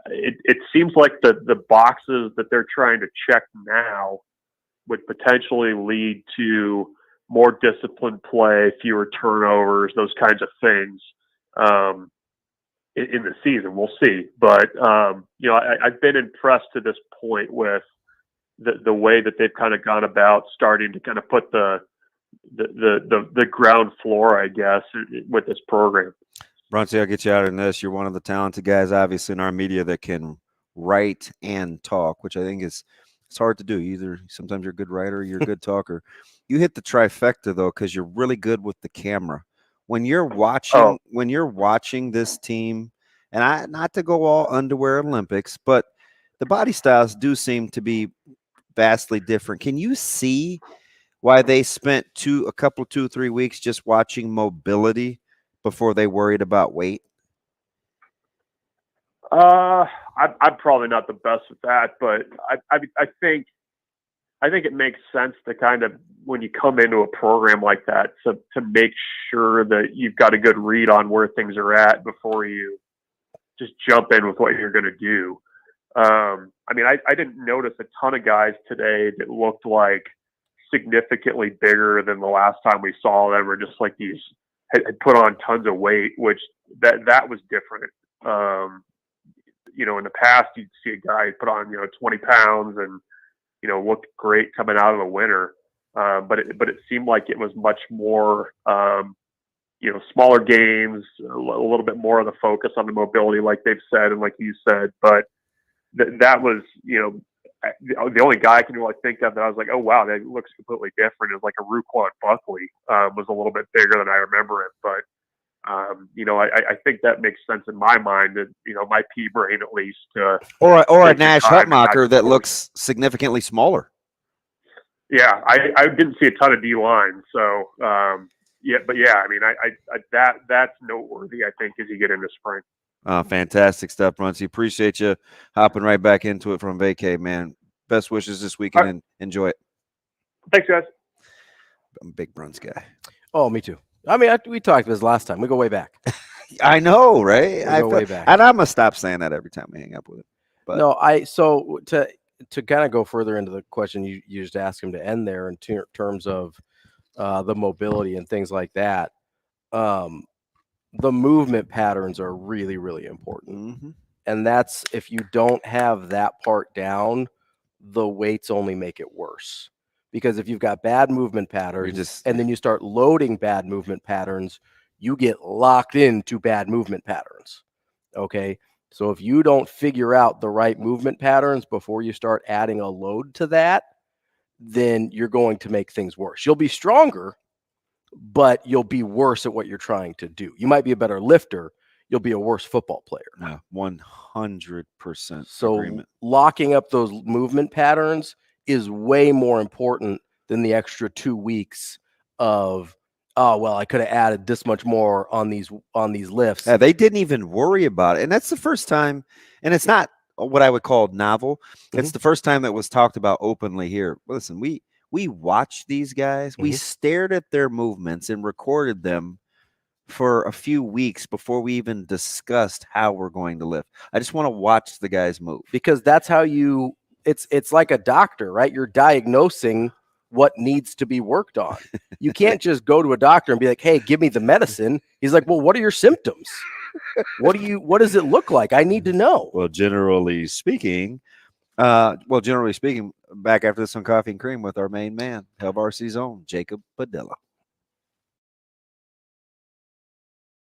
it seems like the boxes that they're trying to check now would potentially lead to more disciplined play, fewer turnovers, those kinds of things in the season. We'll see. But, I've been impressed to this point with the way that they've kind of gone about starting to kind of put the ground floor, I guess, with this program. Bruntz, I'll get you out in this. You're one of the talented guys, obviously, in our media that can write and talk, which I think it's hard to do. Either sometimes you're a good writer, or you're a good talker. You hit the trifecta though, because you're really good with the camera. When you're watching this team, and not to go all underwear Olympics, but the body styles do seem to be vastly different. Can you see why they spent 2-3 weeks just watching mobility before they worried about weight? I'm probably not the best at that, but I think it makes sense to kind of, when you come into a program like that, to make sure that you've got a good read on where things are at before you just jump in with what you're going to do. I didn't notice a ton of guys today that looked like significantly bigger than the last time we saw them, or just like these had put on tons of weight, which that was different. In the past, you'd see a guy put on 20 pounds and looked great coming out of the winter, but it seemed like it was much more smaller games, a little bit more of the focus on the mobility, like they've said and like you said. But that was the only guy I can really think of that I was like, oh wow, that looks completely different, is like a Ruquan Buckley was a little bit bigger than I remember it, but. I think that makes sense in my mind, that my pea brain at least. Or a Nash Hutmacher that looks significantly smaller. Yeah, I didn't see a ton of D line, so that's noteworthy, I think, as you get into spring. Fantastic stuff, Bruntz. Appreciate you hopping right back into it from vacay, man. Best wishes this weekend and enjoy it. Thanks, guys. I'm a big Bruntz guy. Oh, me too. We talked about this last time. We go way back. I know, right? We go way back. And I'm gonna stop saying that every time we hang up with him. But no, so to kind of go further into the question you just asked him to end there in terms of the mobility and things like that. The movement patterns are really, really important. Mm-hmm. And that's, if you don't have that part down, the weights only make it worse. Because if you've got bad movement patterns and then you start loading bad movement patterns, you get locked into bad movement patterns. Okay. So if you don't figure out the right movement patterns before you start adding a load to that, then you're going to make things worse. You'll be stronger, but you'll be worse at what you're trying to do. You might be a better lifter. You'll be a worse football player. Yeah, 100% So agreement. Locking up those movement patterns is way more important than the extra 2 weeks of, I could have added this much more on these lifts. Yeah, they didn't even worry about it. And that's the first time, and it's not what I would call novel. Mm-hmm. It's the first time that was talked about openly here. Listen, we watched these guys. Mm-hmm. We stared at their movements and recorded them for a few weeks before we even discussed how we're going to lift. I just want to watch the guys move. Because that's how it's like a doctor, right? You're diagnosing what needs to be worked on. You can't just go to a doctor and be like, hey, give me the medicine. He's like, well, what are your symptoms? What does it look like? I need to know. Well, generally speaking, back after this on Coffee and Cream with our main man, Hail Varsity's own Jacob Padilla.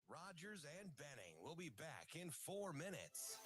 Rogers and Benning will be back in 4 minutes.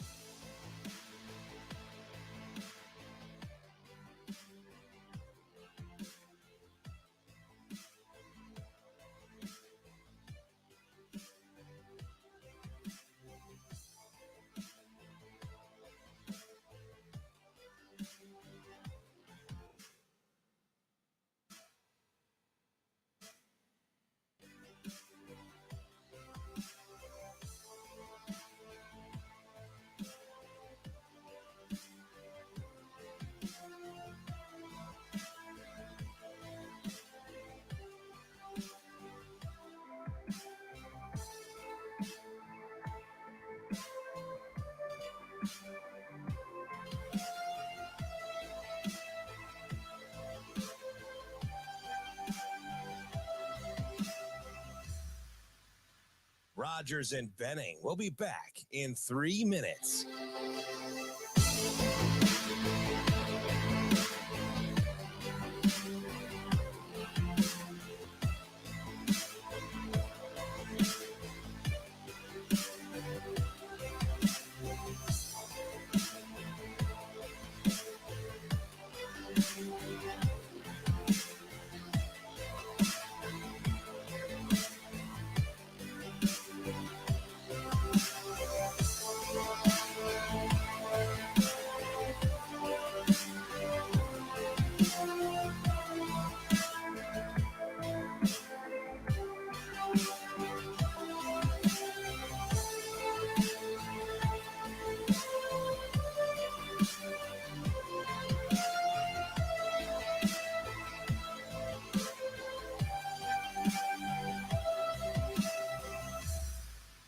Rogers and Benning will be back in 3 minutes.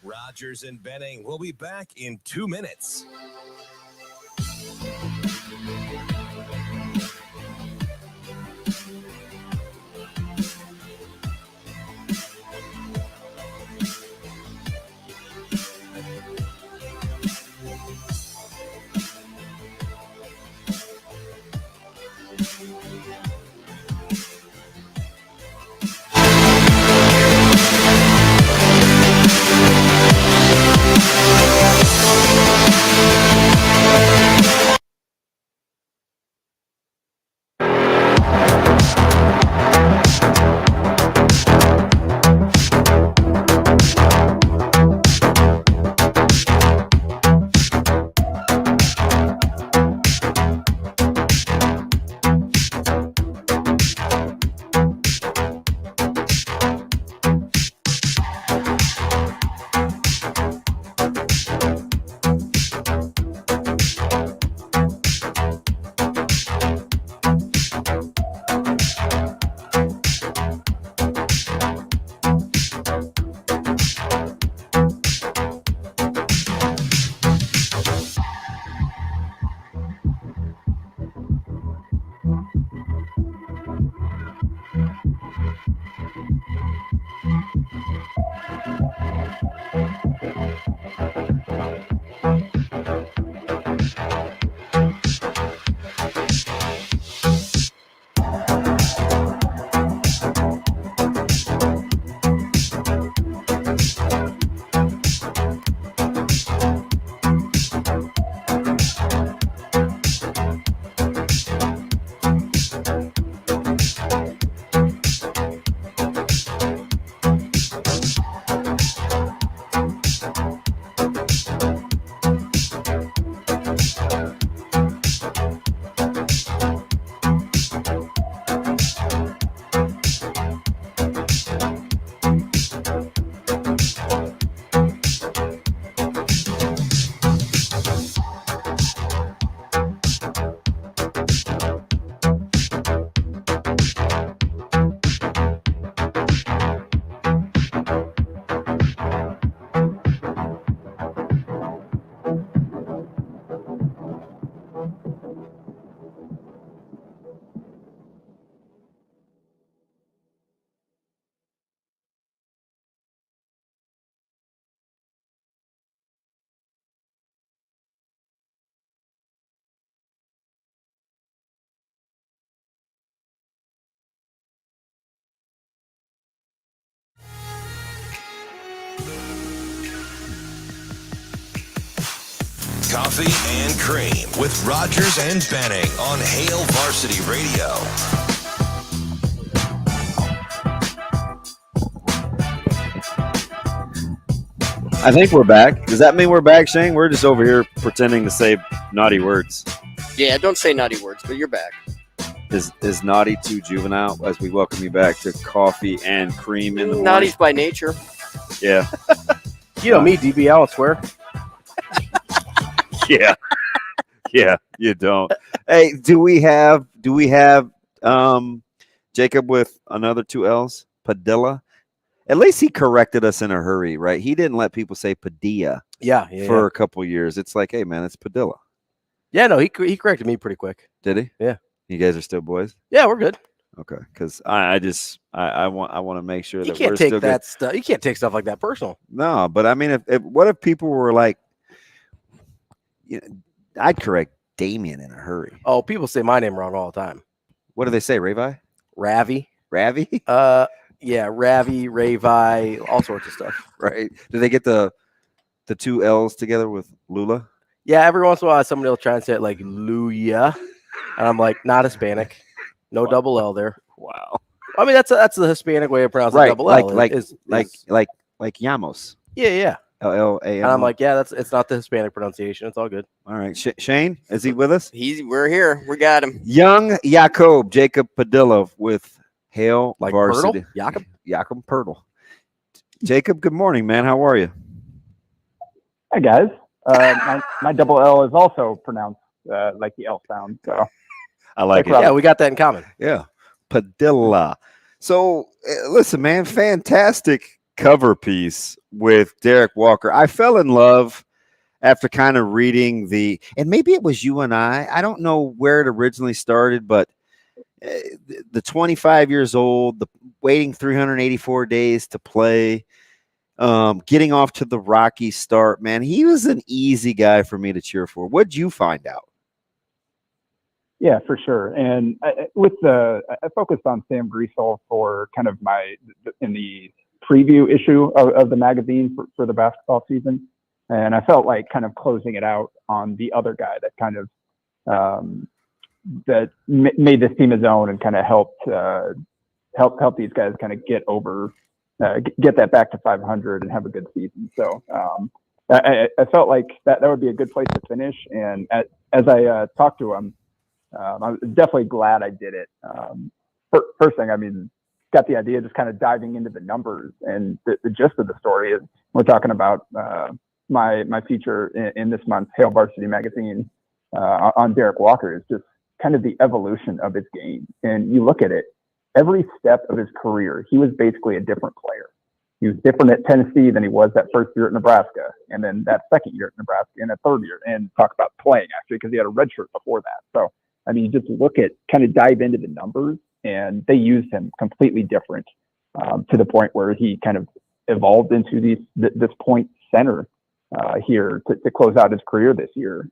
Rogers and Benning will be back in 2 minutes. Coffee and Cream with Rogers and Benning on Hail Varsity Radio. I think we're back. Does that mean we're back, Shane? We're just over here pretending to say naughty words. Yeah, don't say naughty words, but you're back. Is naughty too juvenile as we welcome you back to Coffee and Cream in the morning? Naughty's by nature. Yeah. You know me, DB, I'll swear. Yeah. Yeah, you don't. Hey, do we have Jacob with another 2 L's? Padilla? At least he corrected us in a hurry, right? He didn't let people say Padilla for a couple years. It's like, hey, man, it's Padilla. Yeah, no, he corrected me pretty quick. Did he? Yeah. You guys are still boys? Yeah, we're good. Okay, because I want to make sure You that can't we're take still that good. stuff. You can't take stuff like that personal. No, but I mean, if what if people were like, I'd correct Damien in a hurry. Oh, people say my name wrong all the time. What do they say, Ravi? Ravi. Yeah, Ravi, Ravi, all sorts of stuff. Right? Do they get the two L's together with Lulla? Yeah, every once in a while somebody will try and say it like Lulla, and I'm like, not Hispanic, no double L there. Wow. I mean, that's the Hispanic way of pronouncing Right, double L. like Llamos. Yeah. LLAM. And I'm like, yeah, it's not the Hispanic pronunciation. It's all good. All right, Shane, is he with us? We're here. We got him. Young Jacob Padilla with Hail Varsity. Jacob Pirtle. Jacob, good morning, man. How are you? Hi, guys. My double L is also pronounced like the L sound. So I like it. Yeah, we got that in common. Yeah, Padilla. So, listen, man, fantastic cover piece with Derek Walker. I fell in love after kind of reading and maybe it was you and I don't know where it originally started, but the 25 years old, the waiting 384 days to play, getting off to the rocky start, man, he was an easy guy for me to cheer for. What'd you find out? Yeah, for sure. And I focused on Sam Griesel for kind of in the preview issue of the magazine for the basketball season. And I felt like kind of closing it out on the other guy that kind of that made this team his own and kind of helped these guys kind of get that back to 500 and have a good season. So I felt like that would be a good place to finish. And as I talked to him, I was definitely glad I did it. First thing, I mean, got the idea just kind of diving into the numbers, and the gist of the story is we're talking about my feature in this month's Hail Varsity magazine on Derek Walker is just kind of the evolution of his game. And you look at it, every step of his career, he was basically a different player. He was different at Tennessee than he was that first year at Nebraska, and then that second year at Nebraska, and that third year, and talk about playing actually because he had a red shirt before that. So, I mean, you just look at, kind of dive into the numbers, and they used him completely different to the point where he kind of evolved into this point center here to close out his career this year.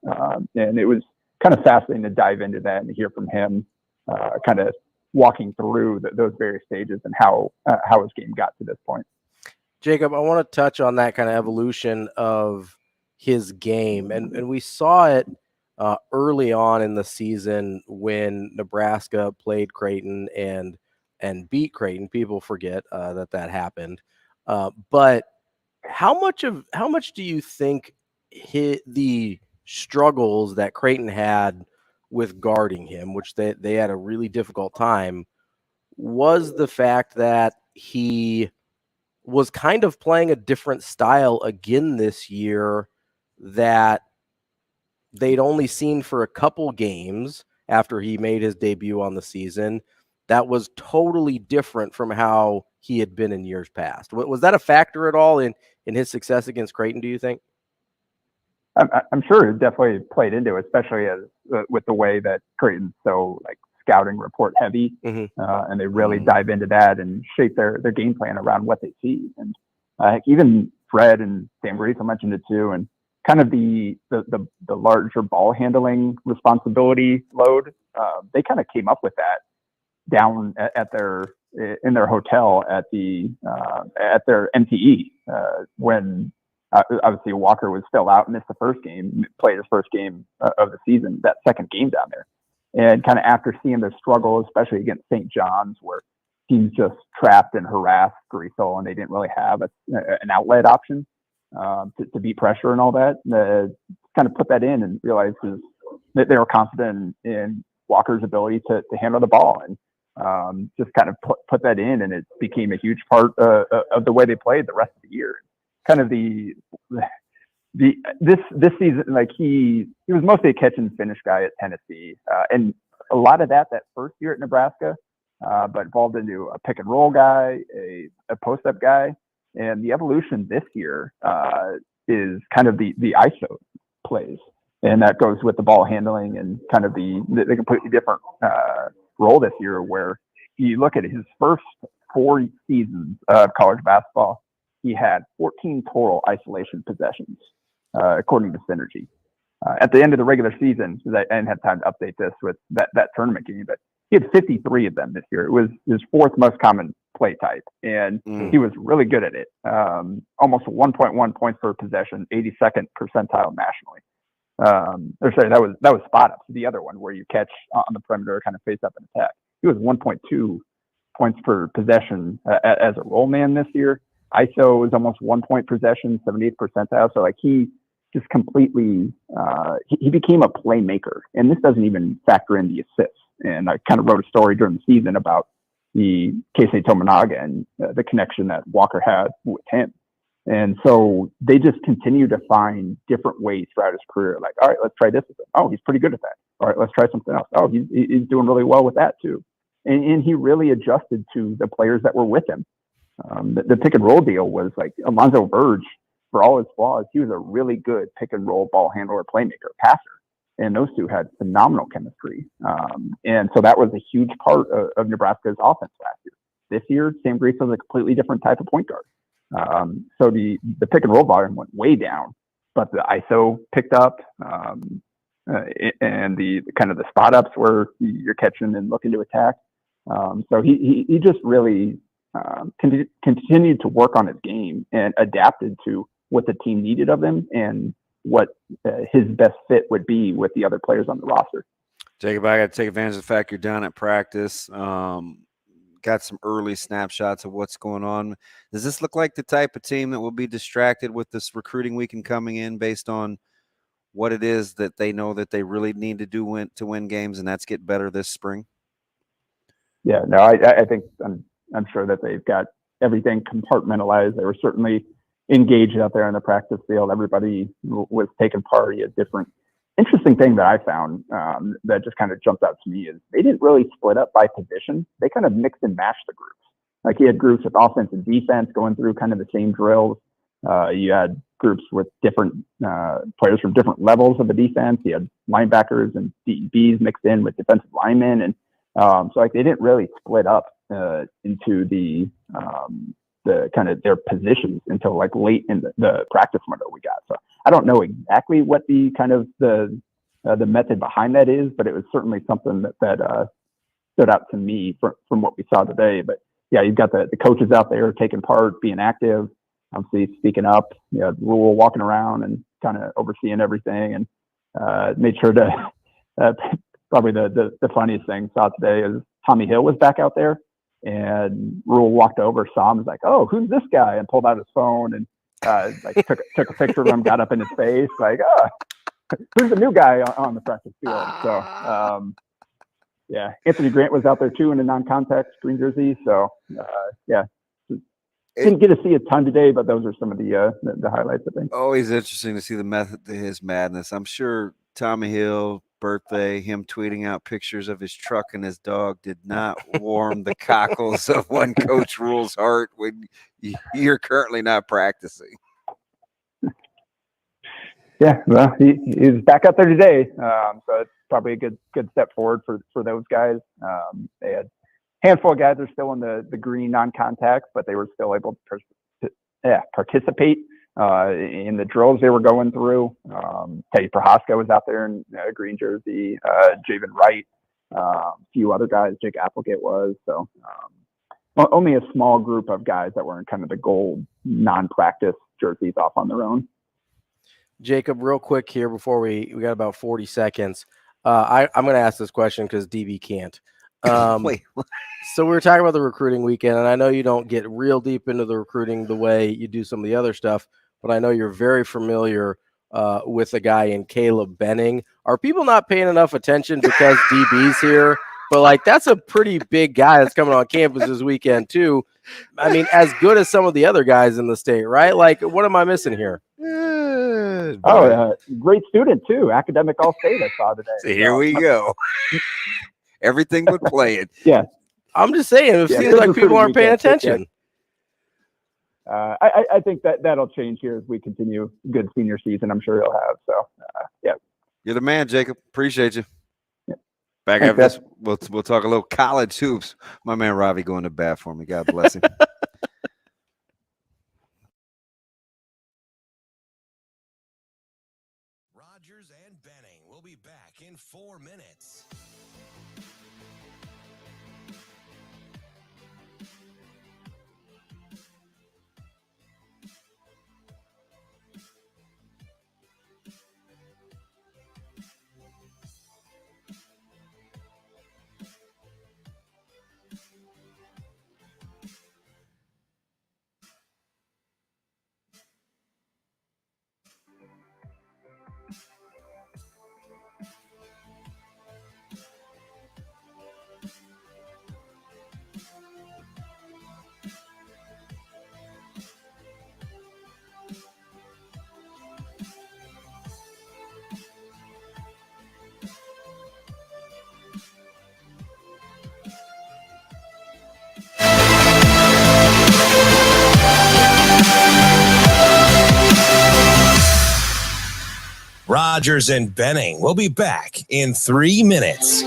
And it was kind of fascinating to dive into that and hear from him kind of walking through those various stages and how his game got to this point. Jacob, I want to touch on that kind of evolution of his game. And we saw it early on in the season when Nebraska played Creighton and beat Creighton. People forget that happened. But how much do you think the struggles that Creighton had with guarding him, which they had a really difficult time, was the fact that he was kind of playing a different style again this year that they'd only seen for a couple games after he made his debut on the season? That was totally different from how he had been in years past. Was that a factor at all in his success against Creighton, do you think? I'm sure it definitely played into it, especially with the way that Creighton's so like scouting report heavy, and they really dive into that and shape their game plan around what they see. And even Fred and Sam Griesel mentioned it too, and kind of the larger ball handling responsibility load. They kind of came up with that down in their hotel at their MTE when obviously Walker was still out, missed the first game, played his first game of the season, that second game down there. And kind of after seeing their struggle, especially against St. John's, where teams just trapped and harassed Griesel and they didn't really have an outlet option to beat pressure and all that, kind of put that in and realized that they were confident in Walker's ability to handle the ball, and just kind of put that in, and it became a huge part of the way they played the rest of the year. Kind of this season, like he was mostly a catch and finish guy at Tennessee, and a lot of that first year at Nebraska, but evolved into a pick and roll guy, a post up guy, and the evolution this year is kind of the ISO plays, and that goes with the ball handling and kind of the completely different role this year, where you look at his first 4 seasons of college basketball, he had 14 total isolation possessions, according to Synergy. At the end of the regular season, because I didn't have time to update this with that tournament game, but he had 53 of them this year. It was his 4th most common play type, and he was really good at it. Almost 1.1 points per possession, 82nd percentile nationally. That was spot ups, the other one where you catch on the perimeter, kind of face up and attack. He was 1.2 points per possession as a roll man this year. ISO was almost 1 point per possession, 78th percentile. So like he just completely he became a playmaker, and this doesn't even factor in the assists. And I kind of wrote a story during the season about the Keisei Tominaga and the connection that Walker had with him. And so they just continue to find different ways throughout his career. Like, all right, let's try this. Oh, he's pretty good at that. All right, let's try something else. Oh, he's doing really well with that too. And he really adjusted to the players that were with him. The pick and roll deal was like Alonzo Verge, for all his flaws, he was a really good pick and roll ball handler, playmaker, passer. And those two had phenomenal chemistry. And so that was a huge part of Nebraska's offense last year. This year, Sam Grace was a completely different type of point guard. So the pick and roll volume went way down, but the ISO picked up, and the kind of the spot ups where you're catching and looking to attack. So he just really continued to work on his game and adapted to what the team needed of him and what his best fit would be with the other players on the roster. Jacob, I got to take advantage of the fact you're down at practice. Got some early snapshots of what's going on. Does this look like the type of team that will be distracted with this recruiting weekend coming in based on what it is that they know that they really need to do to win games, and that's get better this spring? Yeah, no, I think I'm sure that they've got everything compartmentalized. They were certainly engaged out there in the practice field. Everybody was taking part. A different interesting thing that I found that just kind of jumped out to me is they didn't really split up by position. They kind of mixed and matched the groups. Like he had groups with offense and defense going through kind of the same drills. You had groups with different players from different levels of the defense. You had linebackers and DBs mixed in with defensive linemen. And so like they didn't really split up into the kind of their positions until like late in the practice window we got. So I don't know exactly what the kind of the method behind that is, but it was certainly something that stood out to me from what we saw today. But yeah, you've got the coaches out there taking part, being active, obviously speaking up, Lulla walking around and kind of overseeing everything, and made sure to probably the funniest thing saw today is Tommy Hill was back out there. And Rule walked over, saw him, was like, "Oh, who's this guy?" and pulled out his phone and like took a picture of him, got up in his face, like, who's the new guy on the practice field? So, yeah, Anthony Grant was out there too in a non-contact green jersey. So, yeah, didn't get to see a ton today, but those are some of the highlights, I think. Always interesting to see the method to his madness. I'm sure Tommy Hill birthday, him tweeting out pictures of his truck and his dog did not warm the cockles of one Coach Rule's heart when you're currently not practicing. Yeah, well, he's back out there today, so it's probably a good step forward for those guys. They had a handful of guys that are still in the green non-contact, but they were still able to participate in the drills they were going through. Teddy Prohaska was out there in a green jersey, Javen Wright, a few other guys, Jake Applegate was. So only a small group of guys that were in kind of the gold non-practice jerseys off on their own. Jacob, real quick here before we got about 40 seconds. I'm going to ask this question because DB can't. Wait. So we were talking about the recruiting weekend, and I know you don't get real deep into the recruiting the way you do some of the other stuff, but I know you're very familiar with a guy in Caleb Benning. Are people not paying enough attention because DB's here? But, like, that's a pretty big guy that's coming on campus this weekend, too. I mean, as good as some of the other guys in the state, right? Like, what am I missing here? Great student, too. Academic All-State I saw today. So here we go. Everything but playing. Yeah. I'm just saying, it seems like people aren't paying attention. I think that'll change here as we continue. Good senior season, I'm sure he'll have. So, yeah. You're the man, Jacob. Appreciate you. Yeah. Back after this, we'll talk a little college hoops. My man Ravi going to bat for me. God bless him. Rogers and Benning will be back in 4 minutes. Rogers and Benning will be back in 3 minutes.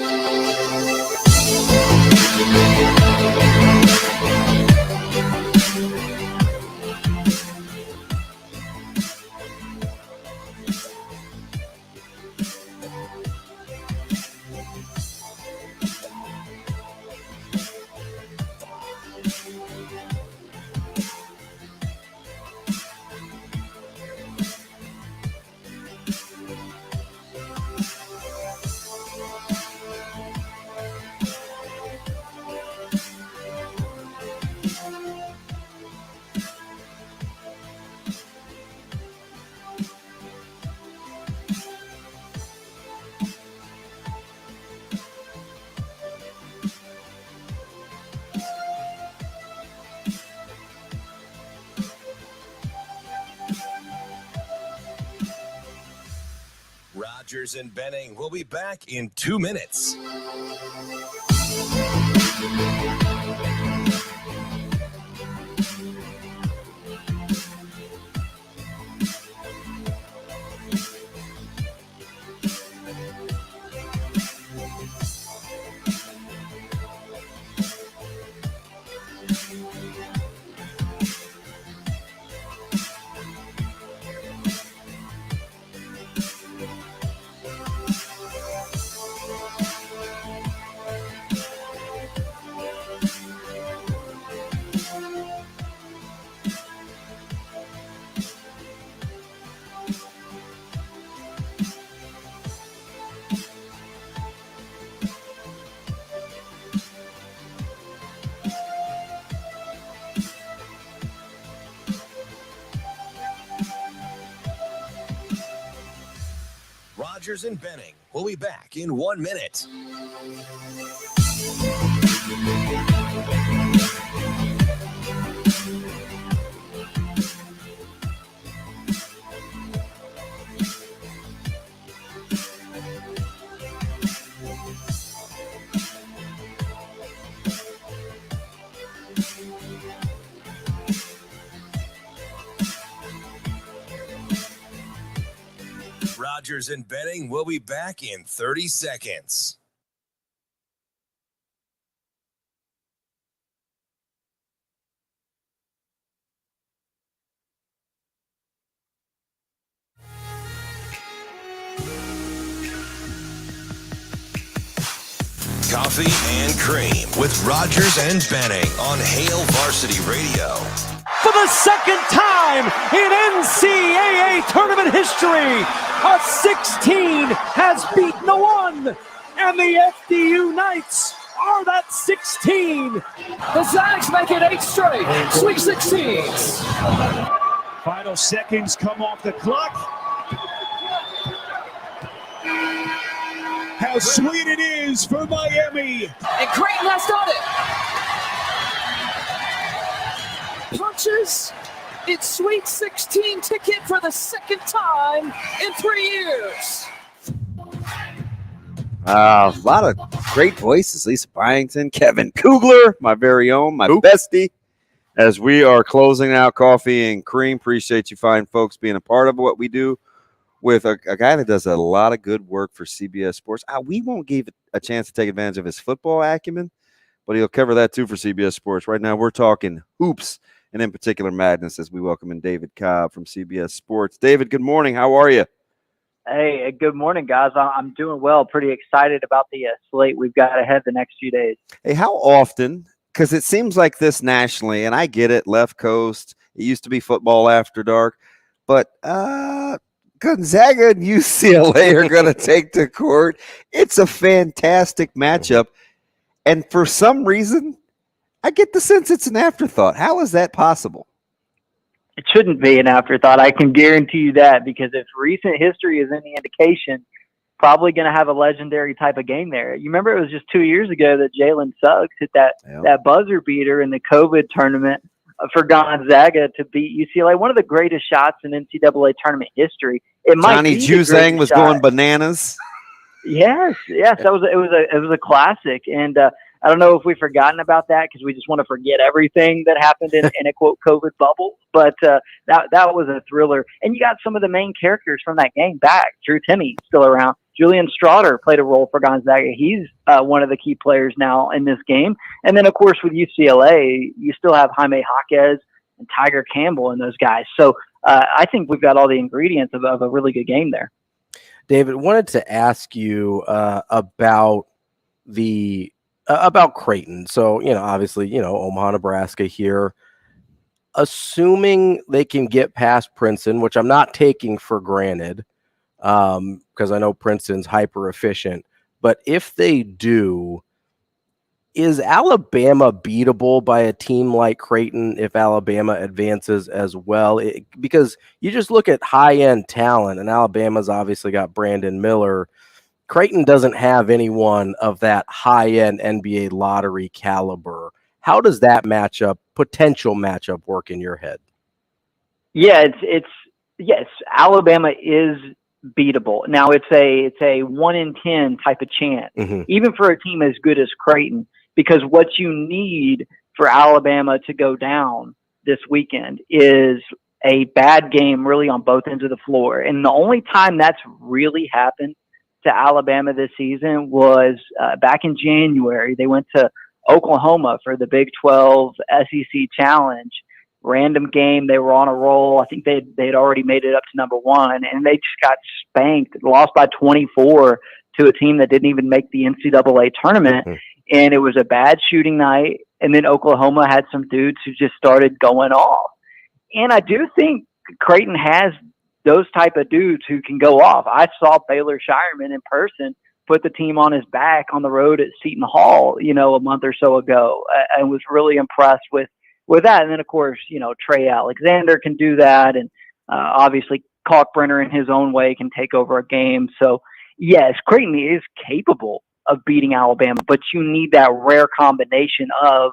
Rogers and Benning will be back in 2 minutes. Rogers and Benning will be back in 1 minute. Rogers and Benning will be back in 30 seconds. Coffee and Cream with Rogers and Benning on Hail Varsity Radio. For the second time in NCAA tournament history, a 16 has beaten a 1, and the FDU Knights are that 16. The Zags make it 8 straight, Sweet 16s. Final seconds come off the clock. How sweet it is for Miami. And Creighton has done it. Punches its Sweet 16 ticket for the second time in 3 years. A lot of great voices. Lisa Byington, Kevin Kugler, my very own, my bestie. As we are closing out Coffee and Cream, appreciate you fine folks being a part of what we do with a guy that does a lot of good work for CBS Sports. We won't give a chance to take advantage of his football acumen, but he'll cover that too for CBS Sports. Right now, we're talking hoops, and in particular madness, as we welcome in David Cobb from CBS Sports. David, good morning. How are you? Hey, good morning, guys. I'm doing well. Pretty excited about the slate we've got ahead the next few days. Hey, how often, because it seems like this nationally, and I get it, left coast, it used to be football after dark, but Gonzaga and UCLA are going to take to court. It's a fantastic matchup, and for some reason, I get the sense it's an afterthought. How is that possible? It shouldn't be an afterthought. I can guarantee you that, because if recent history is any indication, probably going to have a legendary type of game there. You remember it was just 2 years ago that Jalen Suggs hit that buzzer beater in the COVID tournament for Gonzaga to beat UCLA. One of the greatest shots in NCAA tournament history. It might Johnny be Juzang was going bananas. Yes, it was a classic, and I don't know if we've forgotten about that because we just want to forget everything that happened in a quote COVID bubble. But that was a thriller, and you got some of the main characters from that game back. Drew Timme still around. Julian Strawder played a role for Gonzaga. He's one of the key players now in this game. And then, of course, with UCLA, you still have Jaime Jaquez and Tiger Campbell and those guys. So I think we've got all the ingredients of a really good game there. David, wanted to ask you about Creighton. So, obviously, Omaha, Nebraska here. Assuming they can get past Princeton, which I'm not taking for granted, because I know Princeton's hyper efficient. But if they do, is Alabama beatable by a team like Creighton if Alabama advances as well? Because you just look at high-end talent, and Alabama's obviously got Brandon Miller. Creighton doesn't have anyone of that high-end NBA lottery caliber. How does that potential matchup work in your head? Yeah, yes, Alabama is beatable. Now it's a 1 in 10 type of chance, even for a team as good as Creighton, because what you need for Alabama to go down this weekend is a bad game really on both ends of the floor. And the only time that's really happened to Alabama this season was back in January. They went to Oklahoma for the Big 12 SEC Challenge. Random game. They were on a roll. I think they'd already made it up to number one, and they just got spanked, lost by 24 to a team that didn't even make the NCAA tournament. And it was a bad shooting night. And then Oklahoma had some dudes who just started going off. And I do think Creighton has those type of dudes who can go off. I saw Baylor Shireman in person put the team on his back on the road at Seton Hall, a month or so ago. I was really impressed with that. And then, of course, Trey Alexander can do that. And obviously Kalkbrenner in his own way can take over a game. So, yes, Creighton is capable of beating Alabama, but you need that rare combination of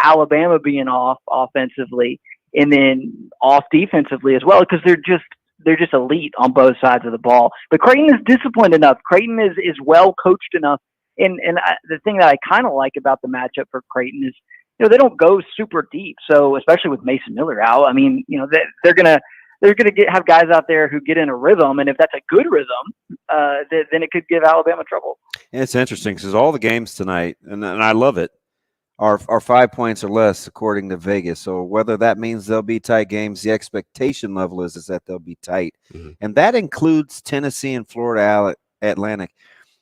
Alabama being off offensively and then off defensively as well, because they're just elite on both sides of the ball. But Creighton is disciplined enough. Creighton is well coached enough. And the thing that I kind of like about the matchup for Creighton is, they don't go super deep. So especially with Mason Miller out, I mean, they're gonna have guys out there who get in a rhythm, and if that's a good rhythm, then it could give Alabama trouble. And it's interesting because all the games tonight, and I love it, are 5 points or less according to Vegas. So whether that means they'll be tight games, the expectation level is that they'll be tight, and that includes Tennessee and Florida Atlantic.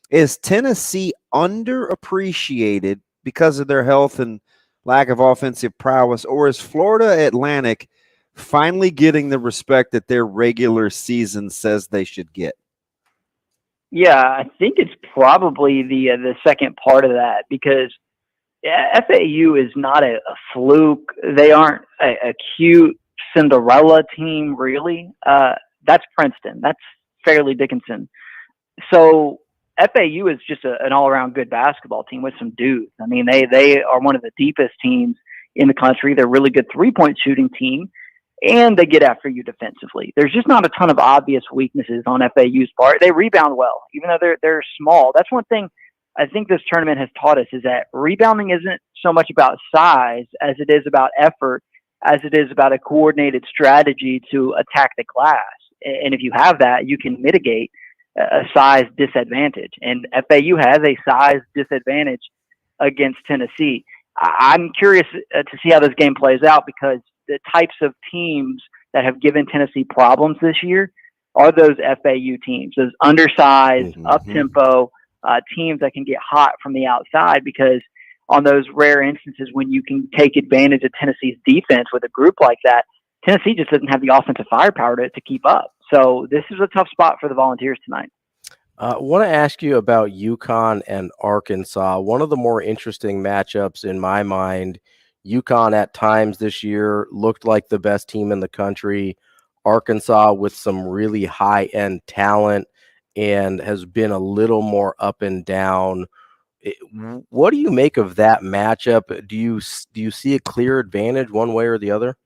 Is Tennessee underappreciated because of their health and lack of offensive prowess, or is Florida Atlantic finally getting the respect that their regular season says they should get? Yeah, I think it's probably the second part of that, because FAU is not a fluke. They aren't a cute Cinderella team, really. That's Princeton. That's Fairleigh Dickinson. So FAU is just an all-around good basketball team with some dudes. I mean, they are one of the deepest teams in the country. They're a really good three-point shooting team, and they get after you defensively. There's just not a ton of obvious weaknesses on FAU's part. They rebound well, even though they're small. That's one thing I think this tournament has taught us, is that rebounding isn't so much about size as it is about effort, as it is about a coordinated strategy to attack the glass. And if you have that, you can mitigate a size disadvantage, and FAU has a size disadvantage against Tennessee. I'm curious to see how this game plays out, because the types of teams that have given Tennessee problems this year are those FAU teams, those undersized, up-tempo teams that can get hot from the outside, because on those rare instances when you can take advantage of Tennessee's defense with a group like that, Tennessee just doesn't have the offensive firepower to keep up. So this is a tough spot for the Volunteers tonight. I want to ask you about UConn and Arkansas. One of the more interesting matchups in my mind. UConn at times this year looked like the best team in the country. Arkansas with some really high-end talent and has been a little more up and down. What do you make of that matchup? Do you see a clear advantage one way or the other?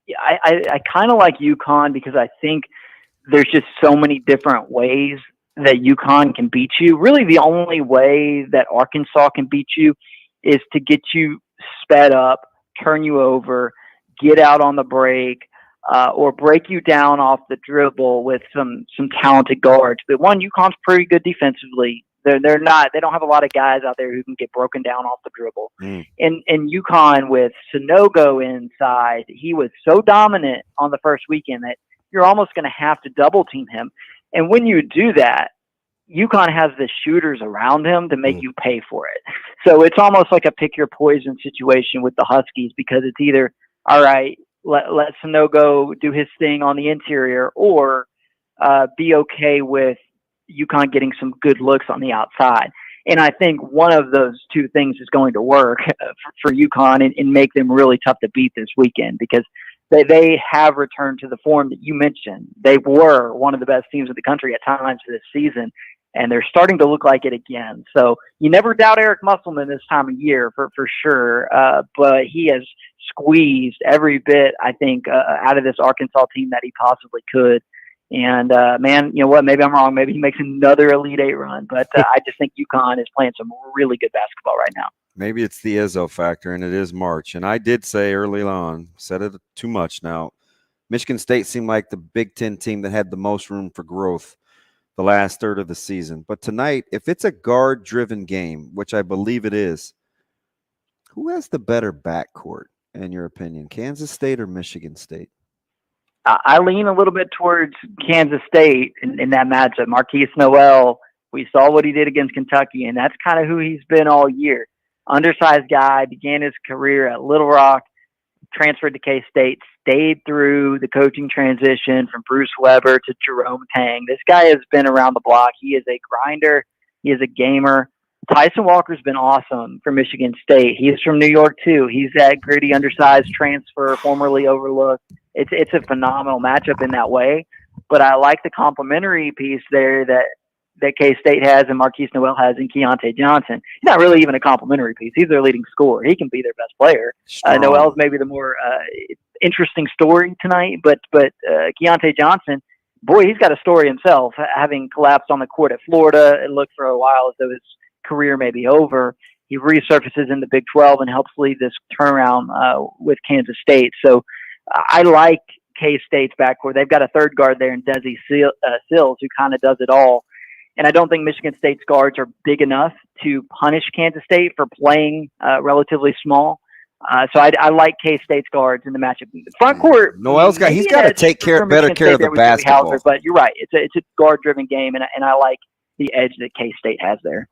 Yeah, I kind of like UConn because I think there's just so many different ways that UConn can beat you. Really, the only way that Arkansas can beat you is to get you sped up, turn you over, get out on the break, or break you down off the dribble with some talented guards. But one, UConn's pretty good defensively. They don't have a lot of guys out there who can get broken down off the dribble. And UConn with Sanogo inside, he was so dominant on the first weekend that you're almost going to have to double team him. And when you do that, UConn has the shooters around him to make you pay for it. So it's almost like a pick your poison situation with the Huskies, because it's either, all right, let Sanogo do his thing on the interior, or be okay with UConn getting some good looks on the outside. And I think one of those two things is going to work for UConn and make them really tough to beat this weekend, because they have returned to the form that you mentioned. They were one of the best teams in the country at times this season, and they're starting to look like it again. So you never doubt Eric Musselman this time of year for sure, but he has squeezed every bit, I think, out of this Arkansas team that he possibly could. And, man, you know what? Maybe I'm wrong. Maybe he makes another Elite Eight run. But I just think UConn is playing some really good basketball right now. Maybe it's the Izzo factor, and it is March. And I did say early on, said it too much now, Michigan State seemed like the Big Ten team that had the most room for growth the last third of the season. But tonight, if it's a guard-driven game, which I believe it is, who has the better backcourt, in your opinion, Kansas State or Michigan State? I lean a little bit towards Kansas State in that matchup. Marquise Noel, we saw what he did against Kentucky, and that's kind of who he's been all year. Undersized guy, began his career at Little Rock, transferred to K-State, stayed through the coaching transition from Bruce Weber to Jerome Tang. This guy has been around the block. He is a grinder. He is a gamer. Tyson Walker's been awesome for Michigan State. He's from New York, too. He's that gritty, undersized transfer, formerly overlooked. It's a phenomenal matchup in that way. But I like the complementary piece there that K-State has and Marquise Noel has in Keontae Johnson. He's not really even a complimentary piece. He's their leading scorer. He can be their best player. Noel's maybe the more interesting story tonight, but Keontae Johnson, boy, he's got a story himself, having collapsed on the court at Florida. It looked for a while as though his career may be over. He resurfaces in the Big 12 and helps lead this turnaround with Kansas State. So I like K-State's backcourt. They've got a third guard there in Desi Sills, who kind of does it all. And I don't think Michigan State's guards are big enough to punish Kansas State for playing relatively small. So I like K-State's guards in the matchup. Front court, Noel's got he's got to take better care of the basketball. Hauser, but you're right; it's a guard-driven game, and I like the edge that K-State has there.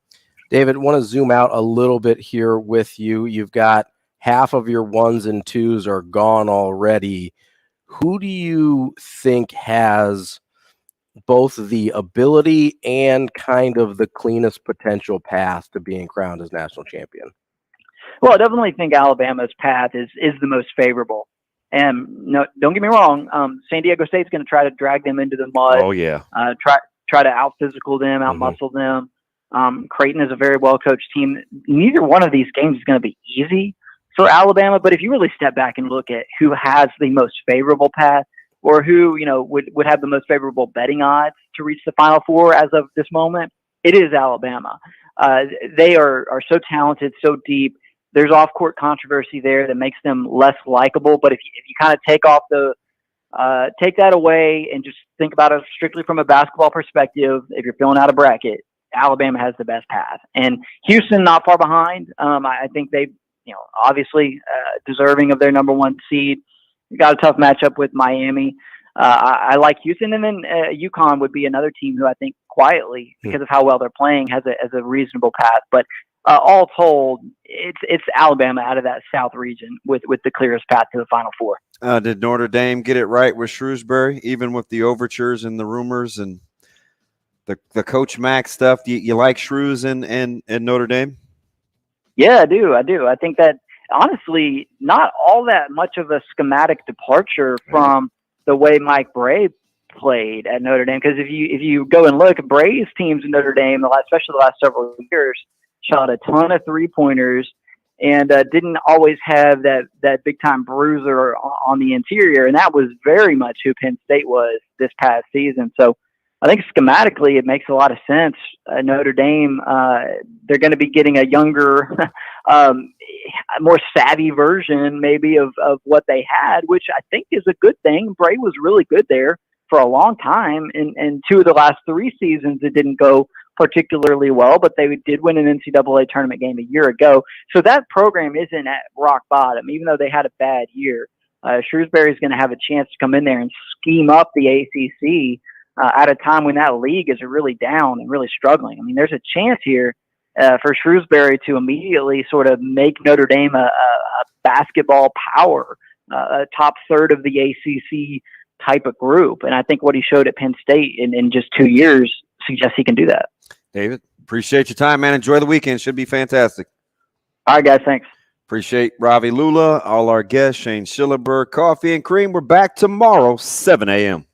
David, want to zoom out a little bit here with you. You've got half of your ones and twos are gone already. Who do you think has both the ability and kind of the cleanest potential path to being crowned as national champion? Well, I definitely think Alabama's path is the most favorable. And no, don't get me wrong. San Diego State's going to try to drag them into the mud. Oh yeah. Try to out-physical them, out-muscle them. Creighton is a very well-coached team. Neither one of these games is going to be easy for Alabama, but if you really step back and look at who has the most favorable path, or who would have the most favorable betting odds to reach the Final Four as of this moment, it is Alabama. They are so talented, so deep. There's off-court controversy there that makes them less likable. But if you kind of take off the take that away and just think about it strictly from a basketball perspective. If you're filling out a bracket, Alabama has the best path, and Houston not far behind. I think they, obviously deserving of their number 1 seed. Got a tough matchup with Miami. I like Houston, and then UConn would be another team who I think quietly, because of how well they're playing, has a reasonable path. But all told, it's Alabama out of that South region with the clearest path to the Final Four. Did Notre Dame get it right with Shrewsbury, even with the overtures and the rumors and the Coach Mack stuff? Do you like Shrews and Notre Dame? Yeah, I do. I think that, honestly, not all that much of a schematic departure from the way Mike Bray played at Notre Dame. Because if you go and look, Bray's teams in Notre Dame, especially the last several years, shot a ton of 3-pointers and didn't always have that big-time bruiser on the interior. And that was very much who Penn State was this past season. So I think schematically it makes a lot of sense. Notre Dame, they're going to be getting a younger, more savvy version maybe of what they had, which I think is a good thing. Bray was really good there for a long time. And 2 of the last 3 seasons, it didn't go particularly well, but they did win an NCAA tournament game a year ago. So that program isn't at rock bottom, even though they had a bad year. Shrewsbury is going to have a chance to come in there and scheme up the ACC at a time when that league is really down and really struggling. I mean, there's a chance here for Shrewsbury to immediately sort of make Notre Dame a basketball power, a top third of the ACC type of group. And I think what he showed at Penn State in just 2 years suggests he can do that. David, appreciate your time, man. Enjoy the weekend. Should be fantastic. All right, guys. Thanks. Appreciate Ravi, Lulla, all our guests, Shane Schillerberg, Coffee and Cream. We're back tomorrow, 7 a.m.